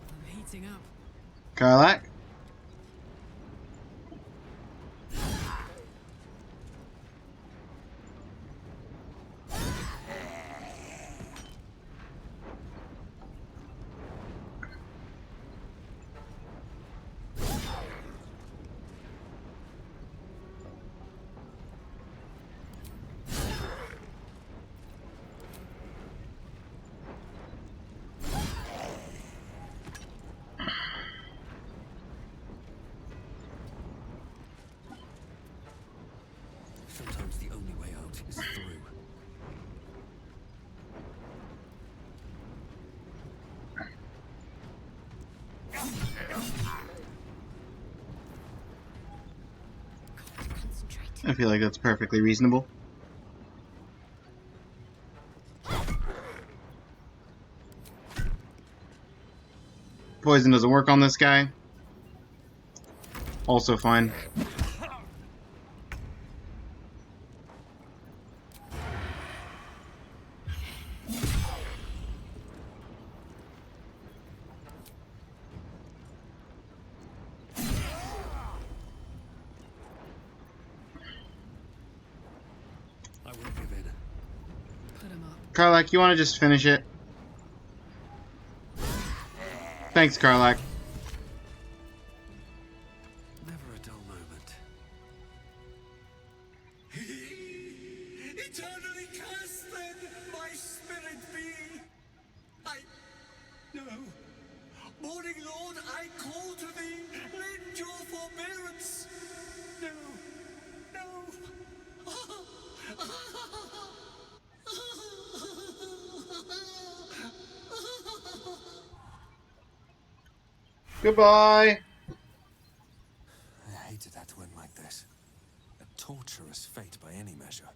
I'm heating up. Karlak? Sometimes the only way out is through. I feel like that's perfectly reasonable. Poison doesn't work on this guy. Also fine. I won't give in. Put him up. Karlak, you want to just finish it? Thanks, Karlak. Never a dull moment. Eternally cursed then, my spirit be. No. Morning Lord, I call to thee, lend your forbearance. No. Goodbye. I hated that to end like this. A torturous fate by any measure.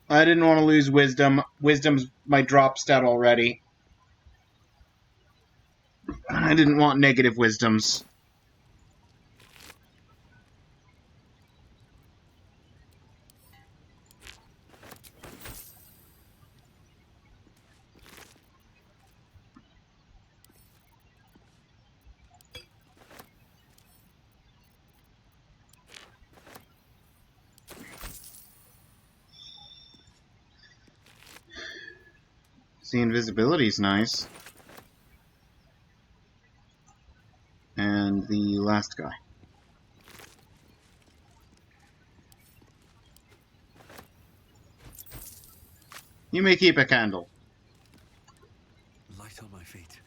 I didn't want to lose wisdom. Wisdom's my drop stat already. I didn't want negative wisdoms. The invisibility's nice. And the last guy. You may keep a candle. Light on my feet.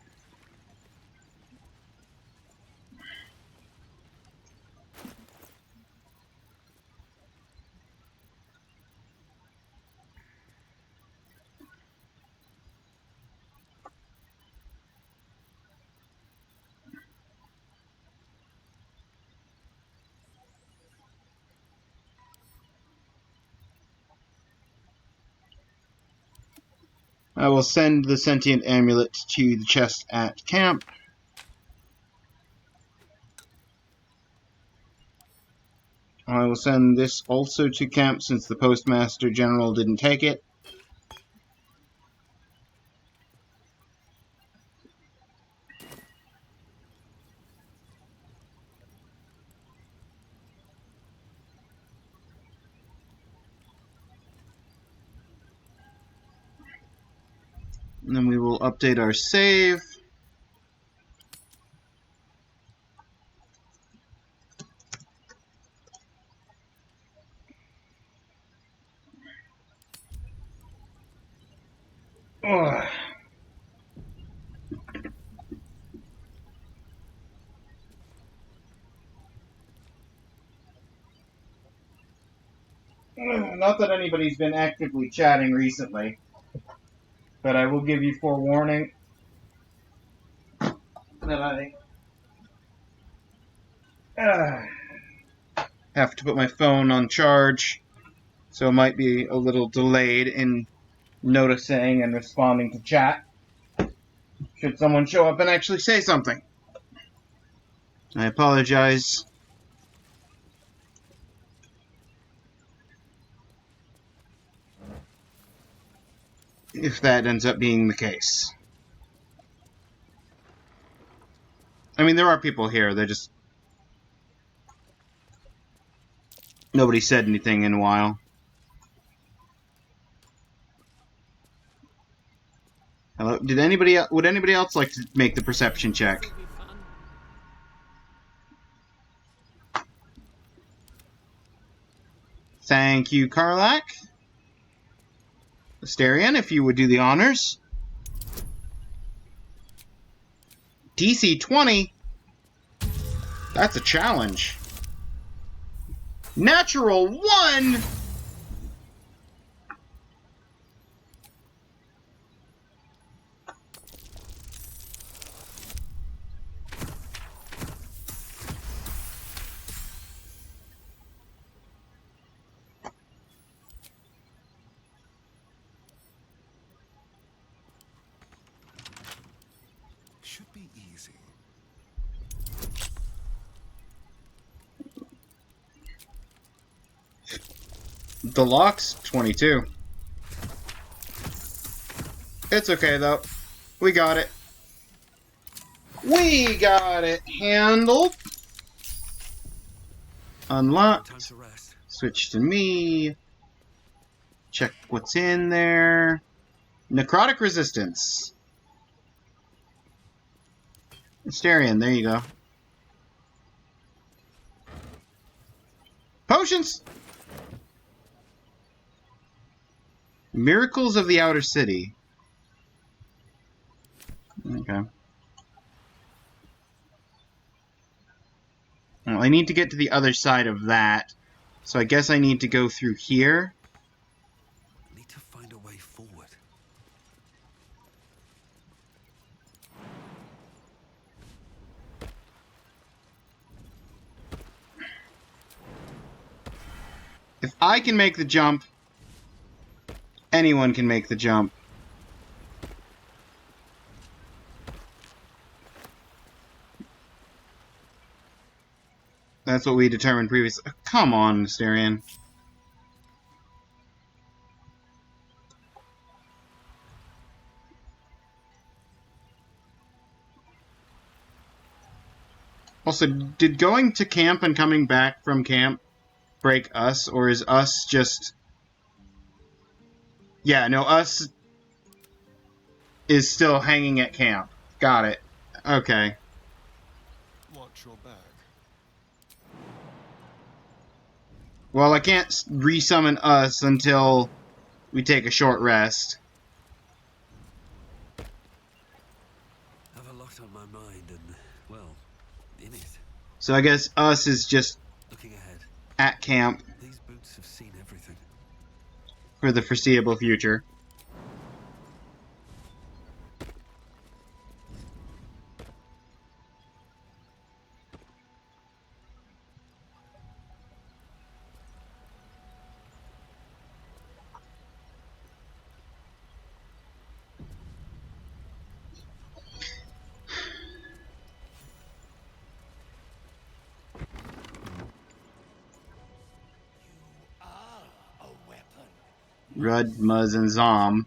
I will send the sentient amulet to the chest at camp. I will send this also to camp since the Postmaster General didn't take it. And then we will update our save. Ugh. Not that anybody's been actively chatting recently, but I will give you forewarning that I have to put my phone on charge, so it might be a little delayed in noticing and responding to chat. Should someone show up and actually say something? I apologize. If that ends up being the case. I mean, there are people here, they're just... Nobody said anything in a while. Hello? Would anybody else like to make the perception check? Thank you, Karlak. Asterion, if you would do the honors. DC 20? That's a challenge. Natural 1? Should be easy. The lock's 22. It's okay, though. We got it. We got it handled. Unlocked. Switch to me. Check what's in there. Necrotic resistance. Asterion, there you go. Potions! Miracles of the Outer City. Okay. Well, I need to get to the other side of that. So I guess I need to go through here. Need to find a way forward. If I can make the jump, anyone can make the jump. That's what we determined previously. Come on, Asterion. Also, did going to camp and coming back from camp break us, or is us just... Yeah, no, us is still hanging at camp. Got it. Okay. Watch your back. Well, I can't resummon us until we take a short rest. I have a lot on my mind and, well, in it. So I guess us is just Looking ahead. at camp These boots have seen everything. for the foreseeable future. Rud, Muzz, and Zom.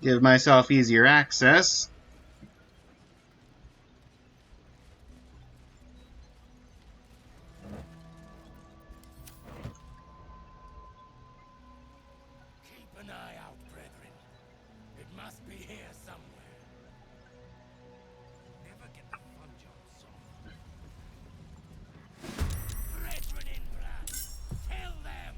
Give myself easier access. Keep an eye out, brethren. It must be here somewhere. Never get the fun jobs off. Brethren in blood, kill them!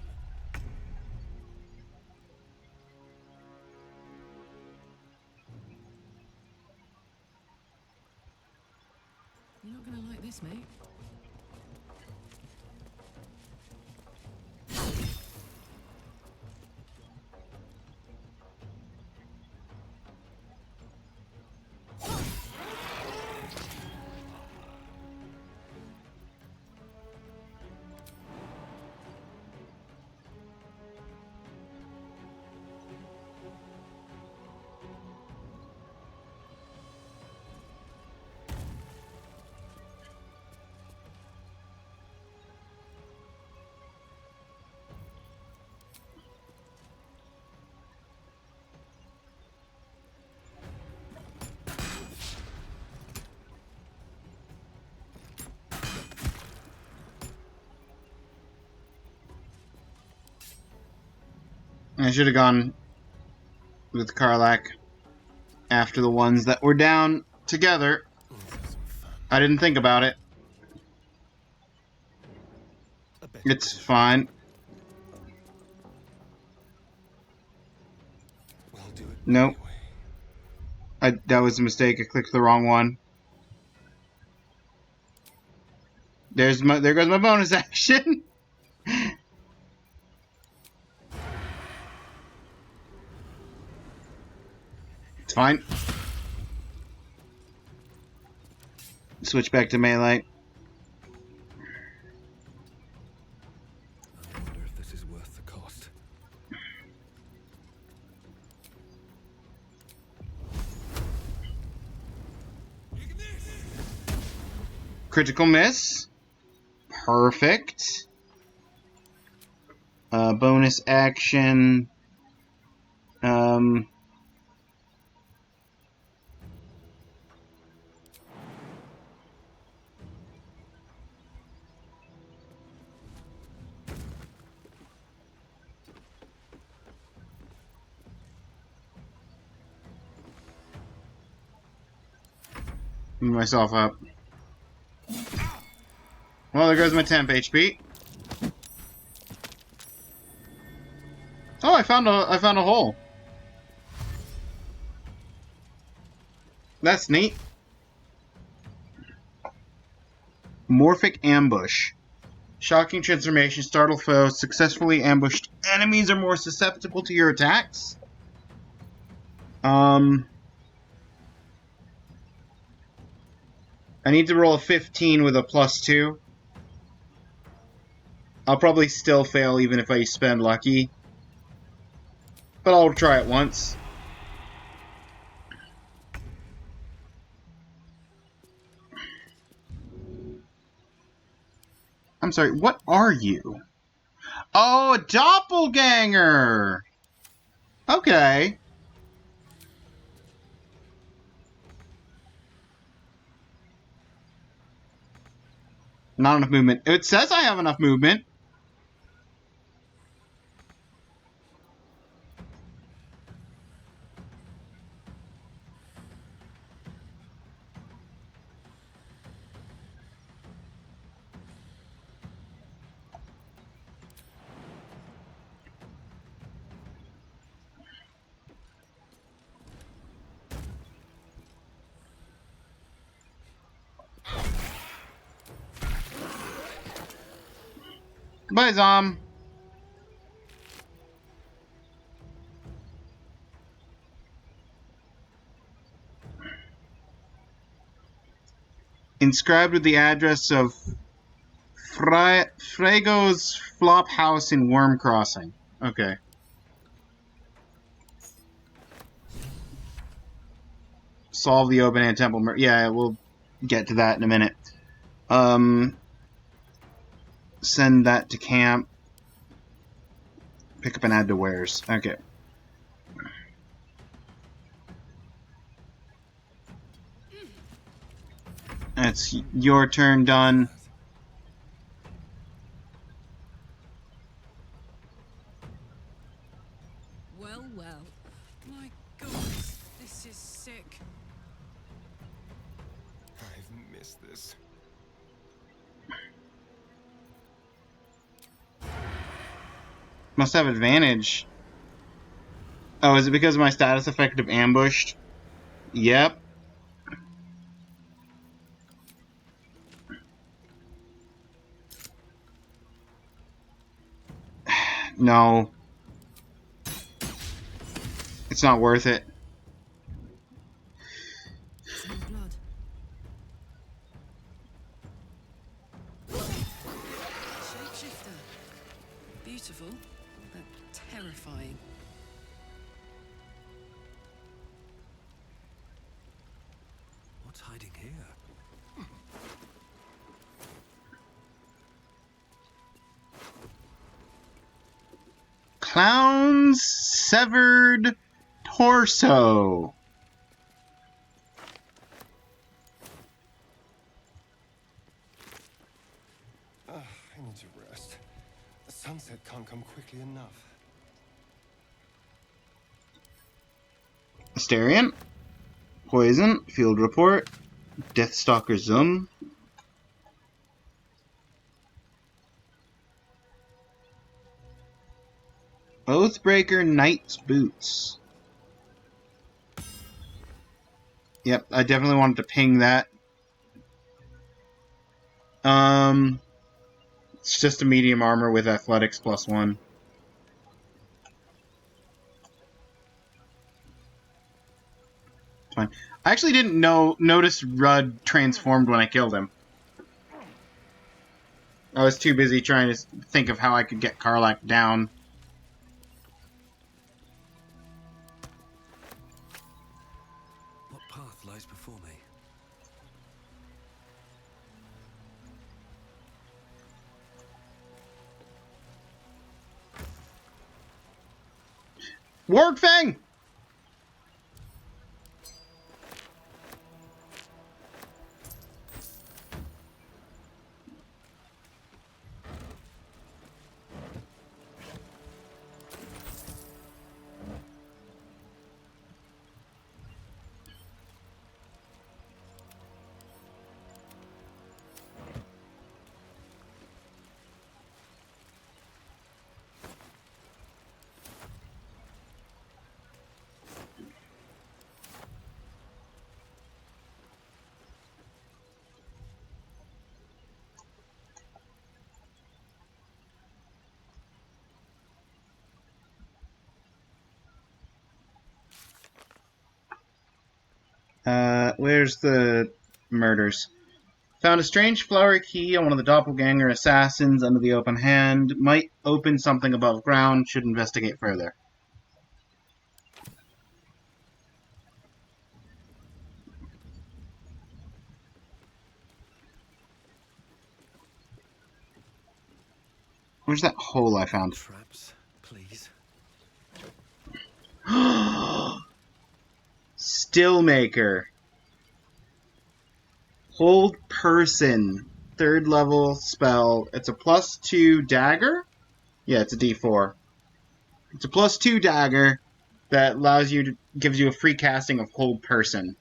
You're not gonna like this, mate. I should have gone with Karlach after the ones that were down together. I didn't think about it. It's fine. Nope. That was a mistake. I clicked the wrong one. There goes my bonus action. It's fine. Switch back to melee. I wonder if this is worth the cost. Critical miss. Perfect. Bonus action. Move myself up. Well, there goes my temp HP. Oh, I found a hole. That's neat. Morphic ambush. Shocking transformation, startle foes, successfully ambushed enemies are more susceptible to your attacks. I need to roll a 15 with a +2. I'll probably still fail even if I spend lucky. But I'll try it once. I'm sorry, what are you? Oh, a doppelganger! Okay. Not enough movement. It says I have enough movement. Bye, Zom. inscribed with the address of Frego's Flop House in Worm Crossing. Okay. Solve the Open Hand Temple murder. Yeah, we'll get to that in a minute. Send that to camp. Pick up and add to wares. Okay. That's your turn done. Well, well. My God, this is sick. I've missed this. Must have advantage. Oh, is it because of my status effect of ambushed? Yep. No. It's not worth it. Smell blood. Shapeshifter. Beautiful, but terrifying. What's hiding here? Clown's severed torso. I need to rest. The sunset can't come quickly enough. Asterion. Poison. Field report. Deathstalker Zoom. Oathbreaker Knight's Boots. Yep, I definitely wanted to ping that. It's just a medium armor with athletics +1. Fine. I actually didn't notice Rudd transformed when I killed him. I was too busy trying to think of how I could get Karlach down. What path lies before me? Wargfang! Where's the murders? Found a strange flowery key on one of the doppelganger assassins under the open hand. Might open something above ground. Should investigate further. Where's that hole I found? Traps, please. Stillmaker. Hold person. 3rd level spell. It's a +2 dagger? Yeah, it's a D4. It's a +2 dagger that allows you to gives you a free casting of Hold Person.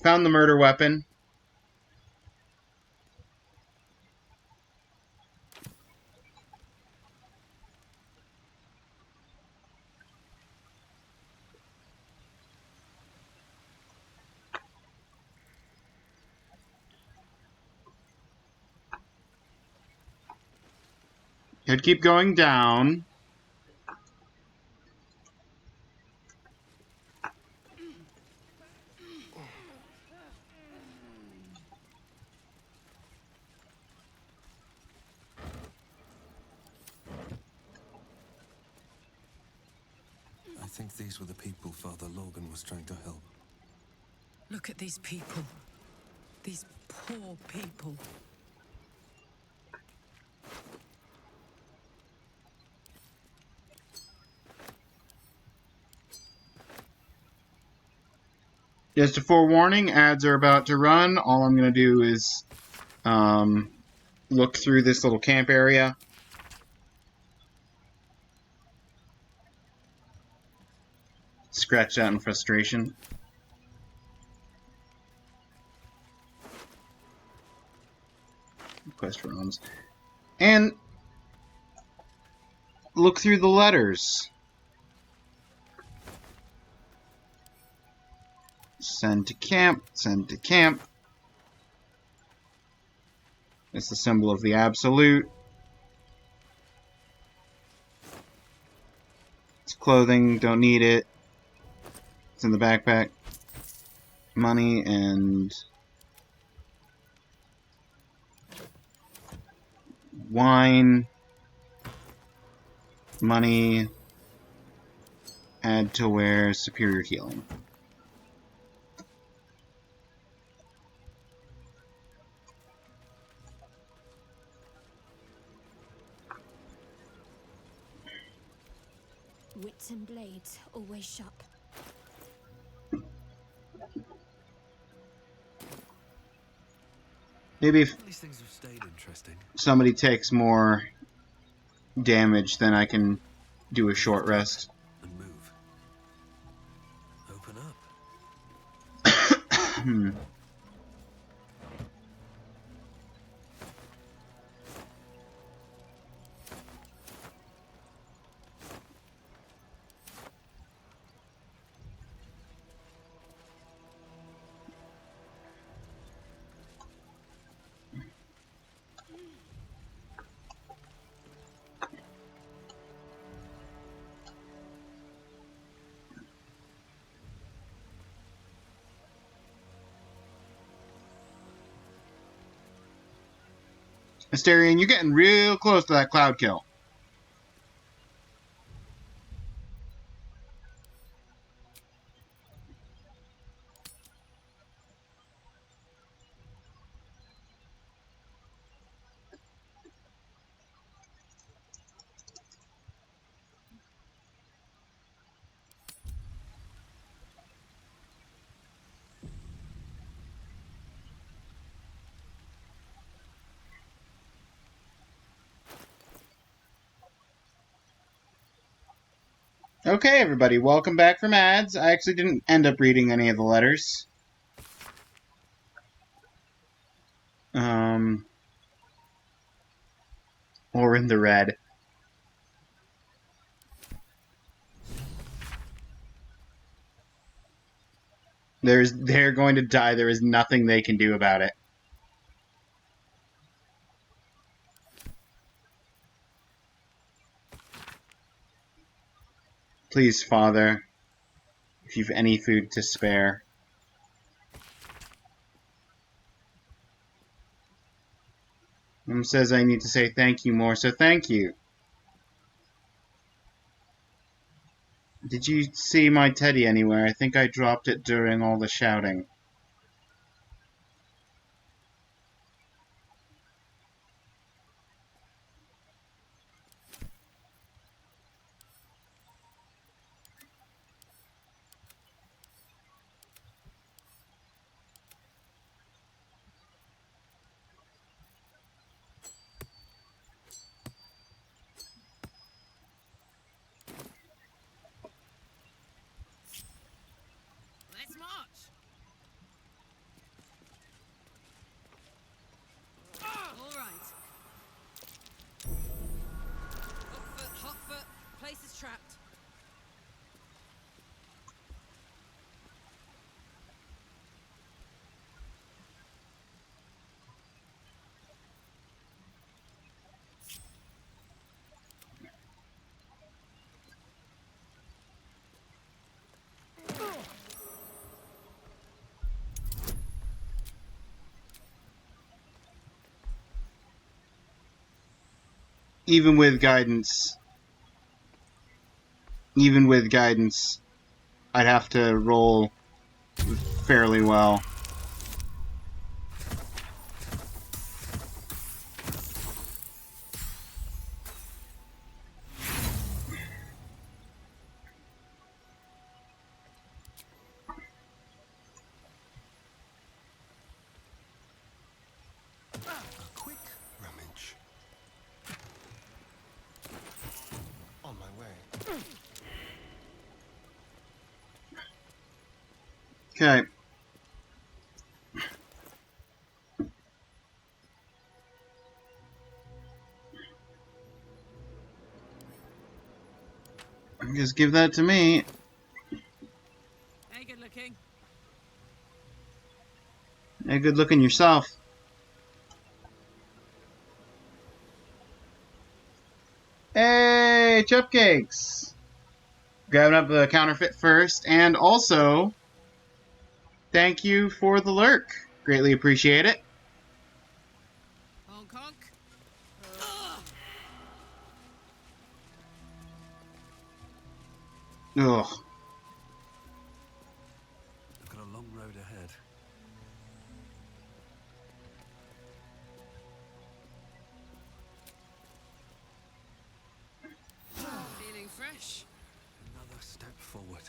Found the murder weapon. I'd keep going down. I think these were the people Father Logan was trying to help. Look at these people. These poor people. Just a forewarning, ads are about to run. All I'm going to do is look through this little camp area. Scratch out in frustration. Quest for homes. And look through the letters. Send to camp, send to camp. It's the symbol of the absolute. It's clothing, don't need it. It's in the backpack. Money and wine. Money. Add to wear superior healing. Wits and blades, always sharp. Maybe if These things have stayed interesting. somebody takes more damage, then I can do a short rest. And move. Open up. Asterion, you're getting real close to that cloud kill. Okay, everybody, welcome back from ads. I actually didn't end up reading any of the letters. Or in the red. They're going to die. There is nothing they can do about it. Please, Father, if you've any food to spare. Mom says I need to say thank you more, so thank you. Did you see my teddy anywhere? I think I dropped it during all the shouting. Let's march. even with guidance, I'd have to roll fairly well. Quick rummage. On my way. Okay. Just give that to me. Hey, good looking. Hey, good looking yourself. Hey, Chupcakes! Grabbing up the counterfeit first, and also, thank you for the lurk. Greatly appreciate it. Honk honk. Ugh. I've got a long road ahead. Feeling fresh? Another step forward.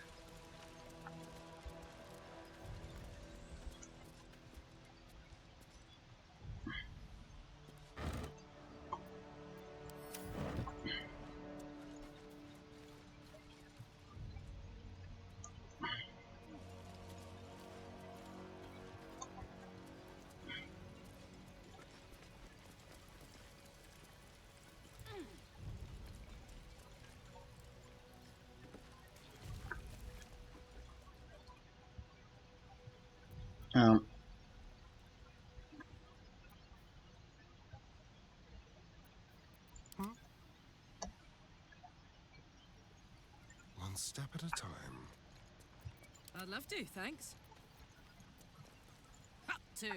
Um. One step at a time. I'd love to, thanks. Up to.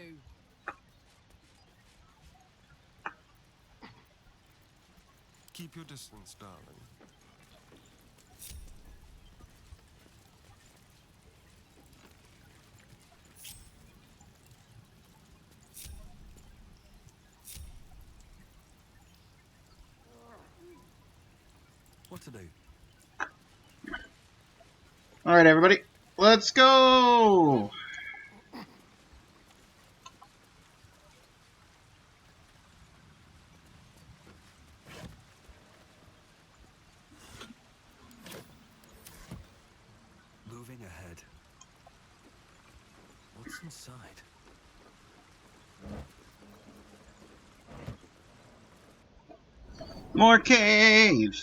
Keep your distance, darling. What to do? Alright, everybody. Let's go! Moving ahead. What's inside? More cave!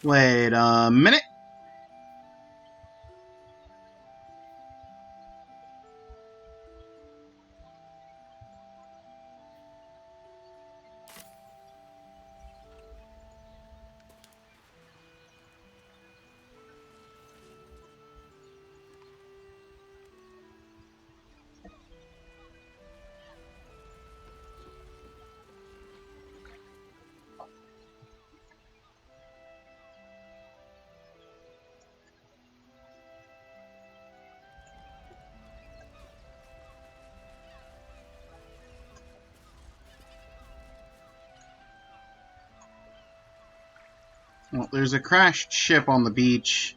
Wait a minute. Well, there's a crashed ship on the beach.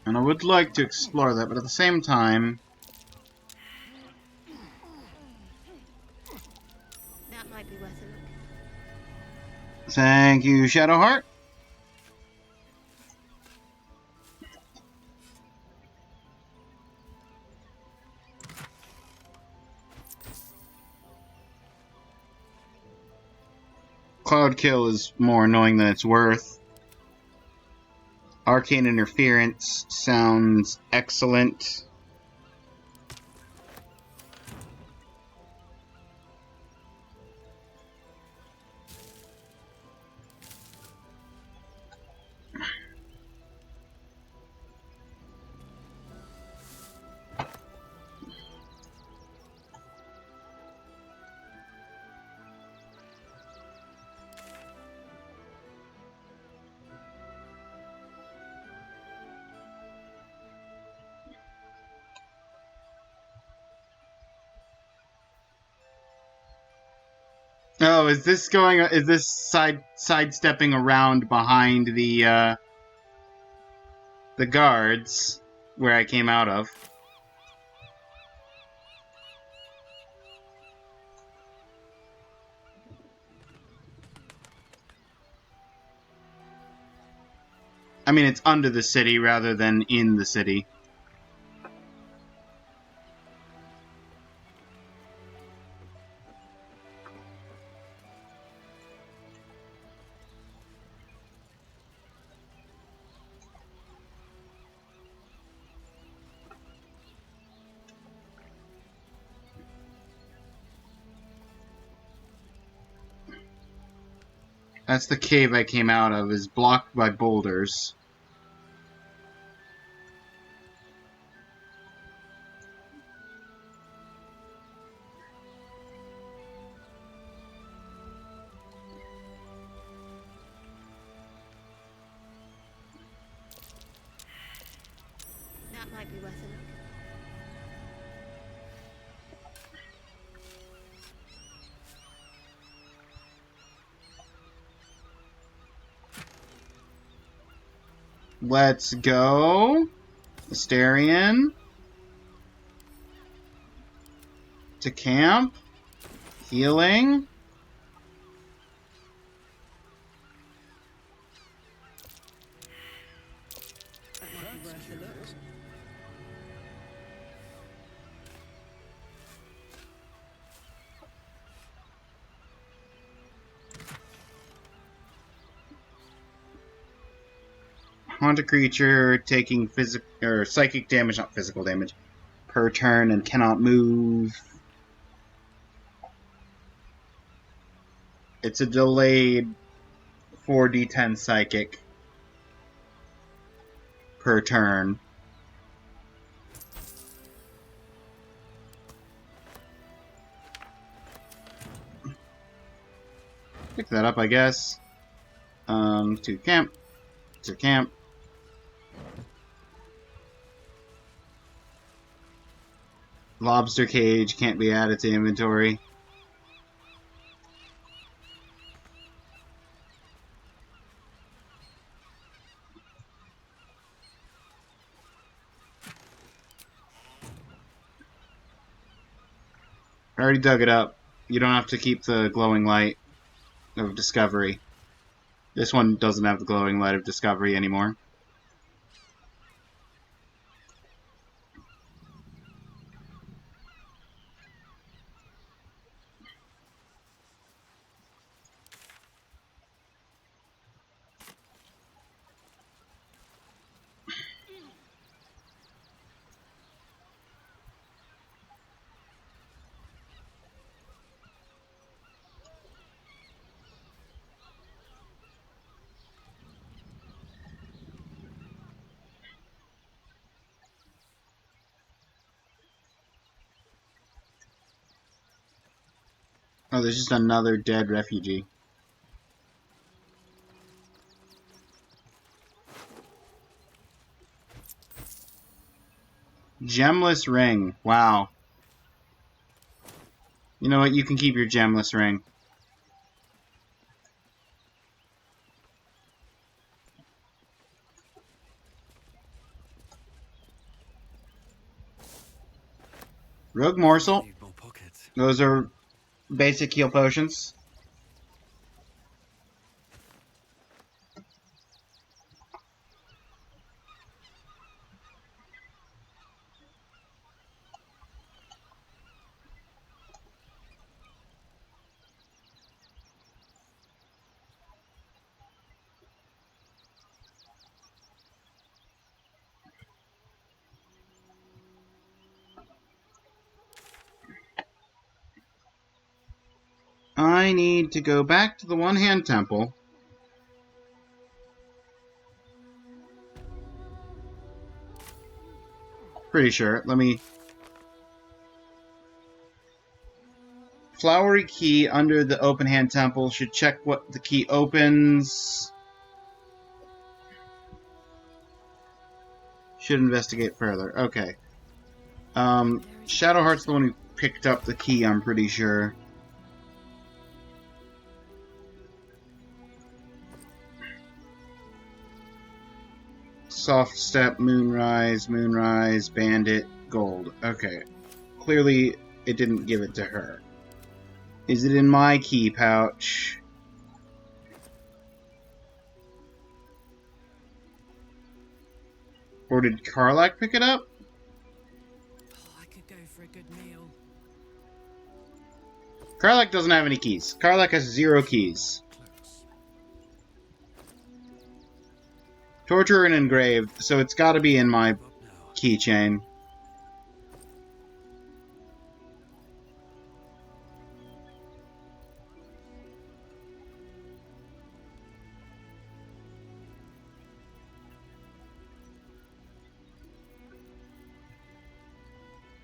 And I would like to explore that, but at the same time... That might be worth a look. Thank you, Shadowheart. Cloud Kill is more annoying than it's worth. Arcane Interference sounds excellent. Oh, is this going? Is this sidestepping around behind the guards where I came out of? I mean, it's under the city rather than in the city. That's the cave I came out of, is blocked by boulders. That might be worth a look. Let's go. Asterion. To camp. Healing. That might be worth a look. Haunt a creature taking physical or psychic damage, not physical damage, per turn and cannot move. It's a delayed 4d10 psychic per turn. Pick that up, I guess. To camp. To camp. Lobster cage can't be added to inventory. I already dug it up. You don't have to keep the glowing light of discovery. This one doesn't have the glowing light of discovery anymore. Oh, there's just another dead refugee. Gemless ring. Wow. You know what? You can keep your gemless ring. Rogue morsel. Those are basic heal potions. I need to go back to the one-hand temple. Pretty sure. Let me... Flowery key under the open hand temple. Should check what the key opens. Should investigate further. Okay. Shadowheart's the one who picked up the key, I'm pretty sure. Soft Step, Moonrise, Moonrise, Bandit, Gold. Okay. Clearly, it didn't give it to her. Is it in my key pouch? Or did Karlak pick it up? I could go for a good meal. Karlak doesn't have any keys. Karlak has 0 keys. Torture and engraved, so it's gotta be in my keychain.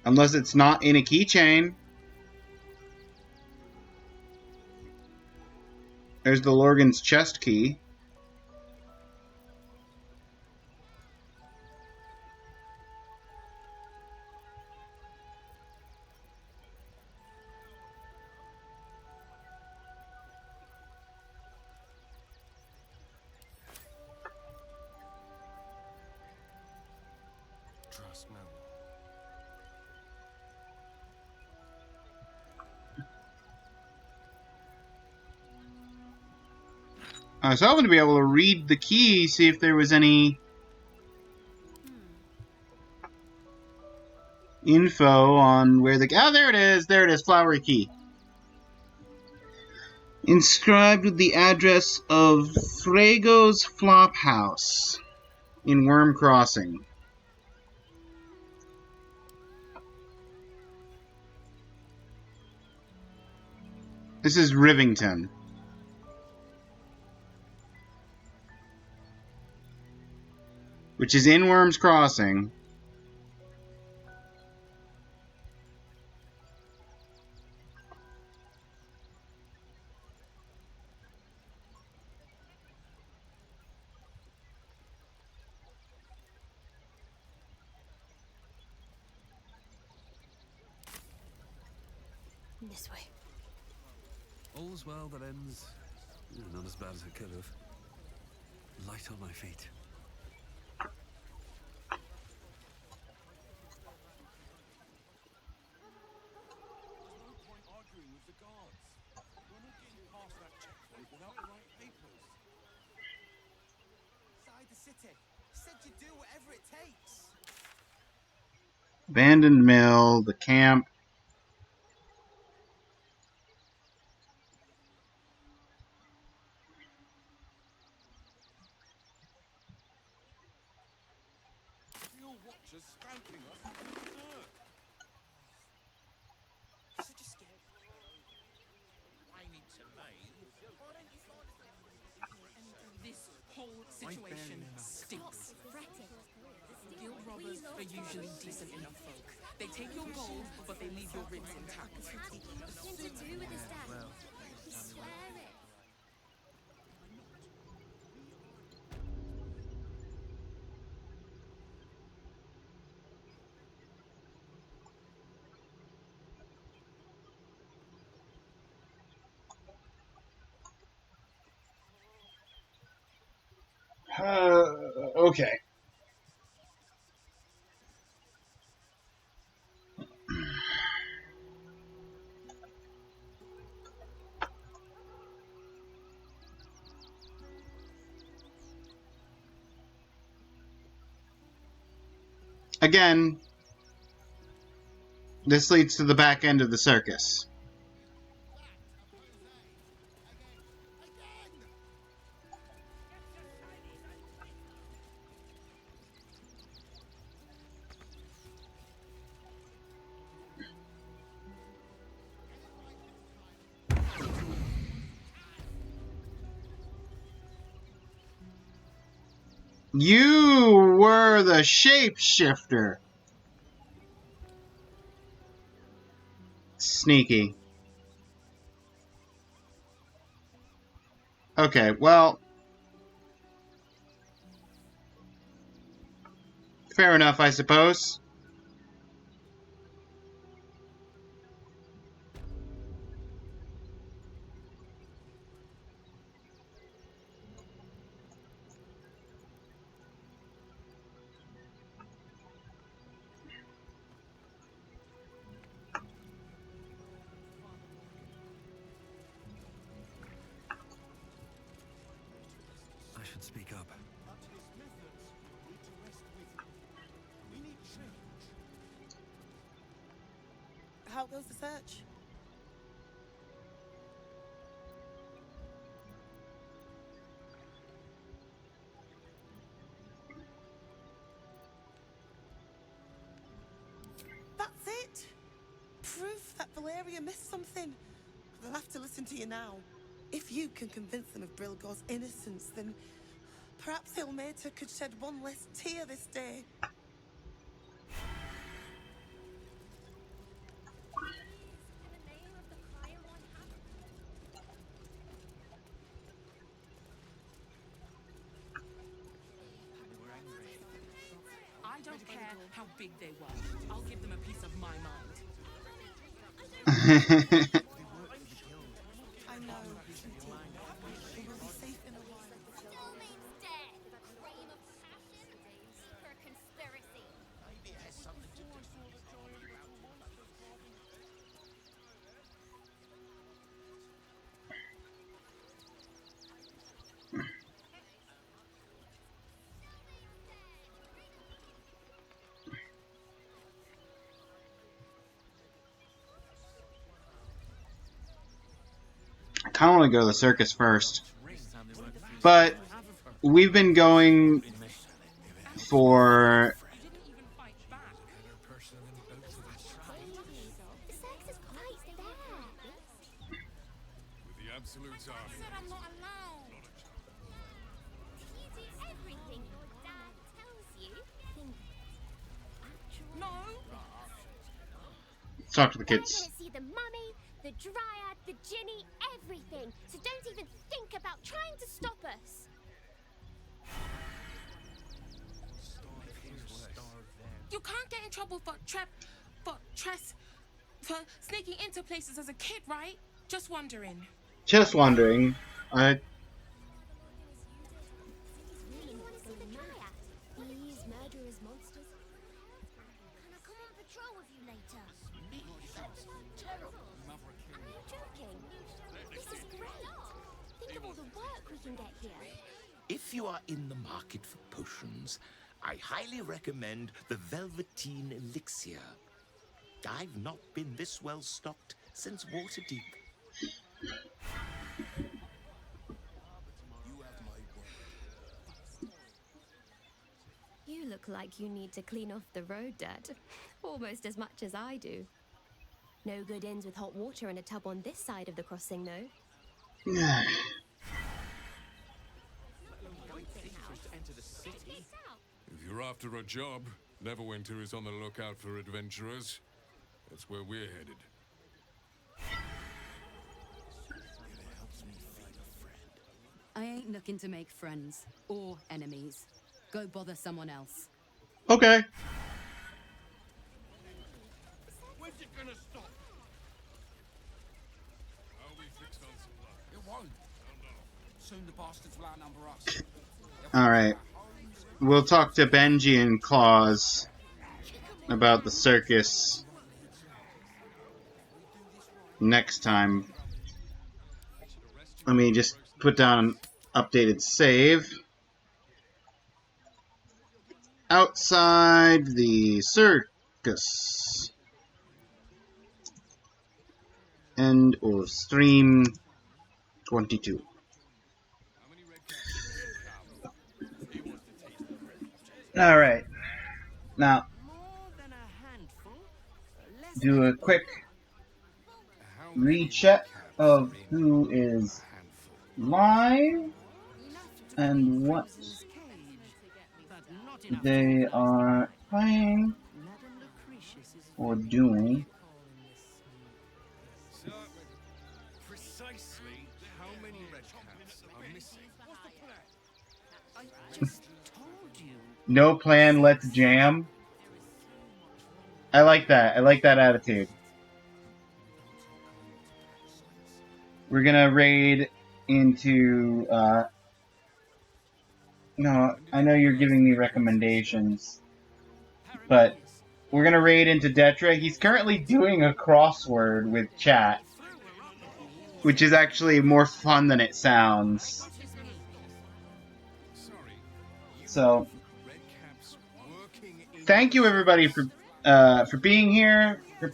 Unless it's not in a keychain. There's the Lorgan's chest key. Trust no one. I was hoping to be able to read the key, see if there was any info on where the... Oh, there it is! There it is, flowery key. Inscribed with the address of Frago's Flop House in Worm Crossing. This is Rivington. Which is in Worm's Crossing. This way. All's well that ends. Not as bad as it could have. Light on my feet. There's no point arguing with the guards. We're not getting past that checkpoint without the right papers. Inside the city. Said you'd do whatever it takes. Abandoned mill, the camp. Your watcher's spanking us in the dirt. Such a scare. Ain't it to me? This whole situation stinks. Guild robbers are usually decent enough folk. They take your gold, but they leave your ribs intact. Nothing to do with his dad. I swear it. Okay. Again, this leads to the back end of the circus. You were the shapeshifter. Sneaky. Okay, well... fair enough, I suppose. I should speak up. How goes the search? That's it? Proof that Valeria missed something. They'll have to listen to you now. If you can convince them of Brilgor's innocence, then perhaps Ilmater could shed one less tear this day. I don't care how big they were. I'll give them a piece of my mind. I know, Sweetie. We will be safe in the wild. Still means death. Crime of passion? Secret conspiracy. Maybe it has something to do with I kind of want to go to the circus first. But we've been going for... With the Absolute's army. I'm not alone. You do everything your dad tells you. No. Let's talk to the We're kids. gonna see the mummy, the dryad, the ginny, everything. So don't even think about trying to stop us. You can't get in trouble for sneaking into places as a kid, right? Just wondering. Just wondering. These murderous monsters. Can I come on patrol with you later? Terrible. Are you joking? This is great. Think of all the work we can get here. If you are in the market for potions, I highly recommend the Velveteen Elixir. I've not been this well stocked since Waterdeep. You look like you need to clean off the road dirt, almost as much as I do. No good ends with hot water in a tub on this side of the crossing, though. If you're after a job, Neverwinter is on the lookout for adventurers. That's where we're headed. I ain't looking to make friends or enemies. Go bother someone else. Okay. When's it gonna stop? How we fix on supply? It won't. Soon the bastards will outnumber us. Alright. We'll talk to Benji and Claus about the circus next time. Let me just put down an updated save. Outside the circus. End of stream 22. Alright. Now, do a quick recheck of who is live and what they are playing or doing. So, precisely how many red caps are missing? What's the plan? I just told you. No plan, let's jam. I like that. I like that attitude. We're gonna raid into, no, I know you're giving me recommendations, but we're gonna raid into Detra. He's currently doing a crossword with chat, which is actually more fun than it sounds. So, thank you everybody for being here, for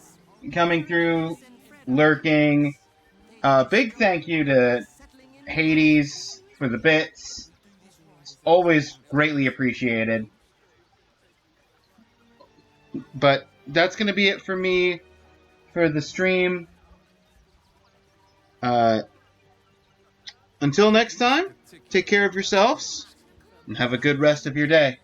coming through, lurking. Big thank you to Hades for the bits. It's always greatly appreciated. But that's going to be it for me for the stream. Until next time, take care of yourselves and have a good rest of your day.